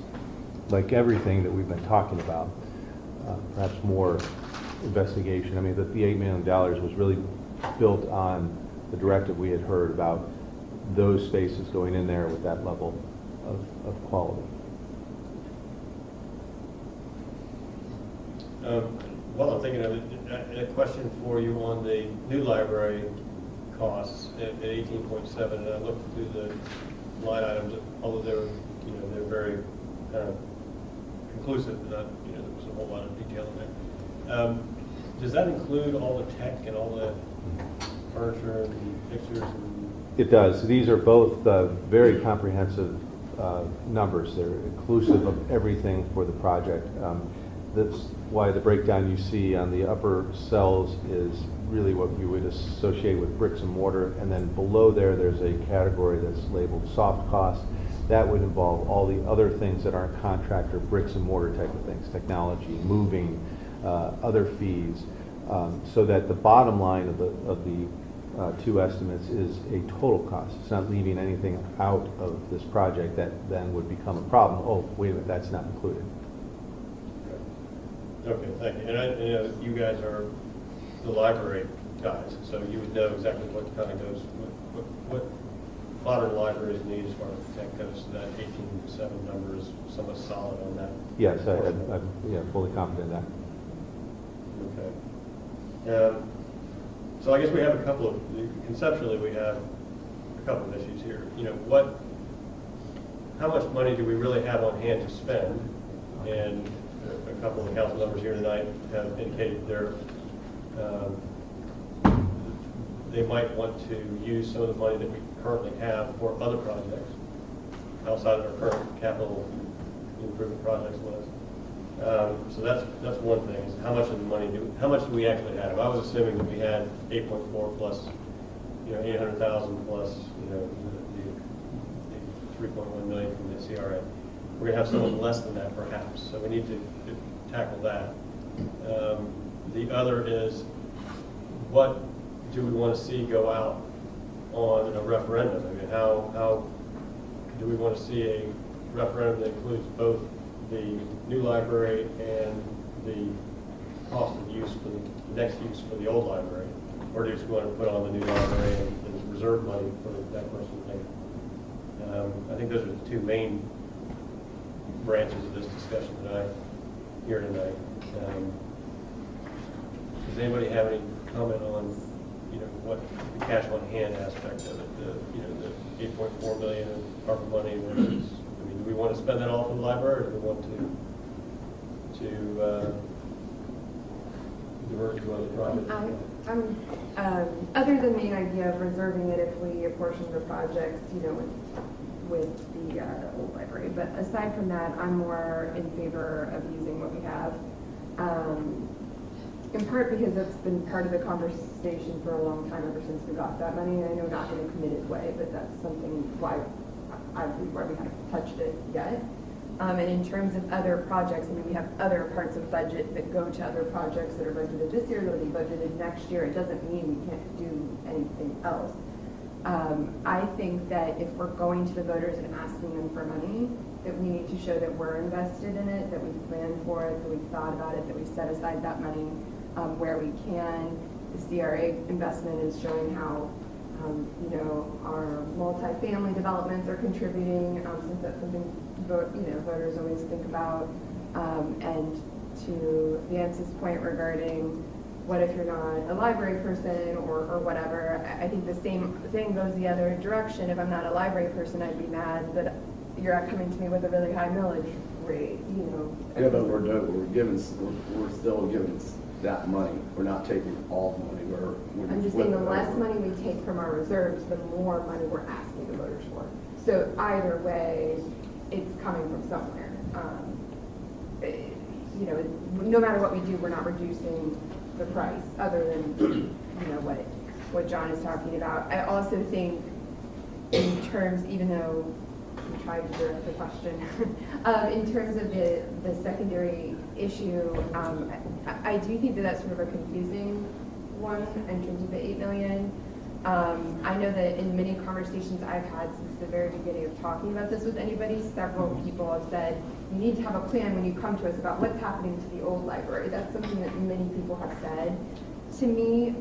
Speaker 8: like everything that we've been talking about, perhaps more investigation. I mean, the $8 million was really built on the directive we had heard about those spaces going in there with that level of quality.
Speaker 1: while I'm thinking of it, a question for you on the new library costs at 18.7, and I looked through the line items, although they're very kind of conclusive, not, there was a whole lot of detail in there. Does that include all the tech and all the furniture and fixtures?
Speaker 8: It does. These are both very comprehensive numbers. They're inclusive of everything for the project. That's why the breakdown you see on the upper cells is really what you would associate with bricks and mortar, and then below there's a category that's labeled soft costs. That would involve all the other things that aren't contractor bricks and mortar type of things, technology, moving, other fees, so that the bottom line of the two estimates is a total cost. It's not leaving anything out of this project that then would become a problem. Oh, wait a minute, that's not included.
Speaker 1: Okay, thank you. And I know you guys are the library guys, so you would know exactly what kind of goes, what modern libraries need as far as tech goes. So that 18.7 number is somewhat solid on that.
Speaker 8: Yes, I'm fully confident in that.
Speaker 1: Okay. So I guess we have conceptually we have a couple of issues here. How much money do we really have on hand to spend? And a couple of council members here tonight have indicated they might want to use some of the money that we currently have for other projects outside of our current capital improvement projects list. So that's one thing. Is how much of the money how much do we actually have? I was assuming that we had 8.4 plus, 800,000 plus, the 3.1 million from the CRA. We're going to have something less than that, perhaps. So we need to tackle that. The other is, what do we want to see go out on a referendum? I mean, how do we want to see a referendum that includes both the new library and the cost of use for the next use for the old library? Or do you just want to put on the new library and reserve money for that person later? I think those are the two main branches of this discussion that I hear tonight. Does anybody have any comment on, what the cash on hand aspect of it? The 8.4 million of ARPA money versus, do we want to spend that all for the library, or do we want to divert to other projects?
Speaker 6: Other than the idea of reserving it if we apportion the projects, with the old library. But aside from that, I'm more in favor of using what we have. In part because that's been part of the conversation for a long time, ever since we got that money. I know not in a committed way, but that's something why we haven't touched it yet. And in terms of other projects, we have other parts of budget that go to other projects that are budgeted this year, that'll be budgeted next year. It doesn't mean we can't do anything else. I think that if we're going to the voters and asking them for money, that we need to show that we're invested in it, that we've planned for it, that we've thought about it, that we've set aside that money where we can. The CRA investment is showing how, our multifamily developments are contributing, since that's something voters always think about. And to Vance's point regarding what if you're not a library person or whatever, I think the same thing goes the other direction. If I'm not a library person, I'd be mad that you're coming to me with a really high millage rate,
Speaker 7: Yeah, but we're still giving that money. We're not taking all the money.
Speaker 6: I'm just saying the less money we take from our reserves, the more money we're asking the voters for. So either way, it's coming from somewhere. No matter what we do, we're not reducing the price, other than what John is talking about. I also think, in terms, even though we tried to direct the question, in terms of the secondary issue, I do think that that's sort of a confusing one in terms of the $8 million. I know that in many conversations I've had since the very beginning of talking about this with anybody, several people have said, you need to have a plan when you come to us about what's happening to the old library. That's something that many people have said. To me,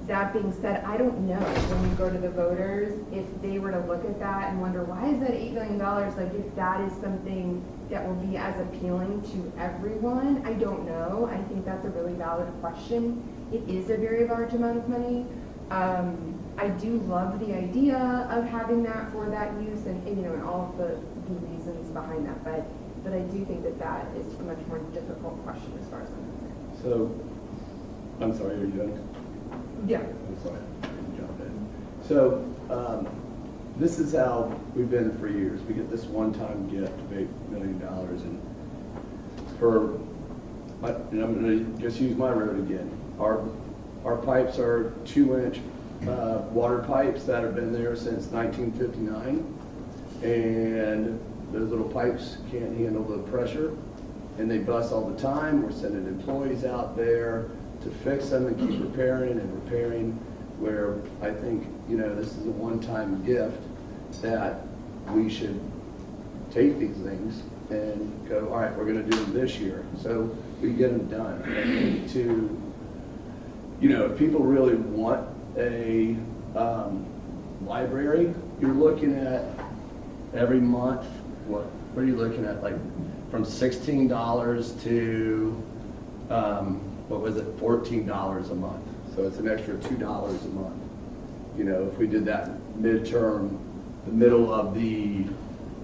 Speaker 6: That being said, I don't know when we go to the voters, if they were to look at that and wonder, why is that $8 million? Like, if that is something that will be as appealing to everyone, I don't know. I think that's a really valid question. It is a very large amount of money. I do love the idea of having that for that use and you know, and all of the reasons behind that, but I do think that that is a much more difficult question as far as I'm concerned.
Speaker 7: So, I'm sorry, are you done?
Speaker 6: Yeah.
Speaker 7: I'm sorry, I didn't jump in. So, this is how we've been for years. We get this one-time gift of $8 million, and and I'm going to just use my road again. Our pipes are 2-inch water pipes that have been there since 1959, and those little pipes can't handle the pressure, and they bust all the time. We're sending employees out there to fix them and keep repairing, where I think, you know, this is a one-time gift that we should take these things and go, all right, we're going to do them this year, so we get them done. To, you know, if people really want a library, you're looking at every month, what are you looking at, like from $16 to what was it, $14 a month. So it's an extra $2 a month. You know, if we did that midterm, the middle of the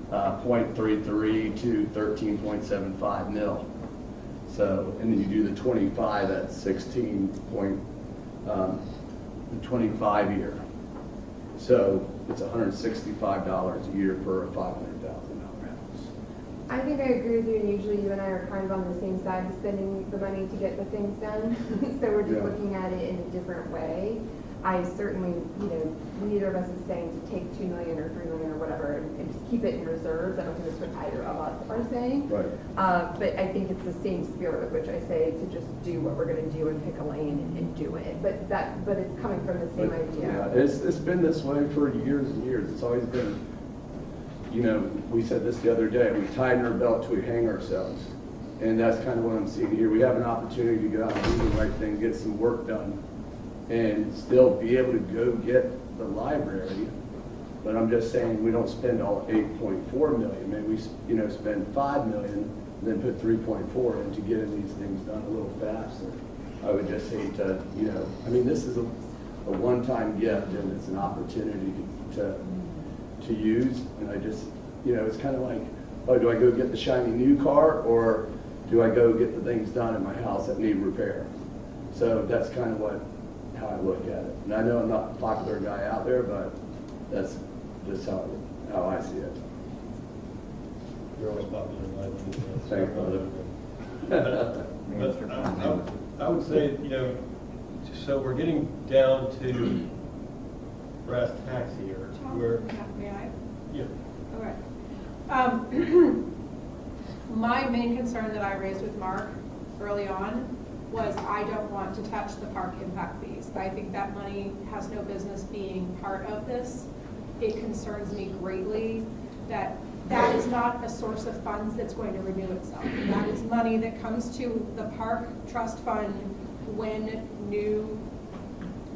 Speaker 7: 0.33 to 13.75 mil. So, and then you do the 25, that's 25 year. So it's $165 a year for a $500,000 house.
Speaker 6: I think I agree with you, and usually you and I are kind of on the same side of spending the money to get the things done. So we're just looking at it in a different way. I certainly, you know, neither of us is saying to take $2 million or $3 million or whatever and just keep it in reserves. I don't think that's what either of us are saying.
Speaker 7: Right.
Speaker 6: But I think it's the same spirit with which I say to just do what we're going to do and pick a lane and do it. But it's coming from the same idea.
Speaker 7: Yeah, it's been this way for years and years. It's always been, you know, we said this the other day, we tighten our belt till we hang ourselves. And that's kind of what I'm seeing here. We have an opportunity to go out and do the right thing, get some work done, and still be able to go get the library. But I'm just saying we don't spend all 8.4 million. Maybe we, you know, spend 5 million and then put 3.4 into getting these things done a little faster. I would just hate to, you know, I mean, this is a one-time gift and it's an opportunity to use. And I just, you know, it's kind of like, oh, do I go get the shiny new car or do I go get the things done in my house that need repair? So that's kind of how I look at it. And I know I'm not a popular guy out there, but that's just how I see it.
Speaker 1: You're always popular, Maitland.
Speaker 7: Thanks, brother.
Speaker 1: But I would say, you know, so we're getting down to brass tacks here.
Speaker 10: May I?
Speaker 1: Yeah.
Speaker 10: Okay. My main concern that I raised with Mark early on was I don't want to touch the park impact fees. I think that money has no business being part of this. It concerns me greatly that that is not a source of funds that's going to renew itself. That is money that comes to the park trust fund when new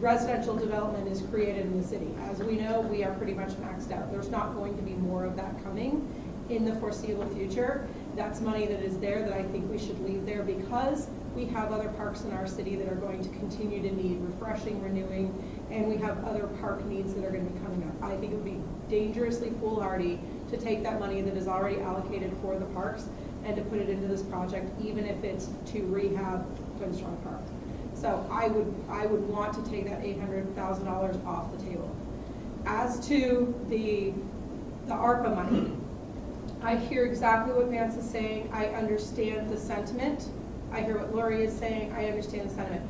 Speaker 10: residential development is created in the city. As we know, we are pretty much maxed out. There's not going to be more of that coming in the foreseeable future. That's money that is there that I think we should leave there because we have other parks in our city that are going to continue to need refreshing, renewing, and we have other park needs that are going to be coming up. I think it would be dangerously foolhardy to take that money that is already allocated for the parks and to put it into this project, even if it's to rehab Twinstrong Park. So I would want to take that $800,000 off the table. As to the ARPA money, I hear exactly what Vance is saying. I understand the sentiment. I hear what Lori is saying. I understand the sentiment.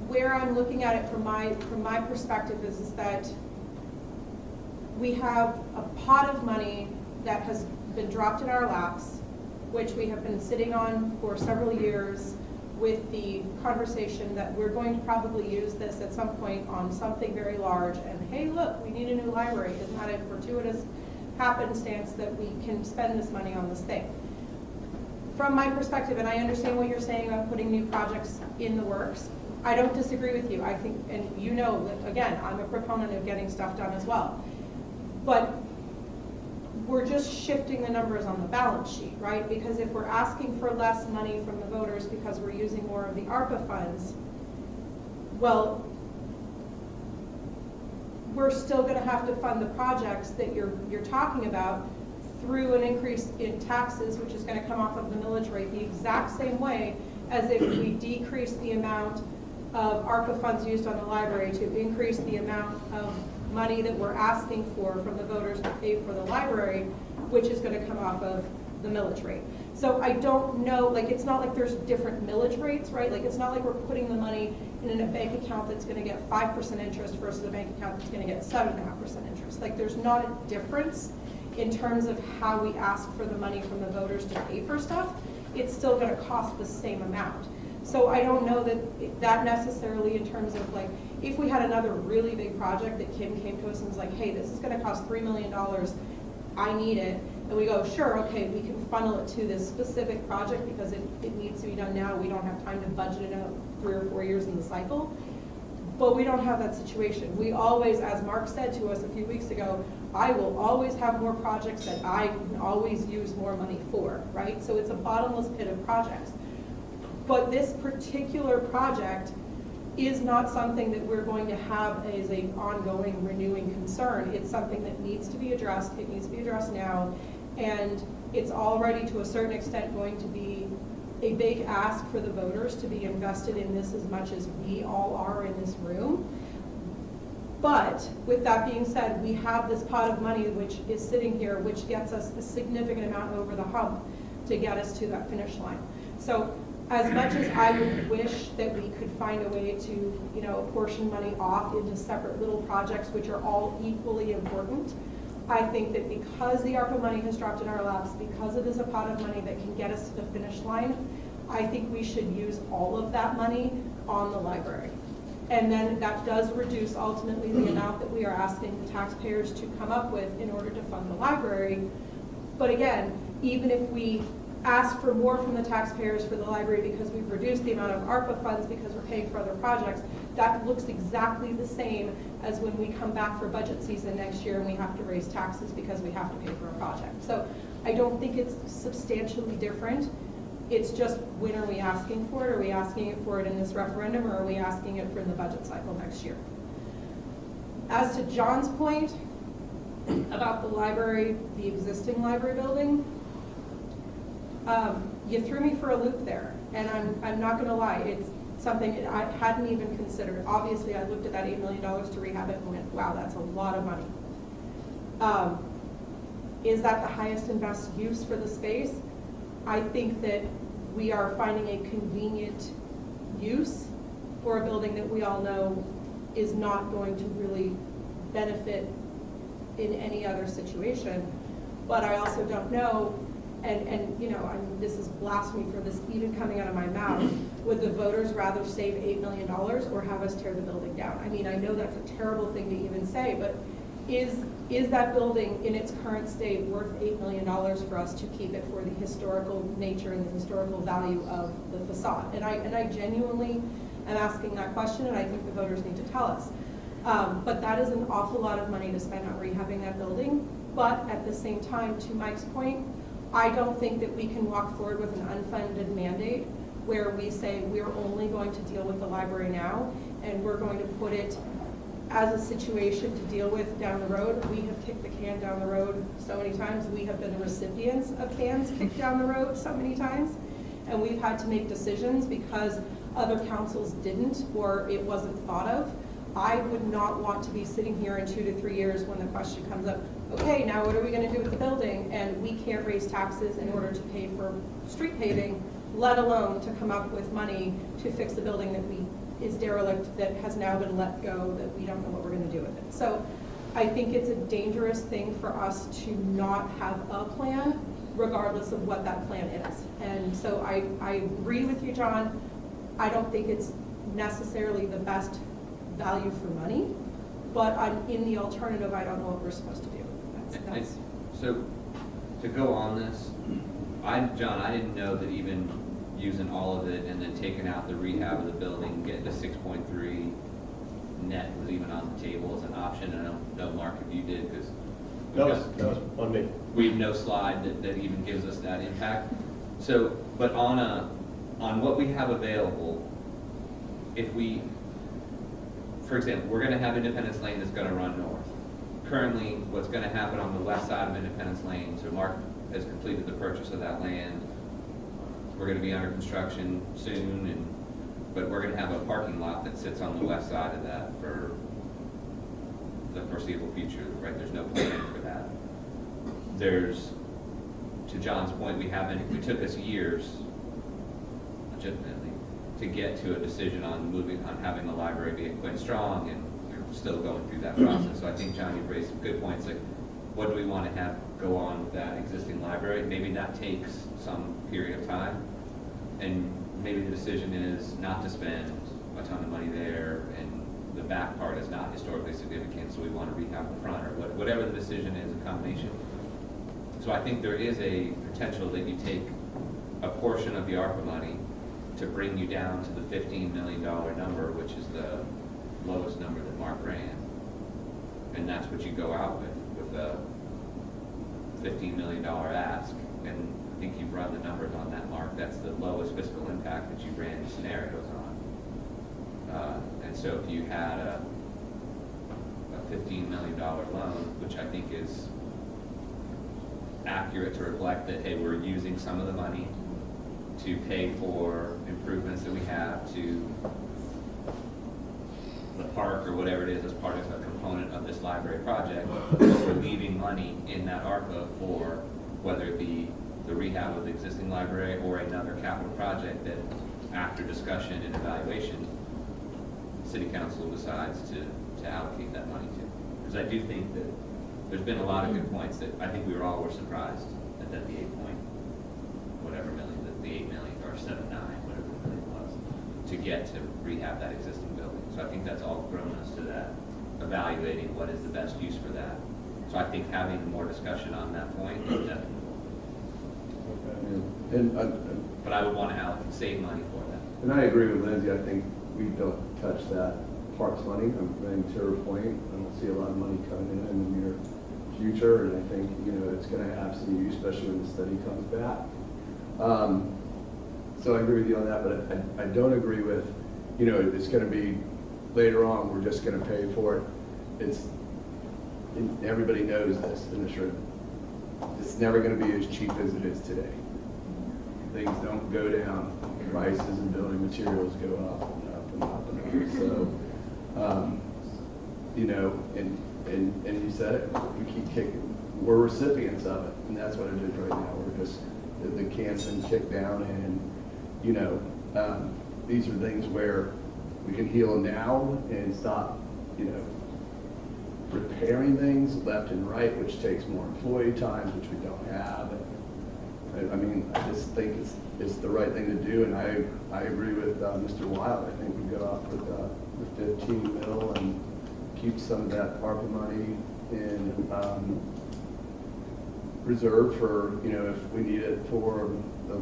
Speaker 10: Where I'm looking at it from my perspective is that we have a pot of money that has been dropped in our laps, which we have been sitting on for several years with the conversation that we're going to probably use this at some point on something very large and hey, look, we need a new library. Isn't that a fortuitous happenstance that we can spend this money on this thing? From my perspective, and I understand what you're saying about putting new projects in the works, I don't disagree with you. I think, and you know, that, again, I'm a proponent of getting stuff done as well. But we're just shifting the numbers on the balance sheet, right? Because if we're asking for less money from the voters because we're using more of the ARPA funds, well, we're still going to have to fund the projects that you're talking about through an increase in taxes, which is going to come off of the millage rate the exact same way as if we decrease the amount of ARPA funds used on the library to increase the amount of money that we're asking for from the voters to pay for the library, which is going to come off of the millage rate. So I don't know, like, it's not like there's different millage rates, right? Like, it's not like we're putting the money in a bank account that's going to get 5% interest versus a bank account that's going to get 7.5% interest. Like, there's not a difference in terms of how we ask for the money from the voters to pay for stuff. It's still going to cost the same amount. So I don't know that necessarily in terms of, like, if we had another really big project that Kim came to us and was like, hey, this is going to cost $3 million, I need it, and we go, sure, okay, we can funnel it to this specific project because it needs to be done now. We don't have time to budget it out 3 or 4 years in the cycle. But we don't have that situation. We always, as Mark said to us a few weeks ago, I will always have more projects that I can always use more money for, right? So it's a bottomless pit of projects. But this particular project is not something that we're going to have as an ongoing renewing concern. It's something that needs to be addressed. It needs to be addressed now. And it's already to a certain extent going to be a big ask for the voters to be invested in this as much as we all are in this room. But with that being said, we have this pot of money which is sitting here, which gets us a significant amount over the hump to get us to that finish line. So as much as I would wish that we could find a way to, you know, apportion money off into separate little projects which are all equally important, I think that because the ARPA money has dropped in our laps, because it is a pot of money that can get us to the finish line, I think we should use all of that money on the library. And then that does reduce ultimately the amount that we are asking the taxpayers to come up with in order to fund the library. But again, even if we ask for more from the taxpayers for the library because we've reduced the amount of ARPA funds because we're paying for other projects, that looks exactly the same as when we come back for budget season next year and we have to raise taxes because we have to pay for a project. So I don't think it's substantially different. It's just, when are we asking for it? Are we asking it for it in this referendum, or are we asking it for the budget cycle next year? As to John's point about the library, the existing library building, you threw me for a loop there, and I'm not going to lie, it's something I hadn't even considered. Obviously, I looked at that $8 million to rehab it and went, wow, that's a lot of money. Is that the highest and best use for the space? I think that we are finding a convenient use for a building that we all know is not going to really benefit in any other situation. But I also don't know, and you know, this is blasphemy for this even coming out of my mouth, would the voters rather save $8 million or have us tear the building down? I mean, I know that's a terrible thing to even say, but is that building in its current state worth $8 million for us to keep it for the historical nature and the historical value of the facade? And I genuinely am asking that question, and I think the voters need to tell us. But that is an awful lot of money to spend on rehabbing that building. But at the same time, to Mike's point, I don't think that we can walk forward with an unfunded mandate where we say we're only going to deal with the library now, and we're going to put it as a situation to deal with down the road. We have kicked the can down the road so many times. We have been the recipients of cans kicked down the road so many times. And we've had to make decisions because other councils didn't, or it wasn't thought of. I would not want to be sitting here in 2 to 3 years when the question comes up, okay, now what are we going to do with the building? And we can't raise taxes in order to pay for street paving, let alone to come up with money to fix the building that is derelict, that has now been let go, that we don't know what we're going to do with it. So I think it's a dangerous thing for us to not have a plan, regardless of what that plan is. And so I agree with you, John. I don't think it's necessarily the best value for money, but in the alternative, I don't know what we're supposed to do.
Speaker 5: So to go on this, John, I didn't know that even using all of it and then taking out the rehab of the building, getting to 6.3 net was even on the table as an option. I don't know, Mark, if you did, because
Speaker 1: That was on me.
Speaker 5: we have no slide that even gives us that impact. So, but on what we have available, if we, for example, we're gonna have Independence Lane that's gonna run north. Currently, what's gonna happen on the west side of Independence Lane, so Mark has completed the purchase of that land. We're gonna be under construction soon, but we're gonna have a parking lot that sits on the west side of that for the foreseeable future, right? There's no plan for that. There's, to John's point, it took us years, legitimately, to get to a decision on having the library be at Quinn Strong, and we're still going through that process. So I think, John, you've raised some good points, like what do we want to have go on with that existing library? Maybe that takes some period of time, and maybe the decision is not to spend a ton of money there, and the back part is not historically significant, so we want to rehab the front, or whatever the decision is, a combination. So I think there is a potential that you take a portion of the ARPA money to bring you down to the $15 million number, which is the lowest number that Mark ran. And that's what you go out with a $15 million ask. And I think you've run the numbers on that, Mark. That's the lowest fiscal impact that you ran scenarios on. And so if you had a $15 million loan, which I think is accurate to reflect that, hey, we're using some of the money to pay for improvements that we have to the park or whatever it is as part of a component of this library project, but we're leaving money in that ARPA for whether it be the rehab of the existing library or another capital project that, after discussion and evaluation, City Council decides to allocate that money to. Because I do think that there's been a lot of good points that I think we all were surprised at that the 8 million, the 8 million or 7.9, whatever the million was, to get to rehab that existing building. So I think that's all grown us to that, evaluating what is the best use for that. So I think having more discussion on that point is definitely. But I would want to save money for that.
Speaker 7: And I agree with Lindsay. I think we don't touch that parks money. I'm to her point. I don't see a lot of money coming in the near future, and I think it's going to have some use, especially when the study comes back. So I agree with you on that, but I don't agree with it's going to be later on. We're just going to pay for it. Everybody knows this in this room. It's never going to be as cheap as it is today. Things don't go down. Prices and building materials go up and up and up and up. So, and you said it. We keep kicking. We're recipients of it, and that's what it is right now. We're just the can's been kicked down, and these are things where we can heal now and stop, repairing things left and right, which takes more employee time, which we don't have. I just think it's the right thing to do, and I agree with Mr. Wild. I think we go up with the 15 mil and keep some of that ARPA money in reserve for, if we need it for the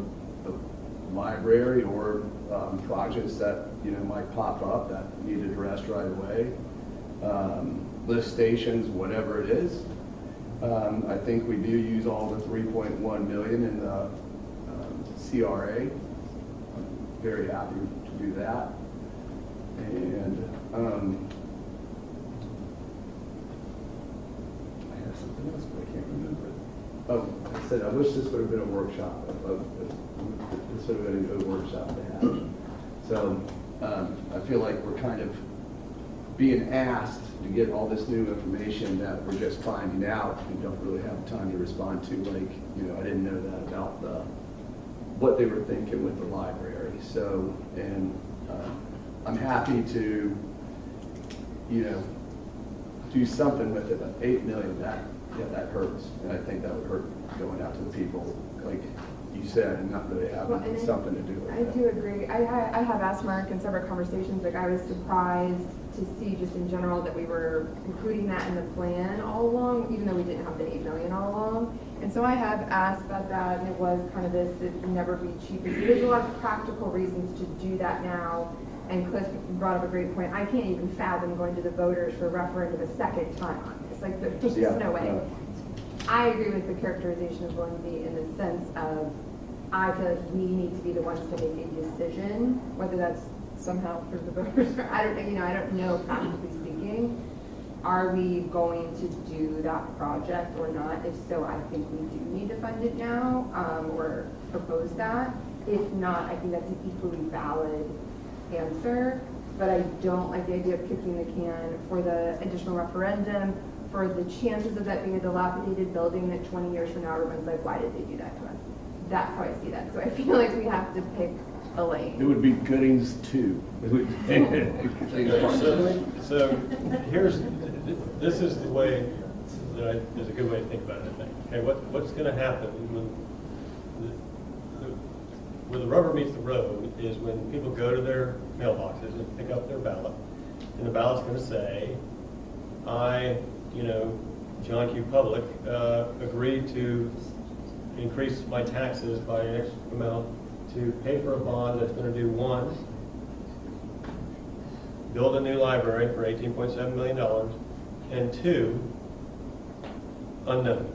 Speaker 7: library or projects that, might pop up that need addressed right away. Lift stations, whatever it is. I think we do use all the 3.1 million in the CRA. I'm very happy to do that. And I have something else, but I can't remember it. Oh, I said I wish this would have been a workshop. This would have been a good workshop to have. So I feel like we're kind of being asked to get all this new information that we're just finding out and don't really have time to respond to. Like, I didn't know that about what they were thinking with the library. So, and I'm happy to, do something with it. But 8 million, that hurts, and I think that would hurt going out to the people, like you said, and not really having something to do with it.
Speaker 6: I do agree. I have asked Mark in several conversations, like I was surprised to see just in general that we were including that in the plan all along, even though we didn't have the 8 million all along. And so I have asked about that, and it was kind of this, it would never be cheapest. There's a lot of practical reasons to do that now, and Cliff brought up a great point. I can't even fathom going to the voters for a referendum a second time on this. Like, there's just no way. I agree with the characterization of Lindsay in the sense of, I feel like we need to be the ones to make a decision, whether that's somehow through the voters, or I don't know, practically speaking. Are we going to do that project or not? If so, I think we do need to fund it now, or propose that. If not, I think that's an equally valid answer, but I don't like the idea of kicking the can for the additional referendum, for the chances of that being a dilapidated building that 20 years from now everyone's like, why did they do that to us? That's how I see that. So I feel like we have to pick a lane.
Speaker 7: It would be Goodings too.
Speaker 1: So this is the way that there's a good way to think about it, I think. Okay, what's going to happen where the rubber meets the road is when people go to their mailboxes and pick up their ballot, and the ballot's going to say, I, John Q. Public, agreed to increase my taxes by an X amount to pay for a bond that's going to do one, build a new library for $18.7 million, and two, unknown.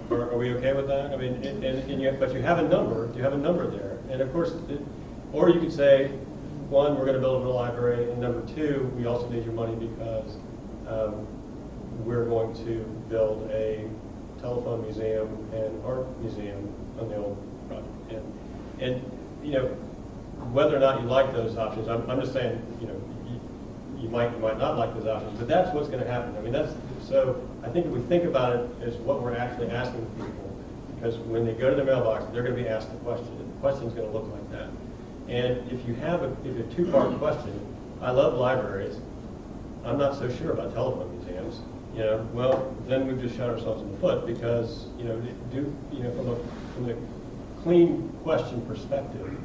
Speaker 1: Are we okay with that? I mean, but you have a number. You have a number there, and of course, or you could say, one, we're going to build a new library, and number two, we also need your money because we're going to build a telephone museum and art museum on the old project. And whether or not you like those options, I'm just saying, you might not like those options, but that's what's going to happen. I mean, so I think if we think about it as what we're actually asking people, because when they go to the mailbox, they're going to be asked the question, and the question's going to look like that. And if you have a two-part question, I love libraries, I'm not so sure about telephone museums, well, then we've just shot ourselves in the foot because, from a clean question perspective,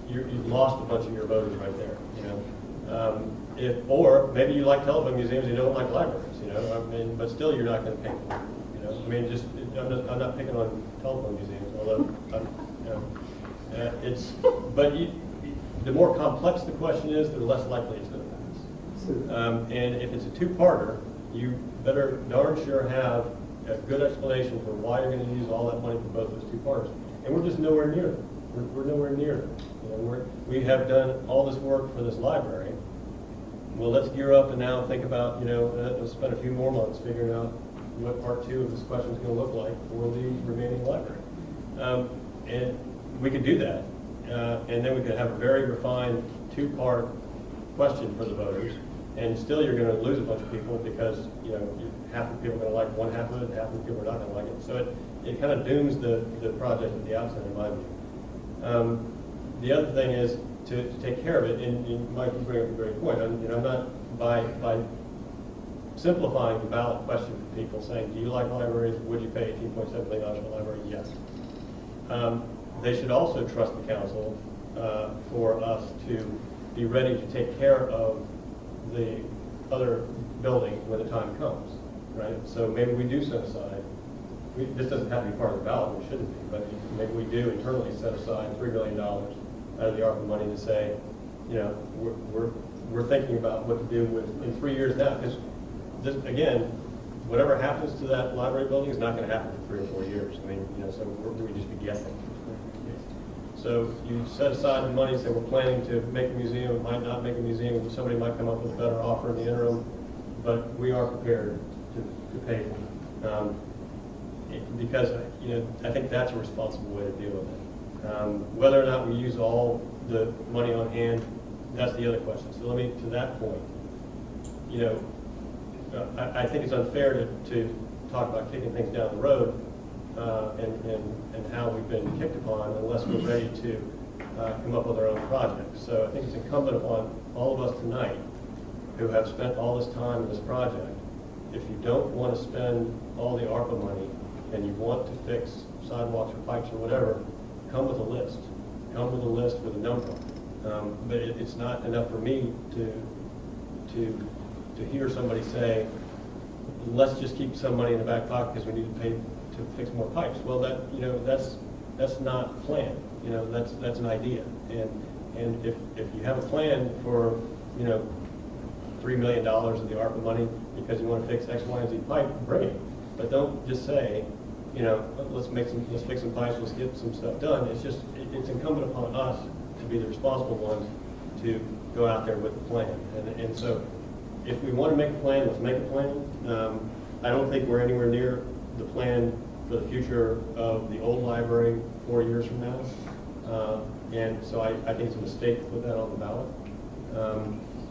Speaker 1: you've lost a bunch of your voters right there, or maybe you like telephone museums and you don't like libraries, but still you're not going to pay for it, I'm not picking on telephone museums, although, but the more complex the question is, the less likely it's going to pass. And if it's a two-parter, you better darn sure have a good explanation for why you're going to use all that money for both those two parters. And we're just nowhere near them. We're nowhere near them. We have done all this work for this library. Well, let's gear up and now think about, let's spend a few more months figuring out what part two of this question is going to look like for the remaining library. And we could do that. And then we could have a very refined two-part question for the voters. And still you're going to lose a bunch of people because, half the people are going to like one half of it, and half of the people are not going to like it. So it kind of dooms the project at the outset, in my view. The other thing is to take care of it, and Mike, you bring up a great point. I'm not, by simplifying the ballot question for people, saying, do you like libraries? Would you pay $18.7 million for a library? Yes. They should also trust the council for us to be ready to take care of the other building when the time comes, right? So maybe we do set aside, this doesn't have to be part of the ballot, we shouldn't be, but maybe we do internally set aside $3 million out of the ARPA money to say, we're thinking about what to do in 3 years now, because this, again, whatever happens to that library building is not going to happen for 3 or 4 years. I mean, so we just be guessing. So you set aside the money, say we're planning to make a museum, might not make a museum, somebody might come up with a better offer in the interim, but we are prepared to pay for it. Because I think that's a responsible way to deal with it. Whether or not we use all the money on hand, that's the other question. So let me, to that point, I think it's unfair to talk about kicking things down the road and how we've been kicked upon unless we're ready to come up with our own projects. So I think it's incumbent upon all of us tonight who have spent all this time in this project, if you don't want to spend all the ARPA money and you want to fix sidewalks or pipes or whatever, come with a list. Come with a list with a number. But it's not enough for me to hear somebody say, let's just keep some money in the back pocket because we need to pay to fix more pipes. Well, that's not planned. That's an idea. And if you have a plan for, $3 million of the ARPA money because you want to fix X, Y, and Z pipe, great. But don't just say, let's fix some pipes, let's get some stuff done. It's incumbent upon us to be the responsible ones to go out there with a plan. And so if we want to make a plan, let's make a plan. I don't think we're anywhere near the plan for the future of the old library 4 years from now. And so I think it's a mistake to put that on the ballot.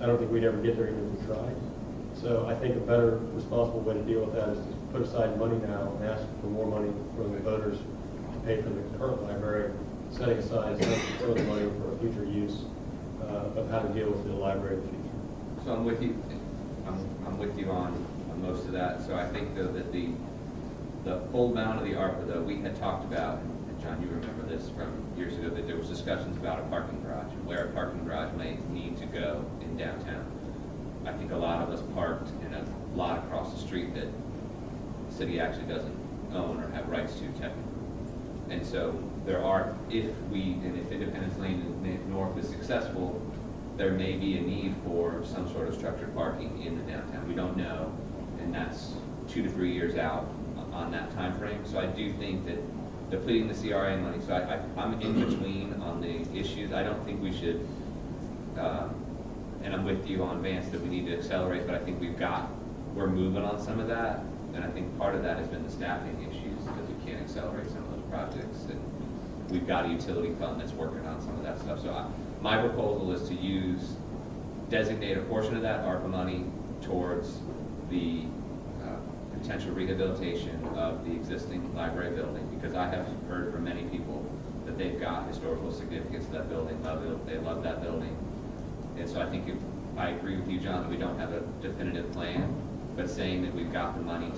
Speaker 1: I don't think we'd ever get there even if we tried. So I think a better responsible way to deal with that is to put aside money now and ask for more money from the voters to pay for the current library, setting aside some of the money for future use of how to deal with the library in the future.
Speaker 5: So I'm with you. I'm with you on most of that. So I think though that the full amount of the ARPA though we had talked about, and John, you remember this from years ago, that there was discussions about a parking garage and where a parking garage may need to go in downtown. I think a lot of us parked in a lot across the street that the city actually doesn't own or have rights to technically. And so there are, if Independence Lane North is successful, there may be a need for some sort of structured parking in the downtown. We don't know, and that's 2 to 3 years out on that time frame. So I do think that depleting the CRA money, so I'm in between on the issues. I don't think we should, and I'm with you on Vance that we need to accelerate, but I think we're moving on some of that, and I think part of that has been the staffing issues because we can't accelerate some of those projects, and we've got a utility fund that's working on some of that stuff. So my proposal is to designate a portion of that ARPA money towards the potential rehabilitation of the existing library building, because I have heard from many people that they've got historical significance to that building, they love that building. And so I think I agree with you, John, that we don't have a definitive plan, but saying that we've got the money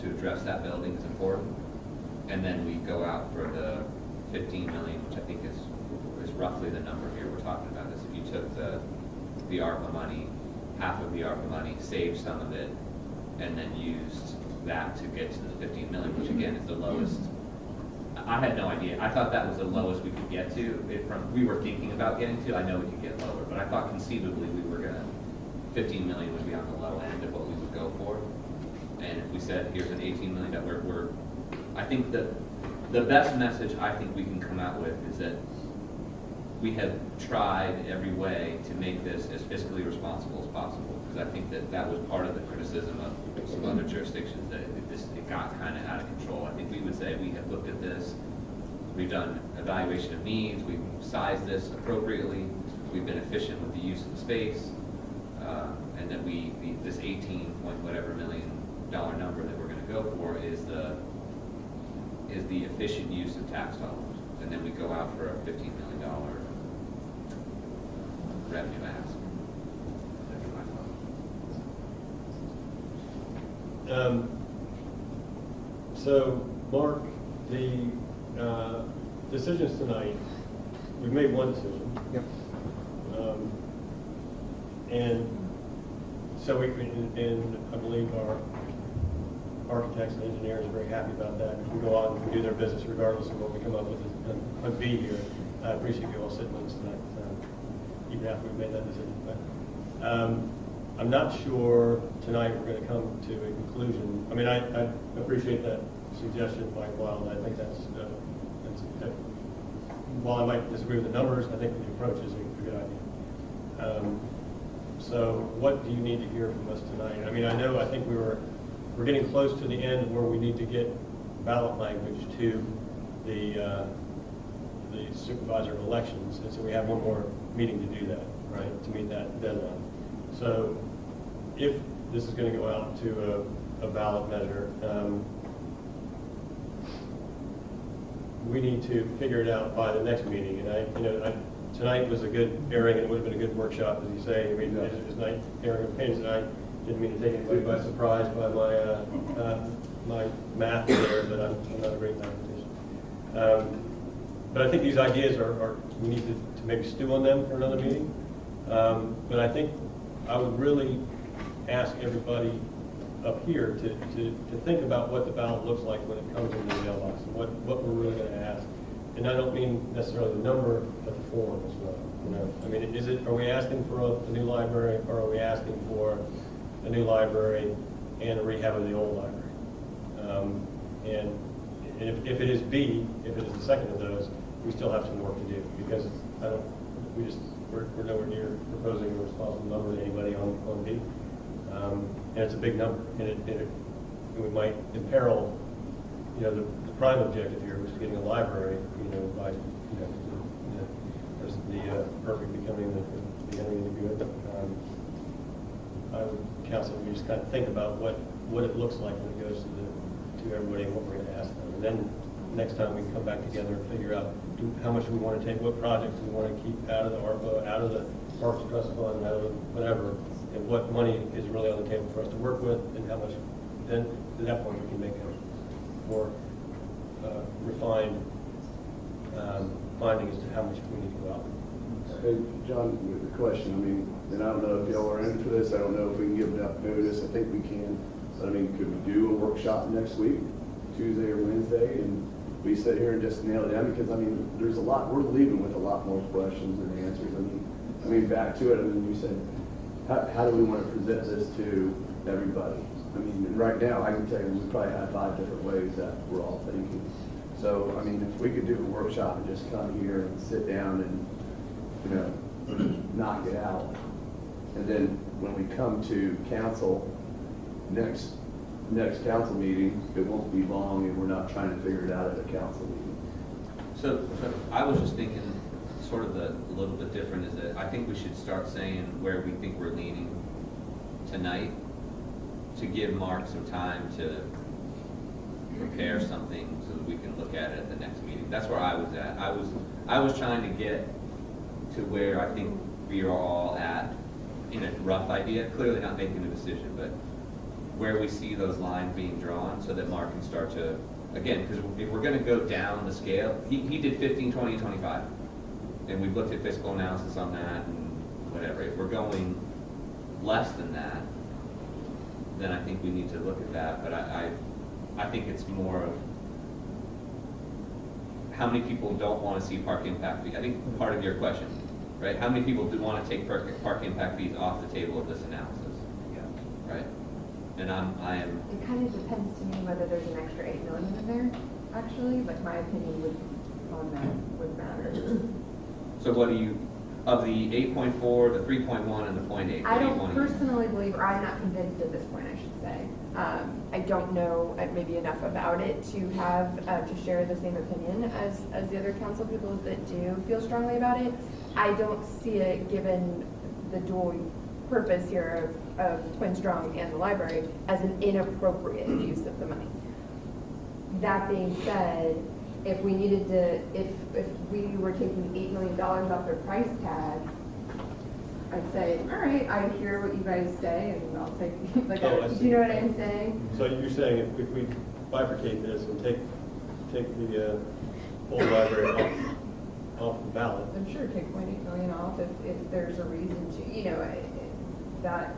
Speaker 5: to address that building is important. And then we go out for the 15 million, which I think is roughly the number here we're talking about. Is if you took the ARPA money, half of the ARPA money, saved some of it, and then used that to get to the 15 million, which again is the lowest. I had no idea. I thought that was the lowest we could get to. We were thinking about getting to. I know we could get lower, but I thought conceivably we were gonna 15 million would be on the low end of what we would go for. And if we said here's an 18 million, I think that the best message I think we can come out with is that we have tried every way to make this as fiscally responsible as possible, because I think that was part of the criticism of some other jurisdictions, that it got kind of out of control. I think we would say we have looked at this, we've done evaluation of needs, we've sized this appropriately, we've been efficient with the use of the space, and that this 18 point whatever million dollar number that we're going to go for is the efficient use of tax dollars, and then we go out for a $15 million revenue ask. That's my thought.
Speaker 1: So, Mark, the decisions tonight, we've made one decision.
Speaker 4: Yep.
Speaker 1: And so and I believe our architects and engineers are very happy about that. We can go on and do their business regardless of what we come up with on B here. I appreciate you all sitting with us tonight, even after we've made that decision. But I'm not sure tonight we're going to come to a conclusion. I mean, I appreciate that suggestion by Wild. I think that's while I might disagree with the numbers, I think the approach is a good idea. So what do you need to hear from us tonight? I mean, I think we're getting close to the end where we need to get ballot language to the supervisor of elections, and so we have one more meeting to do that, right, to meet that deadline. So if this is going to go out to a ballot measure, we need to figure it out by the next meeting. And tonight was a good airing, and it would have been a good workshop, as you say. I mean, it was nice airing of opinions, and I didn't mean to take anybody by surprise by my math there, but I'm not a great mathematician. But I think these ideas we need to maybe stew on them for another meeting. But I think I would really ask everybody up here to think about what the ballot looks like when it comes into the mailbox, and what we're really gonna ask. And I don't mean necessarily the number, but the form as well. You know, I mean, are we asking for a new library, or are we asking for a new library and a rehab of the old library? And if it is B, if it is the second of those, we still have some work to do, because we're nowhere near proposing a responsible number to anybody on B. And it's a big number, and it might imperil, you know, the prime objective here, which is getting a library, you know, by, you know, there's the perfect becoming the enemy of the good. I would counsel we just kind of think about what it looks like when it goes to everybody and what we're going to ask them. And then next time we can come back together and figure out how much we want to take, what projects we want to keep out of the ARPA, out of the Parks Trust Fund, out of whatever, and what money is really on the table for us to work with, and how much. Then at that point we can make a more refined finding as to how much we need to go out.
Speaker 7: Hey, John, with the question, I mean, and I don't know if y'all are in for this, I don't know if we can give enough notice, I think we can, but I mean, could we do a workshop next week, Tuesday or Wednesday, and we sit here and just nail it down? Because I mean, there's a lot, we're leaving with a lot more questions than answers. I mean, back to it, I mean, you said, how do we want to present this to everybody? I mean, right now, I can tell you, we probably have 5 different ways that we're all thinking. So, I mean, if we could do a workshop and just come here and sit down and, you know, knock it out. And then when we come to council, next council meeting, it won't be long and we're not trying to figure it out at a council meeting.
Speaker 5: So I was just thinking, sort of a little bit different, is that I think we should start saying where we think we're leaning tonight, to give Mark some time to prepare something so that we can look at it at the next meeting. That's where I was at. I was trying to get to where I think we are all at in a rough idea, clearly not making a decision, but where we see those lines being drawn so that Mark can start to, again, because if we're going to go down the scale, he did 15, 20, 25. And we've looked at fiscal analysis on that and whatever. If we're going less than that, then I think we need to look at that. But I think it's more of how many people don't want to see park impact fee. I think part of your question, right? How many people do want to take park impact fees off the table of this analysis? Yeah. Right? And I am.
Speaker 6: It kind of depends to me whether there's an extra 8 million in there, actually, but my opinion would matter.
Speaker 5: So what do you, of the 8.4, the 3.1, and the 0.8?
Speaker 6: I don't personally believe, or I'm not convinced at this point, I should say. I don't know maybe enough about it to have, to share the same opinion as the other council people that do feel strongly about it. I don't see it, given the dual purpose here of Quinn Strong and the library, as an inappropriate use of the money. That being said, if we needed to, if we were taking $8 million off their price tag, I'd say, all right, I hear what you guys say, and I'll take, like, do you know what I'm saying?
Speaker 1: So you're saying if we bifurcate this and take the old library off the ballot?
Speaker 6: I'm sure take 0.8 million off if there's a reason to, you know, that,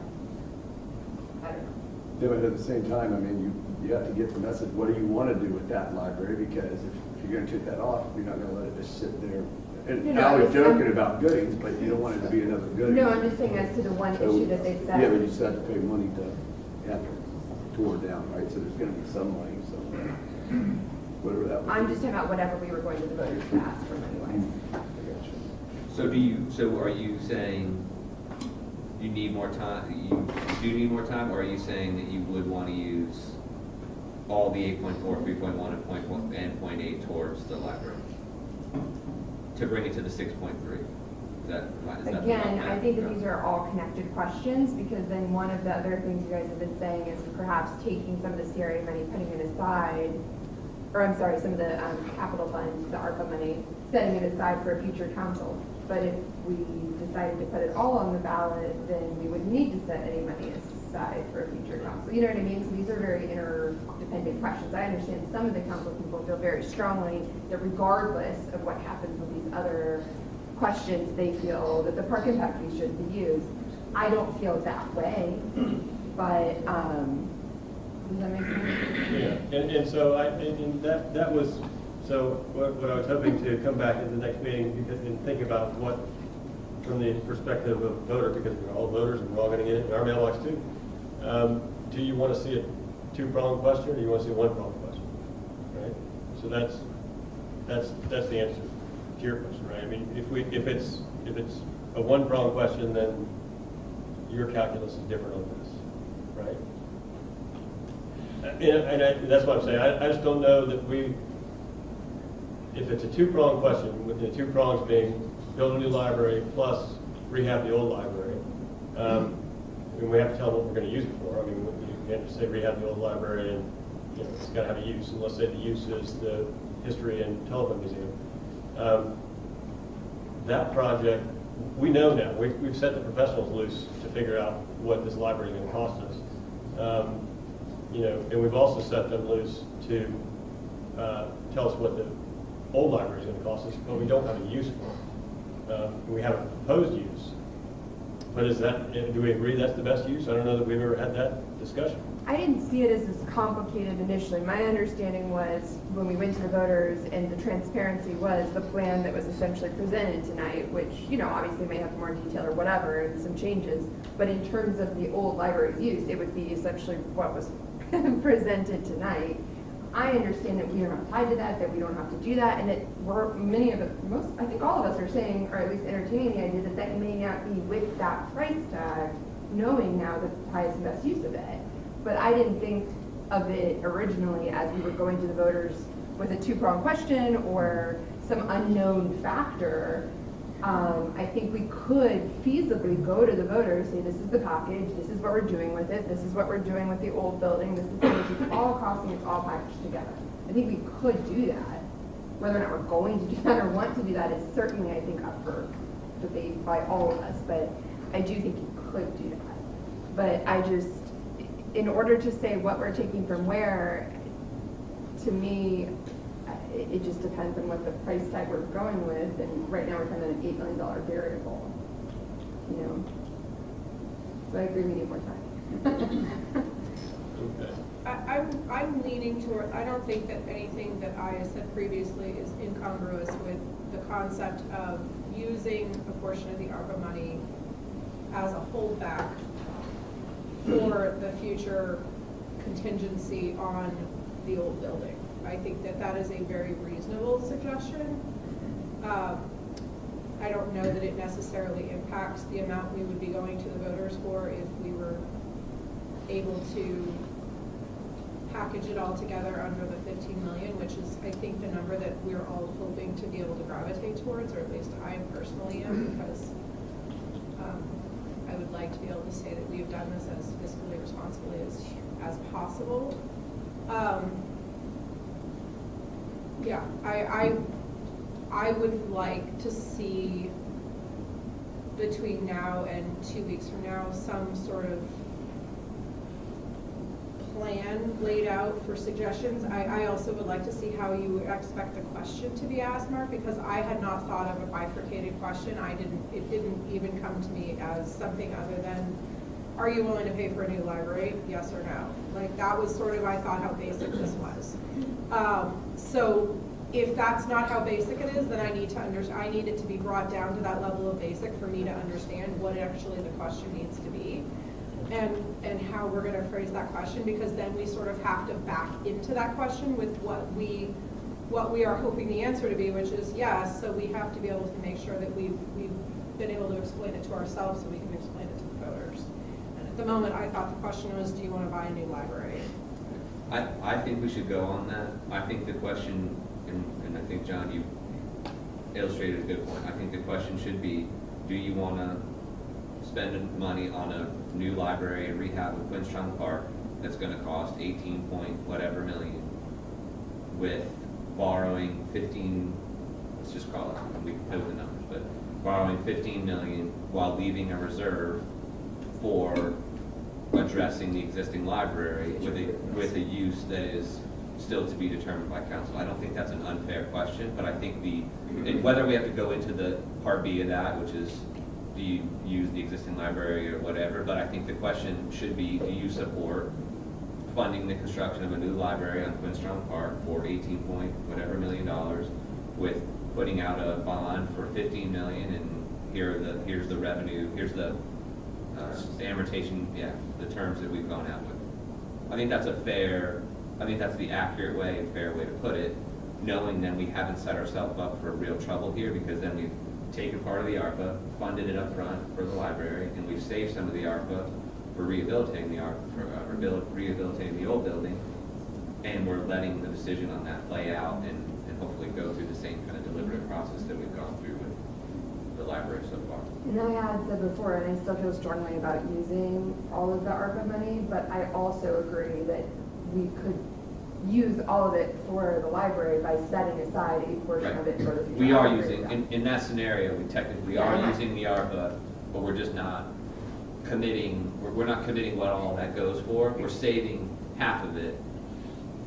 Speaker 6: I don't know.
Speaker 7: Yeah, but at the same time, I mean, you have to get the message, what do you want to do with that library? Because if you're going to take that off, you're not going to let it just sit there. And I was joking about Goodings, but you don't want it to be another Goodings.
Speaker 6: No, I'm just saying as to the one issue that they said.
Speaker 7: Yeah, but you still have to pay money to have it tore down, right? So there's going to be some money somewhere, whatever that would be.
Speaker 6: I'm just talking about whatever we were going to the voters to ask for money-wise.
Speaker 5: So are you saying you need more time, you do need more time, or are you saying that you would want to use all the 8.4, 3.1, and 0.8 towards the library to bring it to the 6.3?
Speaker 6: Again, I think that these are all connected questions, because then one of the other things you guys have been saying is perhaps taking some of the CRA money, putting it aside, or I'm sorry, some of the capital funds, the ARPA money, setting it aside for a future council. But if we decided to put it all on the ballot, then we wouldn't need to set any money aside for a future council. You know what I mean? So these are very interdependent questions. I understand some of the council people feel very strongly that regardless of what happens with these other questions, they feel that the park impact fee should be used. I don't feel that way, but Does that make sense?
Speaker 1: Yeah, and so and that was, so what I was hoping to come back at the next meeting and think about what, from the perspective of voter, because we're all voters and we're all going to get it in our mailbox too. Do you want to see a two-pronged question, or do you want to see a one-pronged question? Right? So that's the answer to your question, right? I mean, if it's a one-pronged question, then your calculus is different on this, right? And that's what I'm saying. I just don't know that if it's a two-pronged question, with the two prongs being build a new library plus rehab the old library, and we have to tell them what we're going to use it for. I mean, we can't just say rehab the old library and it's got to have a use, and let's say the use is the History and Telephone Museum. That project, we know now. We've set the professionals loose to figure out what this library is going to cost us. And we've also set them loose to tell us what the old library is going to cost us, but we don't have a use for it. We have a proposed use. But do we agree that's the best use? I don't know that we've ever had that discussion.
Speaker 6: I didn't see it as complicated initially. My understanding was when we went to the voters and the transparency was the plan that was essentially presented tonight, which, obviously may have more detail or whatever and some changes. But in terms of the old library's use, it would be essentially what was presented tonight. I understand that we are not tied to that we don't have to do that, and that I think all of us are saying, or at least entertaining the idea that that may not be with that price tag, knowing now the highest and best use of it. But I didn't think of it originally as we were going to the voters with a two-pronged question or some unknown factor. I think we could feasibly go to the voters, say this is the package, this is what we're doing with it, this is what we're doing with the old building, this is how much it's all costing, it's all packaged together. I think we could do that. Whether or not we're going to do that or want to do that is certainly, I think, up for debate by all of us, but I do think you could do that. But I just, in order to say what we're taking from where, to me, it just depends on what the price tag we're going with, and right now we're kind of an $8 million variable, So I agree we need more time.
Speaker 1: Okay.
Speaker 10: I'm leaning toward, I don't think that anything that I have said previously is incongruous with the concept of using a portion of the ARPA money as a holdback for the future contingency on the old building. I think that is a very reasonable suggestion. I don't know that it necessarily impacts the amount we would be going to the voters for if we were able to package it all together under the 15 million, which is, I think, the number that we're all hoping to be able to gravitate towards, or at least I personally am, because I would like to be able to say that we've done this as fiscally responsibly as possible. Yeah, I would like to see between now and 2 weeks from now some sort of plan laid out for suggestions. I also would like to see how you expect the question to be asked, Mark, because I had not thought of a bifurcated question. It didn't even come to me as something other than, are you willing to pay for a new library? Yes or no? Like, that was sort of, I thought, how basic this was. So if that's not how basic it is, then I need it to be brought down to that level of basic for me to understand what actually the question needs to be and how we're going to phrase that question, because then we sort of have to back into that question with what we are hoping the answer to be, which is yes. So we have to be able to make sure that we've been able to explain it to ourselves so we can explain it to the voters. And at the moment, I thought the question was, do you want to buy a new library?
Speaker 5: I think we should go on that. I think the question, and I think, John, you illustrated a good point. I think the question should be, do you want to spend money on a new library and rehab of Quinstrong Park that's going to cost 18 point whatever million, with borrowing 15, let's just call it, we can put the numbers, but borrowing 15 million while leaving a reserve for addressing the existing library with a use that is still to be determined by council. I don't think that's an unfair question, but I think whether we have to go into the part B of that, which is, do you use the existing library or whatever, but I think the question should be, do you support funding the construction of a new library on Quinstrong Park for $18 million, with putting out a bond for $15 million, and here's the revenue, here's the amortization, the terms that we've gone out with. I think that's the accurate way and fair way to put it, knowing then we haven't set ourselves up for real trouble here, because then we've taken part of the ARPA, funded it up front for the library, and we've saved some of the ARPA for rehabilitating the rehabilitating the old building, and we're letting the decision on that play out and hopefully go through the same kind of deliberative process that we've gone through with the library so far.
Speaker 6: And I had said before, and I still feel strongly about using all of the ARPA money, but I also agree that we could use all of it for the library by setting aside a portion of it for the future.
Speaker 5: We are using, in that scenario, we technically are using the ARPA, but we're just not committing, we're not committing what all that goes for. We're saving half of it,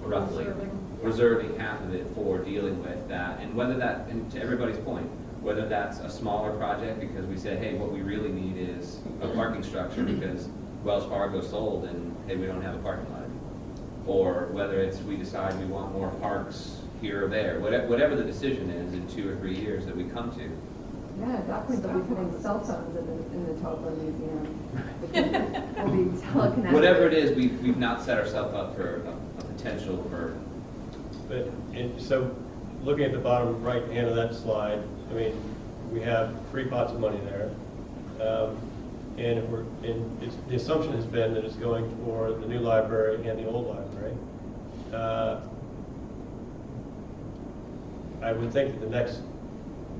Speaker 5: roughly. Reserving half of it for dealing with that. And whether that, and to everybody's point, whether that's a smaller project because we said, hey, what we really need is a parking structure because Wells Fargo sold and, hey, we don't have a parking lot. Or whether it's we decide we want more parks here or there. Whatever the decision is in 2 or 3 years that we come to.
Speaker 6: Yeah, at that point, they'll be putting cell phones in the telephone museum. We'll be teleconnected.
Speaker 5: Whatever it is, we've not set ourselves up for a potential for.
Speaker 1: But so, looking at the bottom right hand of that slide, I mean, we have 3 pots of money there, and the assumption has been that it's going for the new library and the old library. I would think that the next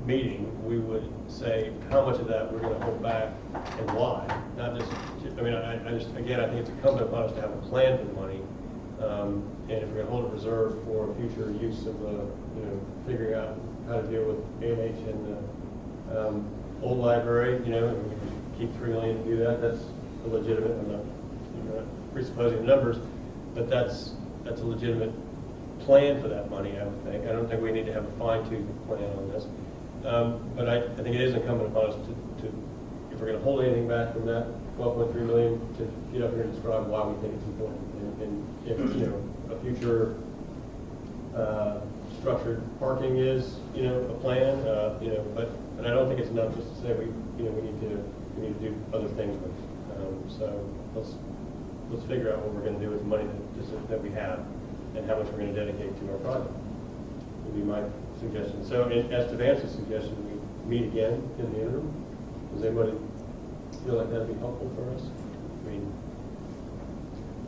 Speaker 1: meeting we would say how much of that we're going to hold back and why. Not just, I mean, I just again I think it's incumbent upon us to have a plan for the money. And if we're going to hold it reserved for future use of the, figuring out how to deal with A&H and the old library, and we can keep $3 million to do that. That's a legitimate. I'm not presupposing the numbers, but that's a legitimate plan for that money. I would think. I don't think we need to have a fine-tooth plan on this, but I think it is incumbent upon us to if we're going to hold anything back from that $12.3 million, to get up here and describe why we think it's important. And if a future structured parking is a plan, but I don't think it's enough just to say we need to do other things with it. So let's figure out what we're going to do with the money that we have and how much we're going to dedicate to our project. Would be my suggestion. So as to Vance's suggestion, we meet again in the interim. Does anybody feel like that'd be helpful for us? I mean,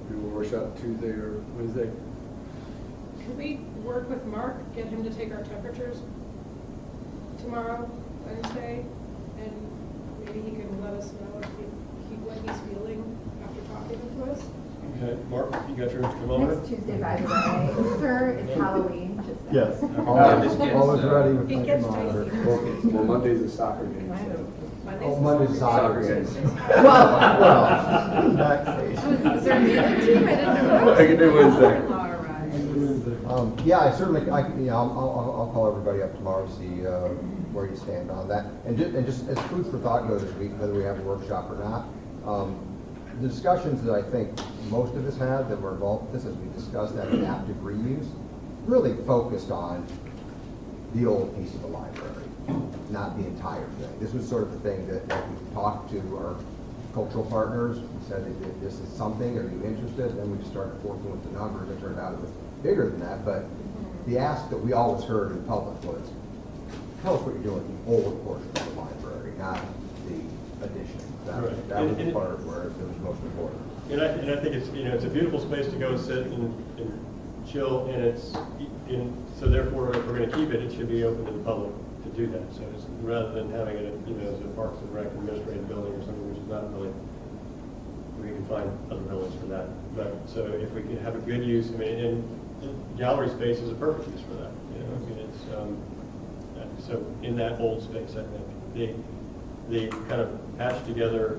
Speaker 17: do a workshop Tuesday or Wednesday?
Speaker 10: Could we work with Mark, get him to take our temperatures tomorrow, Wednesday, and maybe he can let us know what he's feeling after talking to us?
Speaker 1: Okay, Mark, you got your thermometer?
Speaker 6: Next Tuesday, by the way. Easter is Halloween. Just
Speaker 4: Yes,
Speaker 6: saying.
Speaker 4: always ready with
Speaker 10: It
Speaker 4: my
Speaker 10: gets
Speaker 4: thermometer.
Speaker 17: Well, Monday's a soccer game.
Speaker 4: Monday's soccer game.
Speaker 6: Well,
Speaker 4: backstage.
Speaker 6: is there a music team? I didn't know.
Speaker 17: I can do Wednesday.
Speaker 4: Yeah, I certainly, I'll call everybody up tomorrow to see where you stand on that. And just as food for thought goes this week, whether we have a workshop or not, the discussions that I think most of us had that were involved with this, as we discussed that adaptive reuse, really focused on the old piece of the library, not the entire thing. This was sort of the thing that we talked to our cultural partners. We said, if this is something, are you interested? Then we started working with the numbers. It turned out it was bigger than that, but the ask that we always heard in public was, tell us what you're doing with the old portion of the library, not the addition. That was the part where it was most important.
Speaker 1: And I think it's a beautiful space to go sit and chill, and so therefore, if we're going to keep it, it should be open to the public to do that. So it's, rather than having it as a Parks and Rec administrative building or something, which is not really, we can find other buildings for that. But so if we can have a good use, and gallery space is a perfect use for that. It's so in that old space, I think the kind of patched together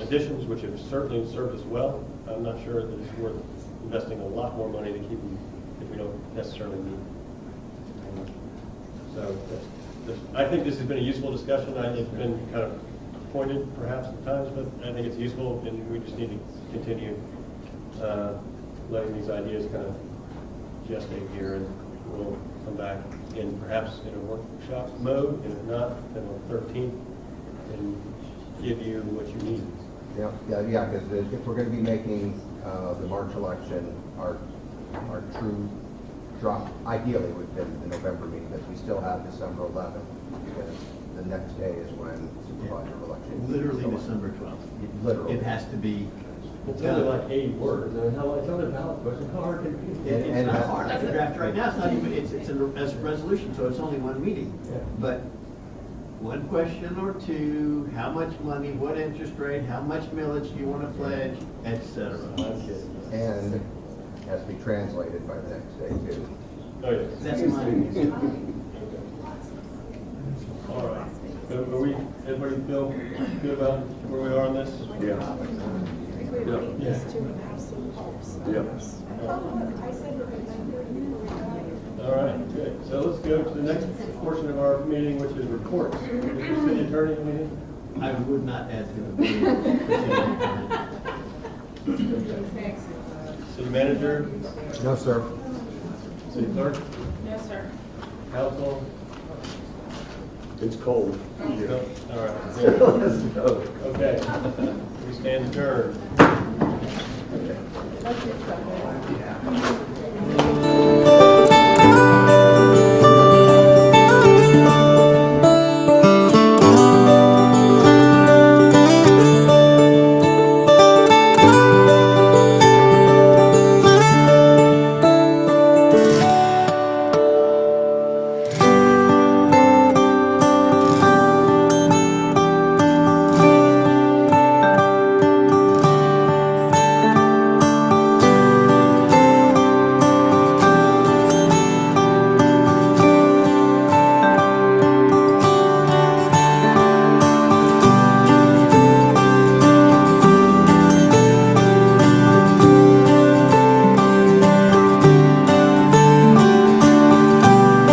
Speaker 1: additions, which have certainly served us well. I'm not sure that it's worth investing a lot more money to keep them if we don't necessarily need them. So I think this has been a useful discussion. It's been kind of pointed perhaps at times, but I think it's useful, and we just need to continue letting these ideas kind of gestate here, and we'll come back in perhaps in a workshop mode, and if not, then on the 13th, and give you what you need.
Speaker 4: Yeah, because if we're going to be making the March election our true drop, ideally would have been the November meeting, but we still have December 11th, because the next day is when supervisor election.
Speaker 2: Literally December 12th.
Speaker 4: Literally.
Speaker 2: It has to be.
Speaker 1: It's only like 80 words. It's only a ballot question. How hard can it be?
Speaker 2: It's not hard. I can draft right now. It's not even, it's as a resolution, so it's only one meeting.
Speaker 1: Yeah.
Speaker 2: But one question or two, how much money, what interest rate, how much millage do you want to pledge, etc.
Speaker 1: Okay.
Speaker 4: And has to be translated by the next day too.
Speaker 1: Oh, yeah.
Speaker 2: That's mine.
Speaker 1: All right. So everybody feel good about where we are on this?
Speaker 7: Yeah.
Speaker 1: Yeah. All right, good. So let's go to the next portion of our meeting, which is reports. Mr. City Attorney, anything?
Speaker 2: I would not add to the
Speaker 1: City Manager?
Speaker 4: No, sir.
Speaker 1: City Clerk?
Speaker 11: No, sir.
Speaker 1: Council?
Speaker 7: It's cold.
Speaker 1: All right.
Speaker 7: Let's go.
Speaker 1: Okay. We stand adjourned.
Speaker 16: Okay.